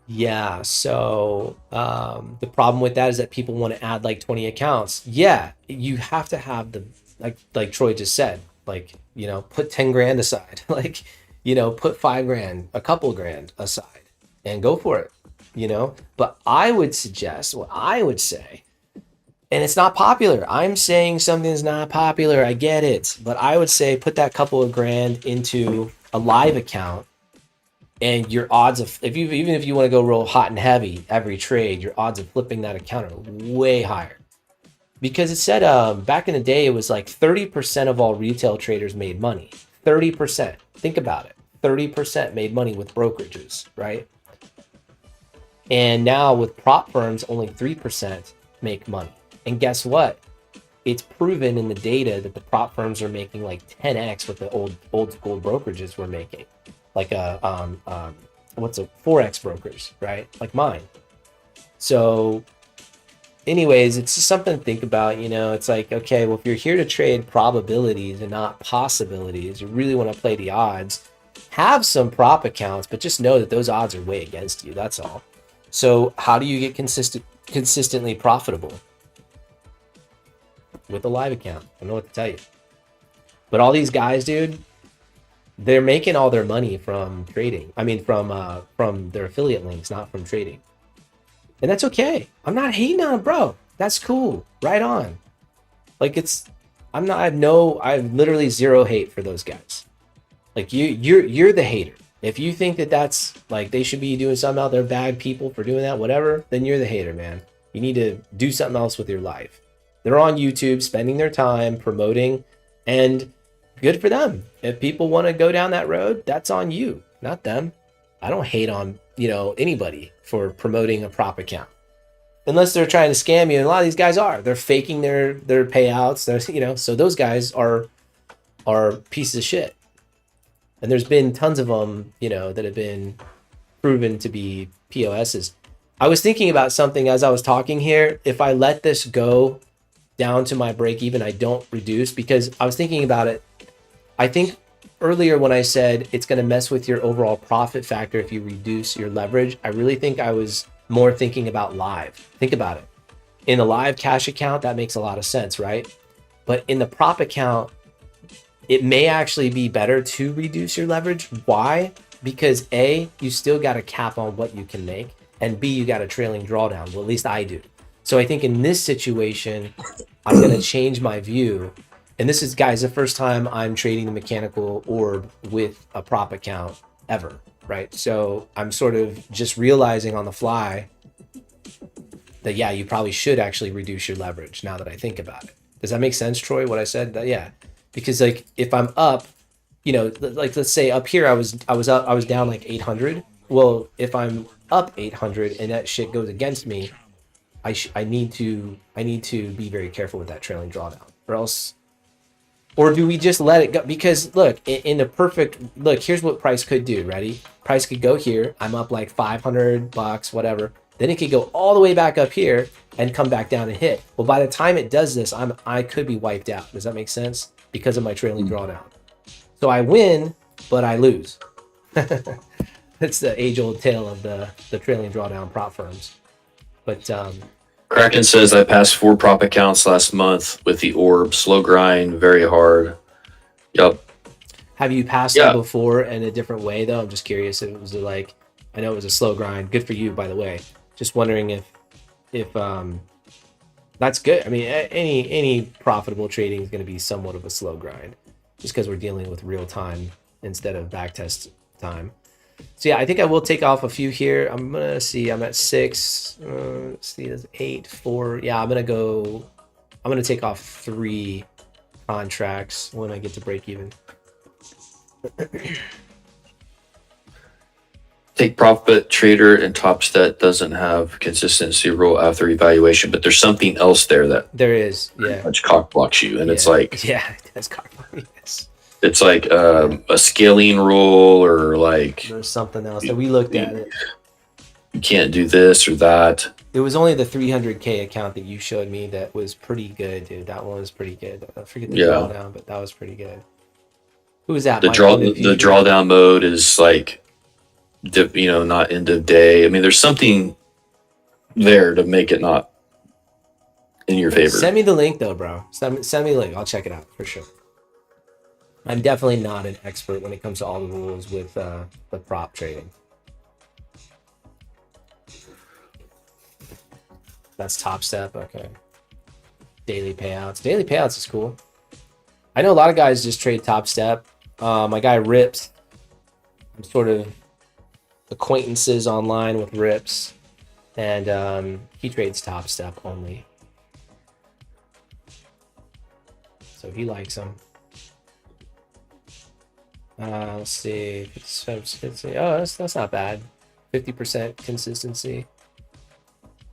Yeah, so the problem with that is that people want to add like 20 accounts. Yeah, you have to have the, like Troy just said, like, you know, put 10 grand aside, like, you know, put 5 grand, a couple grand aside, and go for it. you know? But I would suggest, what I would say, and it's not popular. I'm saying something that's not popular. I get it. But I would say put that couple of grand into a live account, and your odds of, even if you want to go real hot and heavy every trade, your odds of flipping that account are way higher. Because it said back in the day, it was like 30% of all retail traders made money. 30%. Think about it. 30% made money with brokerages, right? And now with prop firms, only 3% make money. And guess what? It's proven in the data that the prop firms are making like 10x what the old school brokerages were making. Like what's a Forex brokers, right? Like mine. So anyways, it's just something to think about, you know. It's like, okay, well, if you're here to trade probabilities and not possibilities, you really want to play the odds, have some prop accounts, but just know that those odds are way against you. That's all. So how do you get consistently profitable? With a live account. I don't know what to tell you. But all these guys, dude, they're making all their money from trading. I mean, from their affiliate links, not from trading. And that's okay. I'm not hating on it, bro. That's cool. Right on. Like I have literally zero hate for those guys. Like you're the hater. If you think that that's like they should be doing something out, they're bad people for doing that, whatever, then you're the hater, man. You need to do something else with your life. They're on YouTube spending their time promoting, and good for them. If people want to go down that road, that's on you, not them. I don't hate on, you know, anybody for promoting a prop account. Unless they're trying to scam you, and a lot of these guys are. They're faking their payouts. There's, you know, so those guys are pieces of shit. And there's been tons of them, you know, that have been proven to be POSs. I was thinking about something as I was talking here. If I let this go down to my break even, I don't reduce, because I was thinking about it. I think earlier when I said it's going to mess with your overall profit factor if you reduce your leverage, I really think I was more thinking about live. Think about it. In a live cash account, that makes a lot of sense, right? But in the prop account, it may actually be better to reduce your leverage. Why? Because A, you still got a cap on what you can make, and B, you got a trailing drawdown. Well, at least I do. So I think in this situation, I'm going to change my view. And this is, guys, the first time I'm trading the mechanical orb with a prop account ever, right? So I'm sort of just realizing on the fly that, yeah, you probably should actually reduce your leverage now that I think about it. Does that make sense, Troy, what I said? Yeah. Because like if I'm up, you know, like let's say up here I was down like 800. Well, if I'm up 800 and that shit goes against me, I need to be very careful with that trailing drawdown, or else, or do we just let it go? Because look, in a perfect look, here's what price could do. Ready? Price could go here. I'm up like $500, whatever. Then it could go all the way back up here and come back down and hit. Well, by the time it does this, I could be wiped out. Does that make sense? Because of my trailing drawdown. So I win, but I lose. It's the age-old tale of the trailing drawdown prop firms. But Kraken says I passed 4 prop accounts last month with the orb. Slow grind, very hard. Yep. Have you passed it before in a different way though? I'm just curious if it was like, I know it was a slow grind. Good for you, by the way. Just wondering if that's good. I mean, any profitable trading is going to be somewhat of a slow grind, just because we're dealing with real time instead of backtest time. So yeah, I think I will take off a few here. I'm gonna see. I'm at 6. Let's see, that's 8, 4. Yeah, I'm gonna take off 3 contracts when I get to break even. Take profit trader and top stat doesn't have consistency rule after evaluation, but there's something else there that there is, yeah, which cock blocks you, and it's like, yeah, that's cock blocking. Yes. It's like a scaling rule, or like there's something else that we looked at it. You can't do this or that. It was only the 300K account that you showed me that was pretty good, dude. That one was pretty good. I forget the drawdown, but that was pretty good. Who was that? The drawdown mode is like, you know, not end of day. I mean, there's something there to make it not in your favor. Send me the link though, bro. Send me the link. I'll check it out for sure. I'm definitely not an expert when it comes to all the rules with prop trading. That's top step. Okay. Daily payouts. Daily payouts is cool. I know a lot of guys just trade top step. My guy Rips. I'm sort of acquaintances online with Rips, and he trades top step only. So he likes them. Let's see. Oh, that's not bad. 50% consistency.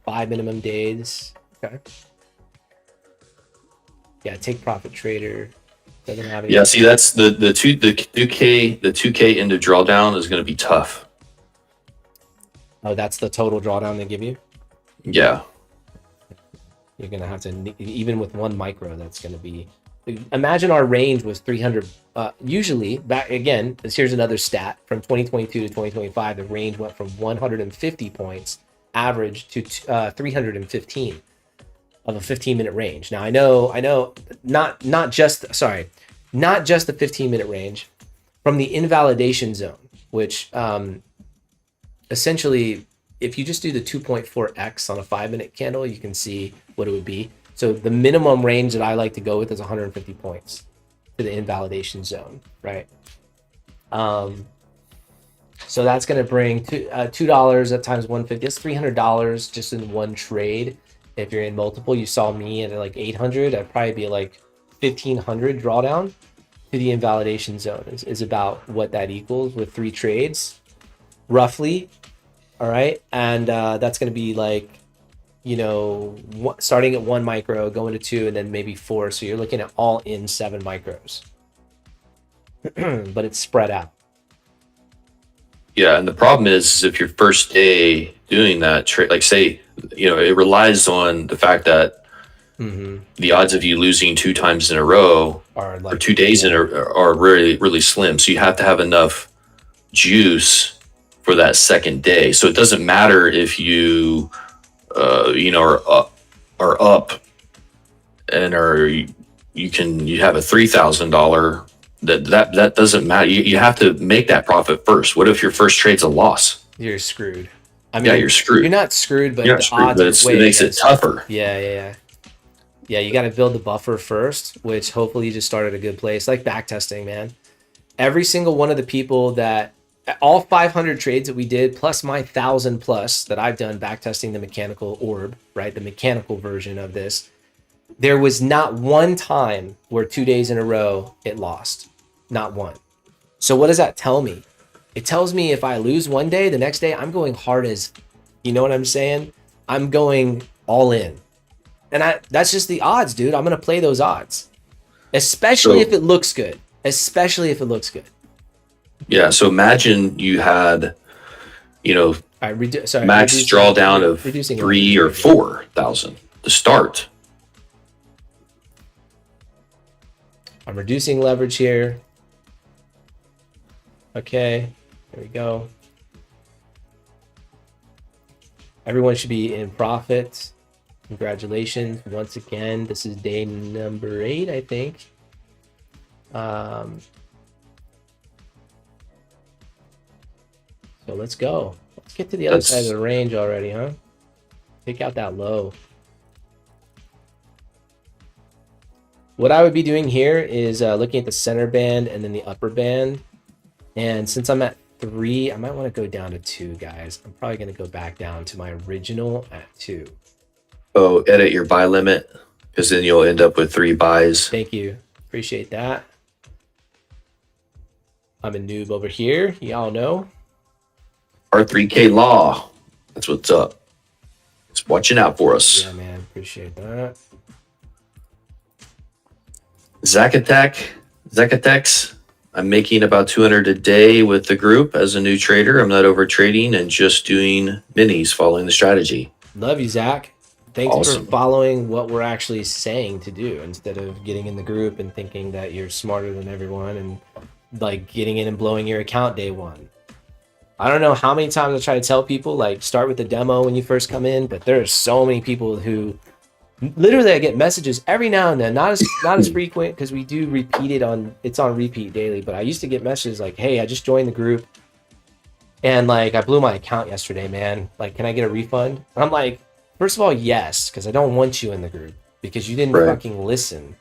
5 minimum days. Okay. Yeah, take profit trader. Doesn't have any. Yeah, see, that's the 2K into drawdown is going to be tough. Oh, that's the total drawdown they give you? Yeah. You're going to have to, even with one micro, that's going to be, imagine our range was 300. Usually, back again, here's another stat. From 2022 to 2025, the range went from 150 points average to 315 of a 15-minute range. Now, I know, not just the 15-minute range, from the invalidation zone, which essentially, if you just do the 2.4x on a 5-minute candle, you can see what it would be. So the minimum range that I like to go with is 150 points to the invalidation zone, right? So that's going to bring $2 at times 150. That's $300 just in one trade. If you're in multiple, you saw me at like 800. I'd probably be like 1500 drawdown to the invalidation zone is about what that equals with 3 trades, roughly. All right, and that's going to be like, you know, starting at 1 micro, going to 2, and then maybe 4. So you're looking at all in 7 micros, but it's spread out. Yeah, and the problem is if your first day doing that trade, like say, you know, it relies on the fact that the odds of you losing 2 times in a row or 2 days are really, really slim. So you have to have enough juice for that second day. So it doesn't matter if you, you know, are up and you have a $3,000. That doesn't matter. You have to make that profit first. What if your first trade's a loss? You're screwed. I mean, yeah, you're screwed. You're not screwed, but the odds it makes it tougher. Yeah. You got to build the buffer first, which hopefully you just start at a good place. Like backtesting, man. Every single one of the people that, all 500 trades that we did, plus my 1,000 plus that I've done backtesting the mechanical orb, right? The mechanical version of this. There was not one time where 2 days in a row it lost. Not one. So what does that tell me? It tells me if I lose one day, the next day I'm going hard as, you know what I'm saying? I'm going all in. And that's just the odds, dude. I'm going to play those odds. Especially if it looks good. Yeah, so imagine you had, you know, max drawdown of 3 or 4,000 to start. I'm reducing leverage here. Okay, there we go. Everyone should be in profit. Congratulations. Once again, this is day number 8, I think. So let's go. Let's get to the other side of the range already, huh? Take out that low. What I would be doing here is looking at the center band and then the upper band. And since I'm at 3, I might want to go down to 2, guys. I'm probably going to go back down to my original at 2. Oh, edit your buy limit, because then you'll end up with 3 buys. Thank you. Appreciate that. I'm a noob over here. Y'all know. R3K Law. That's what's up. It's watching out for us. Yeah, man. Appreciate that. Zacatex. I'm making about 200 a day with the group as a new trader. I'm not over trading and just doing minis, following the strategy. Love you, Zach. Thanks for following what we're actually saying to do instead of getting in the group and thinking that you're smarter than everyone and like getting in and blowing your account day one. I don't know how many times I try to tell people, like, start with the demo when you first come in, but there are so many people who literally I get messages every now and then, not as frequent because we do repeat it's on repeat daily, but I used to get messages like, hey, I just joined the group and like I blew my account yesterday, man. Like, can I get a refund? And I'm like, first of all, yes, because I don't want you in the group because you didn't fucking listen.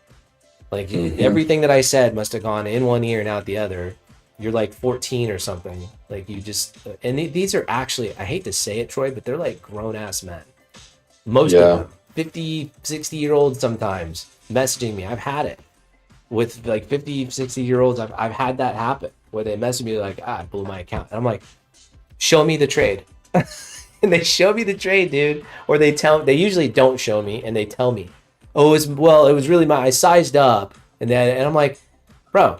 Like everything that I said must have gone in one ear and out the other. You're like 14 or something. Like you just, and these are actually, I hate to say it, Troy, but they're like grown ass men. Most of them, 50, 60-year-olds sometimes messaging me. I've had it with like 50, 60-year-olds. I've had that happen where they message me like, I blew my account. And I'm like, show me the trade. And they show me the trade, dude. Or they usually don't show me and they tell me, oh, it was really I sized up. And I'm like, bro,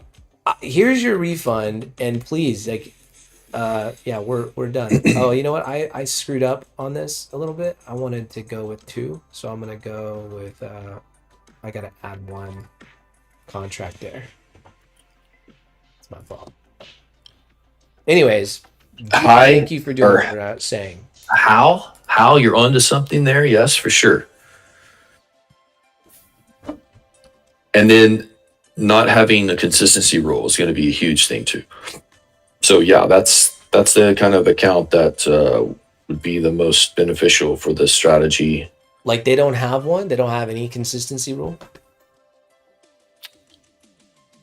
here's your refund. And please, like, we're done. Oh, you know what? I screwed up on this a little bit. I wanted to go with 2. So I'm going to go with, I got to add 1 contract there. It's my fault. Anyways, thank you for doing what you're saying. How you're onto something there? Yes, for sure. And then not having a consistency rule is going to be a huge thing too. So yeah, that's the kind of account that would be the most beneficial for this strategy. Like they don't have one? They don't have any consistency rule?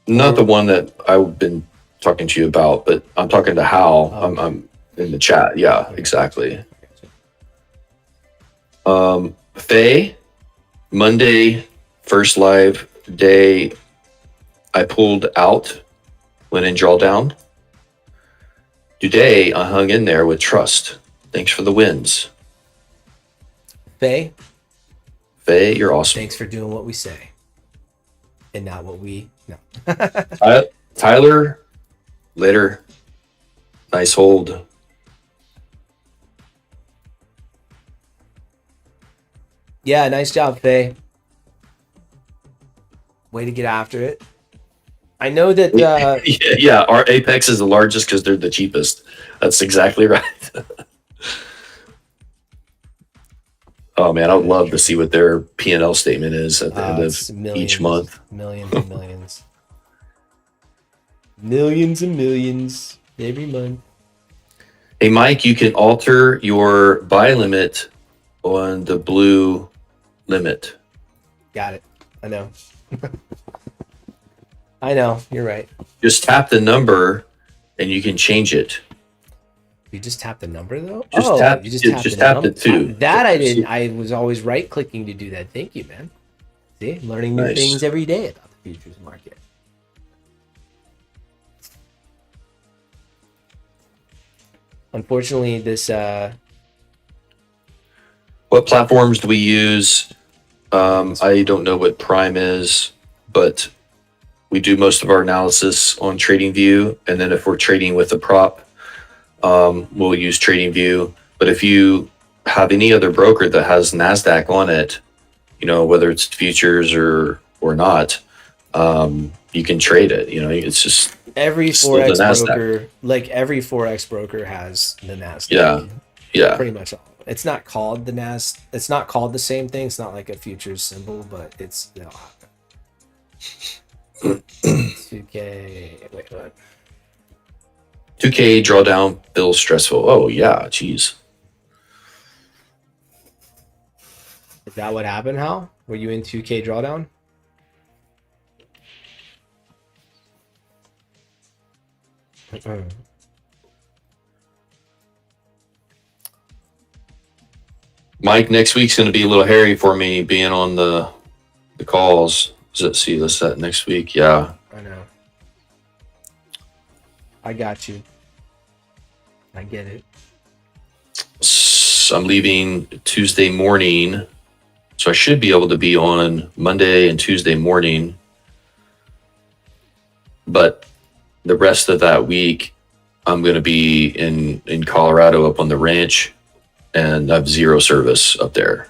Not the one that I've been talking to you about, but I'm talking to Hal. I'm in the chat. Yeah, exactly. Faye, Monday, first live day, I pulled out, went in drawdown. Today, I hung in there with trust. Thanks for the wins. Faye, you're awesome. Thanks for doing what we say and not what we know. Tyler, later. Nice hold. Yeah, nice job, Faye. Way to get after it. I know that... yeah, our Apex is the largest because they're the cheapest. That's exactly right. Oh, man, I would love to see what their P&L statement is at the end of each month. Millions and millions. Millions and millions every month. Hey, Mike, you can alter your buy limit on the blue limit. Got it. I know. I know. You're right. Just tap the number and you can change it. You just tap the number though? You just tap the 2. That I didn't. I was always right clicking to do that. Thank you, man. See, I'm learning new things every day about the futures market. Unfortunately, this what platforms do we use? I don't know what Prime is, but we do most of our analysis on TradingView, and then if we're trading with a prop, we'll use TradingView. But if you have any other broker that has Nasdaq on it, you know, whether it's futures or not, you can trade it. You know, it's just every Forex broker, like every Forex broker has the Nasdaq. Yeah. Pretty much all. It's not called the Nasdaq. It's not called the same thing. It's not like a futures symbol, but it's 2K. Wait, what? 2K drawdown feels stressful. Oh yeah, geez. Is that what happened, Hal? Were you in 2K drawdown? Mike, next week's going to be a little hairy for me being on the calls. Let's set next week. Yeah. I know. I got you. I get it. So I'm leaving Tuesday morning, so I should be able to be on Monday and Tuesday morning. But the rest of that week, I'm going to be in Colorado up on the ranch, and I have zero service up there.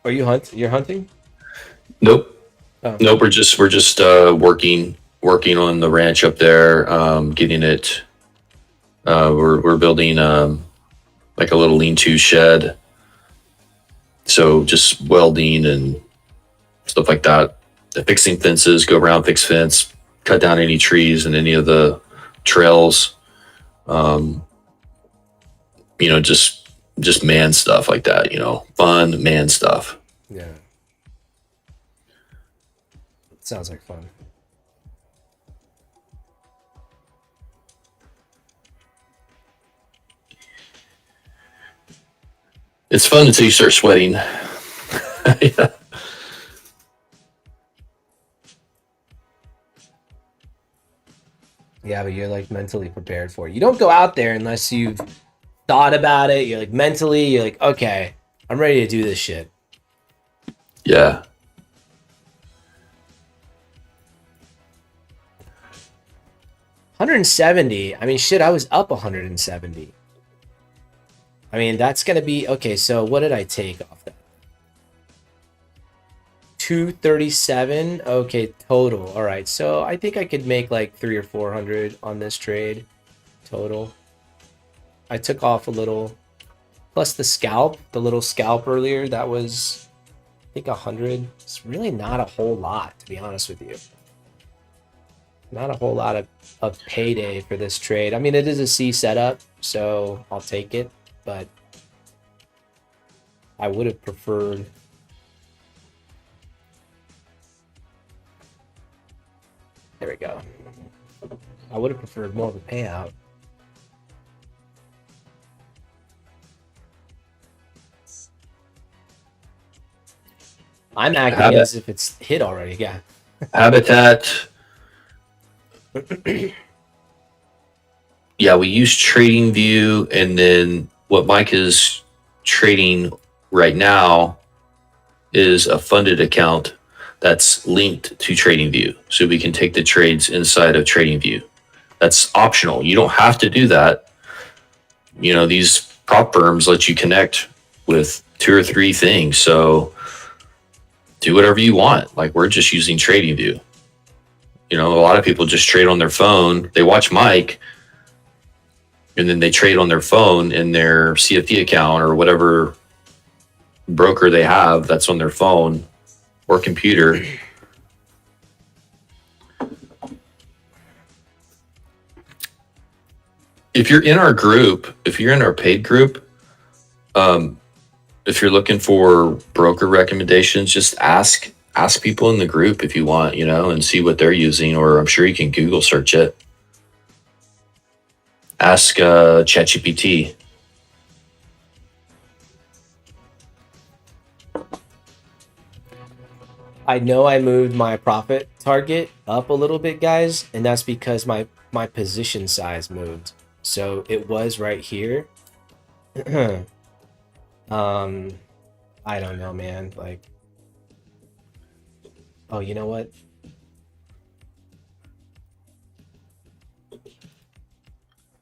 Are you're hunting? Nope. Oh. Nope. We're just working on the ranch up there, getting it. We're building like a little lean-to shed. So just welding and stuff like that. Fixing fences, go around, fix fence, cut down any trees and any of the trails. Just man stuff like that, fun man stuff. Yeah. Sounds like fun. It's fun until you start sweating. Yeah. Yeah, but you're like mentally prepared for it. You don't go out there unless you've thought about it. You're like you're like, okay, I'm ready to do this shit. Yeah. $170. I mean, shit, I was up 170. I mean, that's going to be... Okay, so what did I take off that? 237. Okay, total. All right, so I think I could make like 300 or 400 on this trade total. I took off a little. Plus the scalp, the little scalp earlier, that was, I think, 100. It's really not a whole lot, to be honest with you. Not a whole lot of payday for this trade. I mean, it is a C setup, so I'll take it. But I would have preferred... There we go. I would have preferred more of a payout. I'm acting as if it's hit already, yeah. Habitat. Yeah, we use TradingView, and then what Mike is trading right now is a funded account that's linked to TradingView, so we can take the trades inside of TradingView. That's optional. You don't have to do that. These prop firms let you connect with 2 or 3 things, so do whatever you want. Like, we're just using TradingView. A lot of people just trade on their phone. They watch Mike, and then they trade on their phone in their CFD account or whatever broker they have that's on their phone or computer. If you're in our group, if you're in our paid group, if you're looking for broker recommendations, just ask people in the group if you want, and see what they're using, or I'm sure you can Google search it. Ask ChatGPT. I know I moved my profit target up a little bit, guys, and that's because my position size moved. So it was right here. I don't know, man. Like, oh, you know what?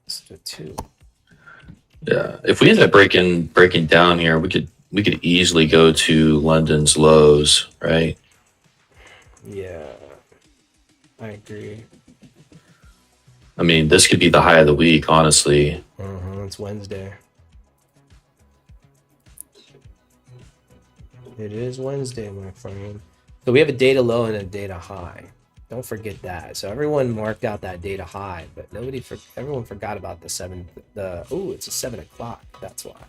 Let's do 2. Yeah, if we end up breaking down here, we could easily go to London's lows, right? Yeah, I agree. I mean, this could be the high of the week, honestly. It's Wednesday. It is Wednesday, my friend. So we have a data low and a data high. Don't forget that. So everyone marked out that data high, but everyone forgot about it's a 7 o'clock. That's why.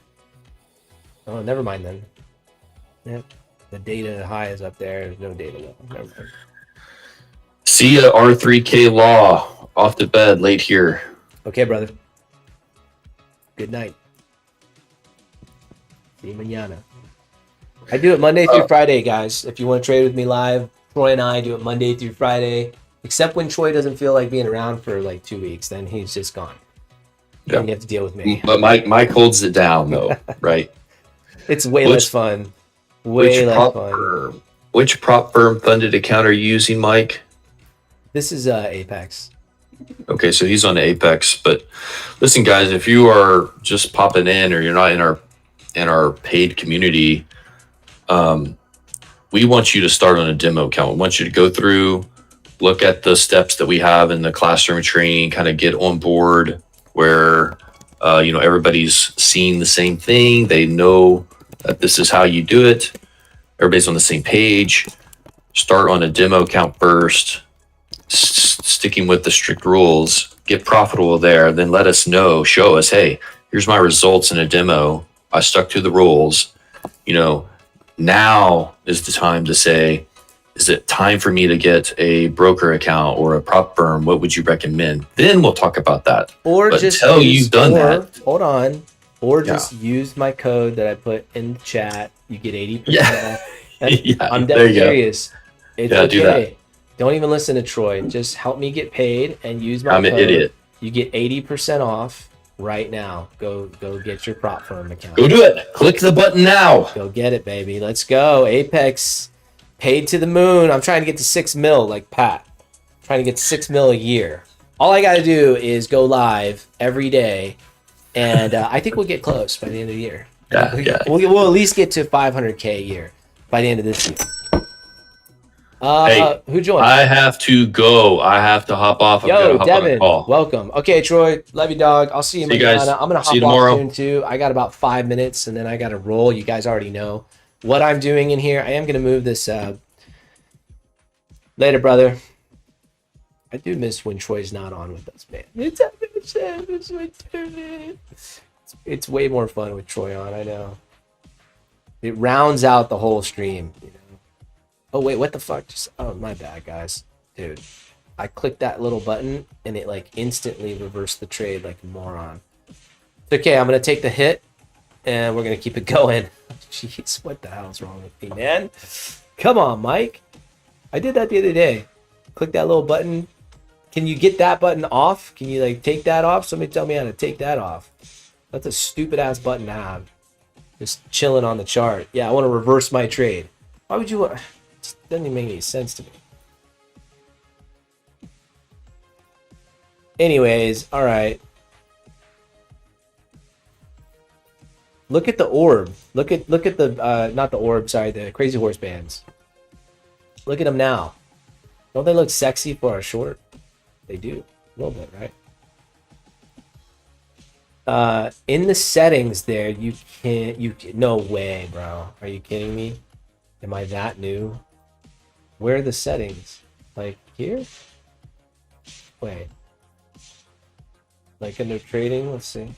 Oh, never mind then. Yep. The data high is up there. There's no data low. Never mind. See ya, R3K Law. Off to bed late here. Okay, brother. Good night. See you mañana. I do it Monday through Friday, guys. If you want to trade with me live, Troy and I do it Monday through Friday. Except when Troy doesn't feel like being around for like 2 weeks, then he's just gone. Then you have to deal with me. But Mike holds it down, though, right? It's way less fun. Way less fun. Which prop firm funded account are you using, Mike? This is Apex. Okay, so he's on Apex. But listen, guys, if you are just popping in or you're not in our paid community, we want you to start on a demo account. We want you to go through, look at the steps that we have in the classroom training, kind of get on board where everybody's seeing the same thing. They know that this is how you do it. Everybody's on the same page. Start on a demo account first, sticking with the strict rules. get profitable there, then let us know, show us, hey, here's my results in a demo. I stuck to the rules. You know, now is the time to say, is it time for me to get a broker account or a prop firm? What would you recommend? Then we'll talk about that. Or but just until you've done that. Hold on. Or just use my code that I put in the chat. You get 80% off. I'm dead serious. It's okay. Do that. Don't even listen to Troy. Just help me get paid and use my code. I'm an idiot. You get 80% off right now. Go get your prop firm account. Go do it. Click the button now. Go get it, baby. Let's go. Apex paid to the moon. I'm trying to get to 6 mil like Pat. I'm trying to get 6 mil a year. All I got to do is go live every day. And I think we'll get close by the end of the year. We'll at least get to 500K a year by the end of this year. Hey, who joined? I have to go. I have to hop off. Yo, Devin, welcome. Okay, Troy, love you, dog. I'll see you, guys. I'm gonna hop off soon too. I got about 5 minutes, and then I got to roll. You guys already know what I'm doing in here. I am gonna move this. Later, brother. I do miss when Troy's not on with us, man. It's way more fun with Troy on. I know. It rounds out the whole stream. You know? Oh wait, what the fuck? Oh, my bad, guys. Dude, I clicked that little button and it like instantly reversed the trade like a moron. It's okay. I'm gonna take the hit and we're gonna keep it going. Jeez, what the hell's wrong with me, man? Come on, Mike. I did that the other day. Click that little button. Can you get that button off? Can you like take that off? Somebody tell me how to take that off. That's a stupid ass button to have. Just chilling on the chart. Yeah, I want to reverse my trade. Why would you want? It just doesn't even make any sense to me. Anyways, all right. Look at the orb. Look at the not the orb. Sorry, the crazy horse bands. Look at them now. Don't they look sexy for a short? They do a little bit, right? In the settings there, you can't. No way, bro. Are you kidding me? Am I that new? Where are the settings? Like here? Wait. Like under trading, let's see.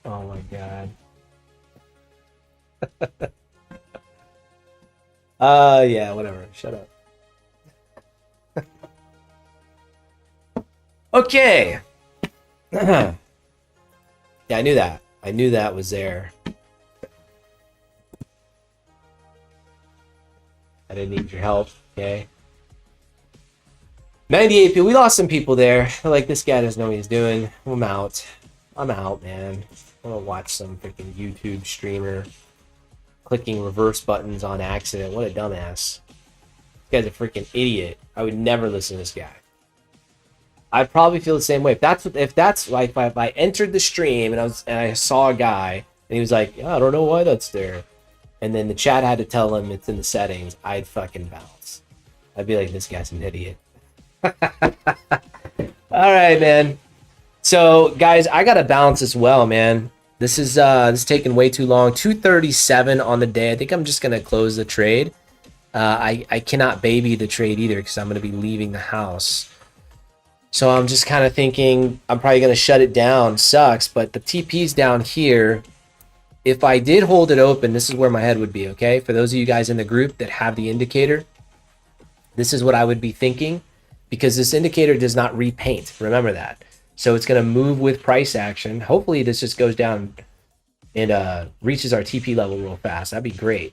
Oh my god. Yeah, whatever. Shut up. Okay. Yeah, I knew that. I knew that was there. I didn't need your help. Okay. 98 people. We lost some people there. Like, this guy doesn't know what he's doing. I'm out. I'm out, man. I'm gonna watch some freaking YouTube streamer clicking reverse buttons on accident. What a dumbass. This guy's a freaking idiot. I would never listen to this guy. I'd probably feel the same way. If that's like if I entered the stream and I saw a guy and he was like, I don't know why that's there, and then the chat had to tell him it's in the settings, I'd fucking bounce. I'd be like, this guy's an idiot. All right, man. So guys, I gotta bounce as well, man. This is taking way too long. 2:37 on the day. I think I'm just gonna close the trade. I cannot baby the trade either because I'm gonna be leaving the house. So I'm just kind of thinking I'm probably going to shut it down. Sucks, but the TP's down here. If I did hold it open, this is where my head would be, okay? For those of you guys in the group that have the indicator, this is what I would be thinking because this indicator does not repaint. Remember that. So it's going to move with price action. Hopefully this just goes down and reaches our TP level real fast. That'd be great.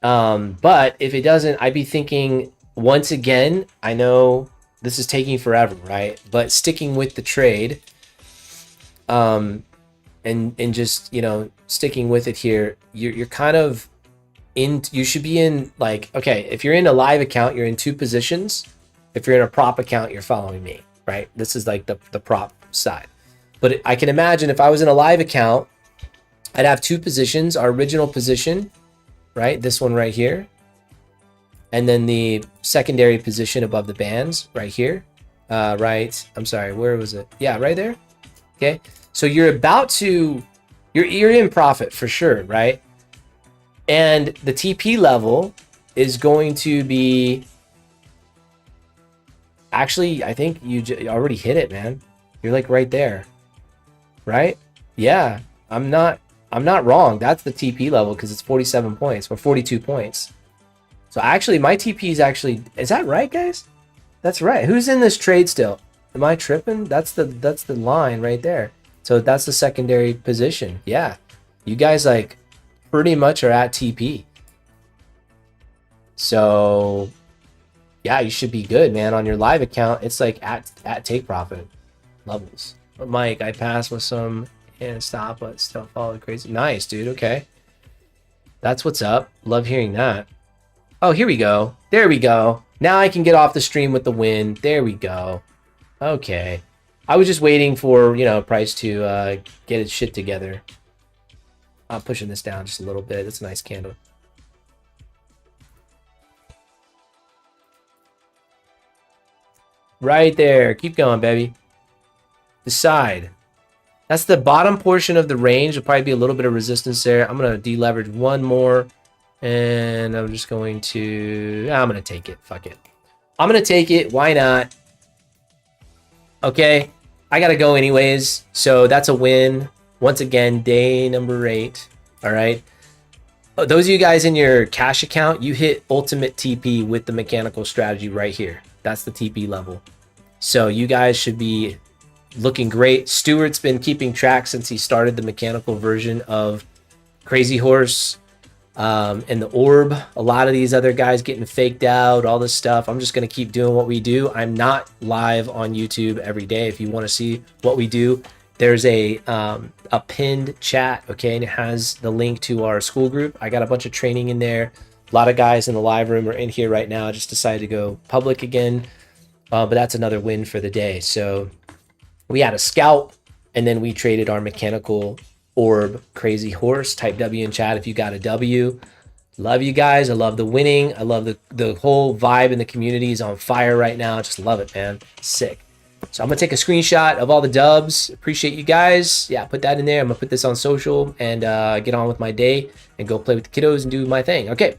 But if it doesn't, I'd be thinking once again, I know this is taking forever, right? But sticking with the trade, and just, you know, sticking with it here, you're kind of in. You should be in, like, okay, if you're in a live account, you're in 2 positions. If you're in a prop account, you're following me, right? This is like the prop side. But I can imagine if I was in a live account, I'd have 2 positions. Our original position, right? This one right here. And then the secondary position above the bands right here. Right. I'm sorry. Where was it? Yeah, right there. Okay. So you're about to, you're in profit for sure, right? And the TP level is going to be Actually, I think you already hit it, man. You're like right there, right? Yeah, I'm not wrong. That's the TP level because it's 47 points or 42 points. So actually, my TP is actually, is that right, guys? That's right. Who's in this trade still? Am I tripping? That's the line right there. So that's the secondary position. Yeah, you guys like pretty much are at TP. So yeah, you should be good, man. On your live account, it's like at take profit levels. But Mike, I passed with some and stop, but still followed crazy. Nice, dude. Okay, that's what's up. Love hearing that. Oh, here we go. There we go. Now I can get off the stream with the win. There we go. Okay. I was just waiting for, you know, price to get its shit together. I'm pushing this down just a little bit. It's a nice candle. Right there. Keep going, baby. Decide. That's the bottom portion of the range. There'll probably be a little bit of resistance there. I'm going to deleverage one more. And I'm just going to... I'm going to take it. Fuck it. I'm going to take it. Why not? Okay. I got to go anyways. So that's a win. Once again, day number 8. All right. Those of you guys in your cash account, you hit ultimate TP with the mechanical strategy right here. That's the TP level. So you guys should be looking great. Stuart's been keeping track since he started the mechanical version of Crazy Horse and the Orb. A lot of these other guys getting faked out, all this stuff. I'm just going to keep doing what we do. I'm not live on YouTube every day. If you want to see what we do, there's a pinned chat, okay, and it has the link to our school group. I got a bunch of training in there. A lot of guys in the live room are in here right now. I just decided to go public again, but that's another win for the day. So we had a scalp, and then we traded our mechanical Orb Crazy Horse. Type W in chat if you got a W. Love you guys. I love the winning. I love the whole vibe in the community is on fire right now. Just love it, man. Sick. So I'm going to take a screenshot of all the dubs. Appreciate you guys. Yeah, put that in there. I'm going to put this on social and get on with my day and go play with the kiddos and do my thing. Okay.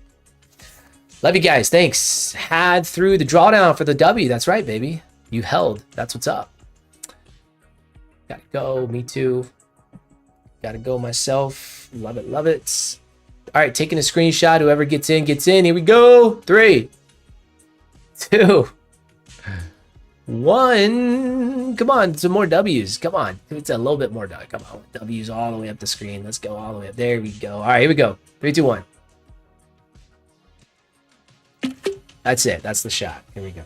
Love you guys. Thanks. Had through the drawdown for the W. That's right, baby. You held. That's what's up. Gotta go. Me too. Gotta go myself. Love it. Love it. All right. Taking a screenshot. Whoever gets in, gets in. Here we go. 3, 2, 1. Come on. Some more W's. Come on. It's a little bit more. Come on. W's all the way up the screen. Let's go all the way up. There we go. All right. Here we go. 3, 2, 1. That's it. That's the shot. Here we go.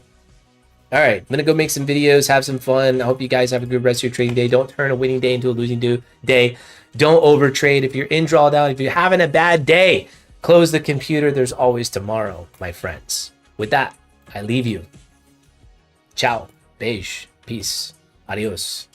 All right. I'm going to go make some videos, have some fun. I hope you guys have a good rest of your trading day. Don't turn a winning day into a losing day. Don't overtrade. If you're in drawdown, if you're having a bad day, close the computer. There's always tomorrow, my friends. With that, I leave you. Ciao. Beige. Peace. Adios.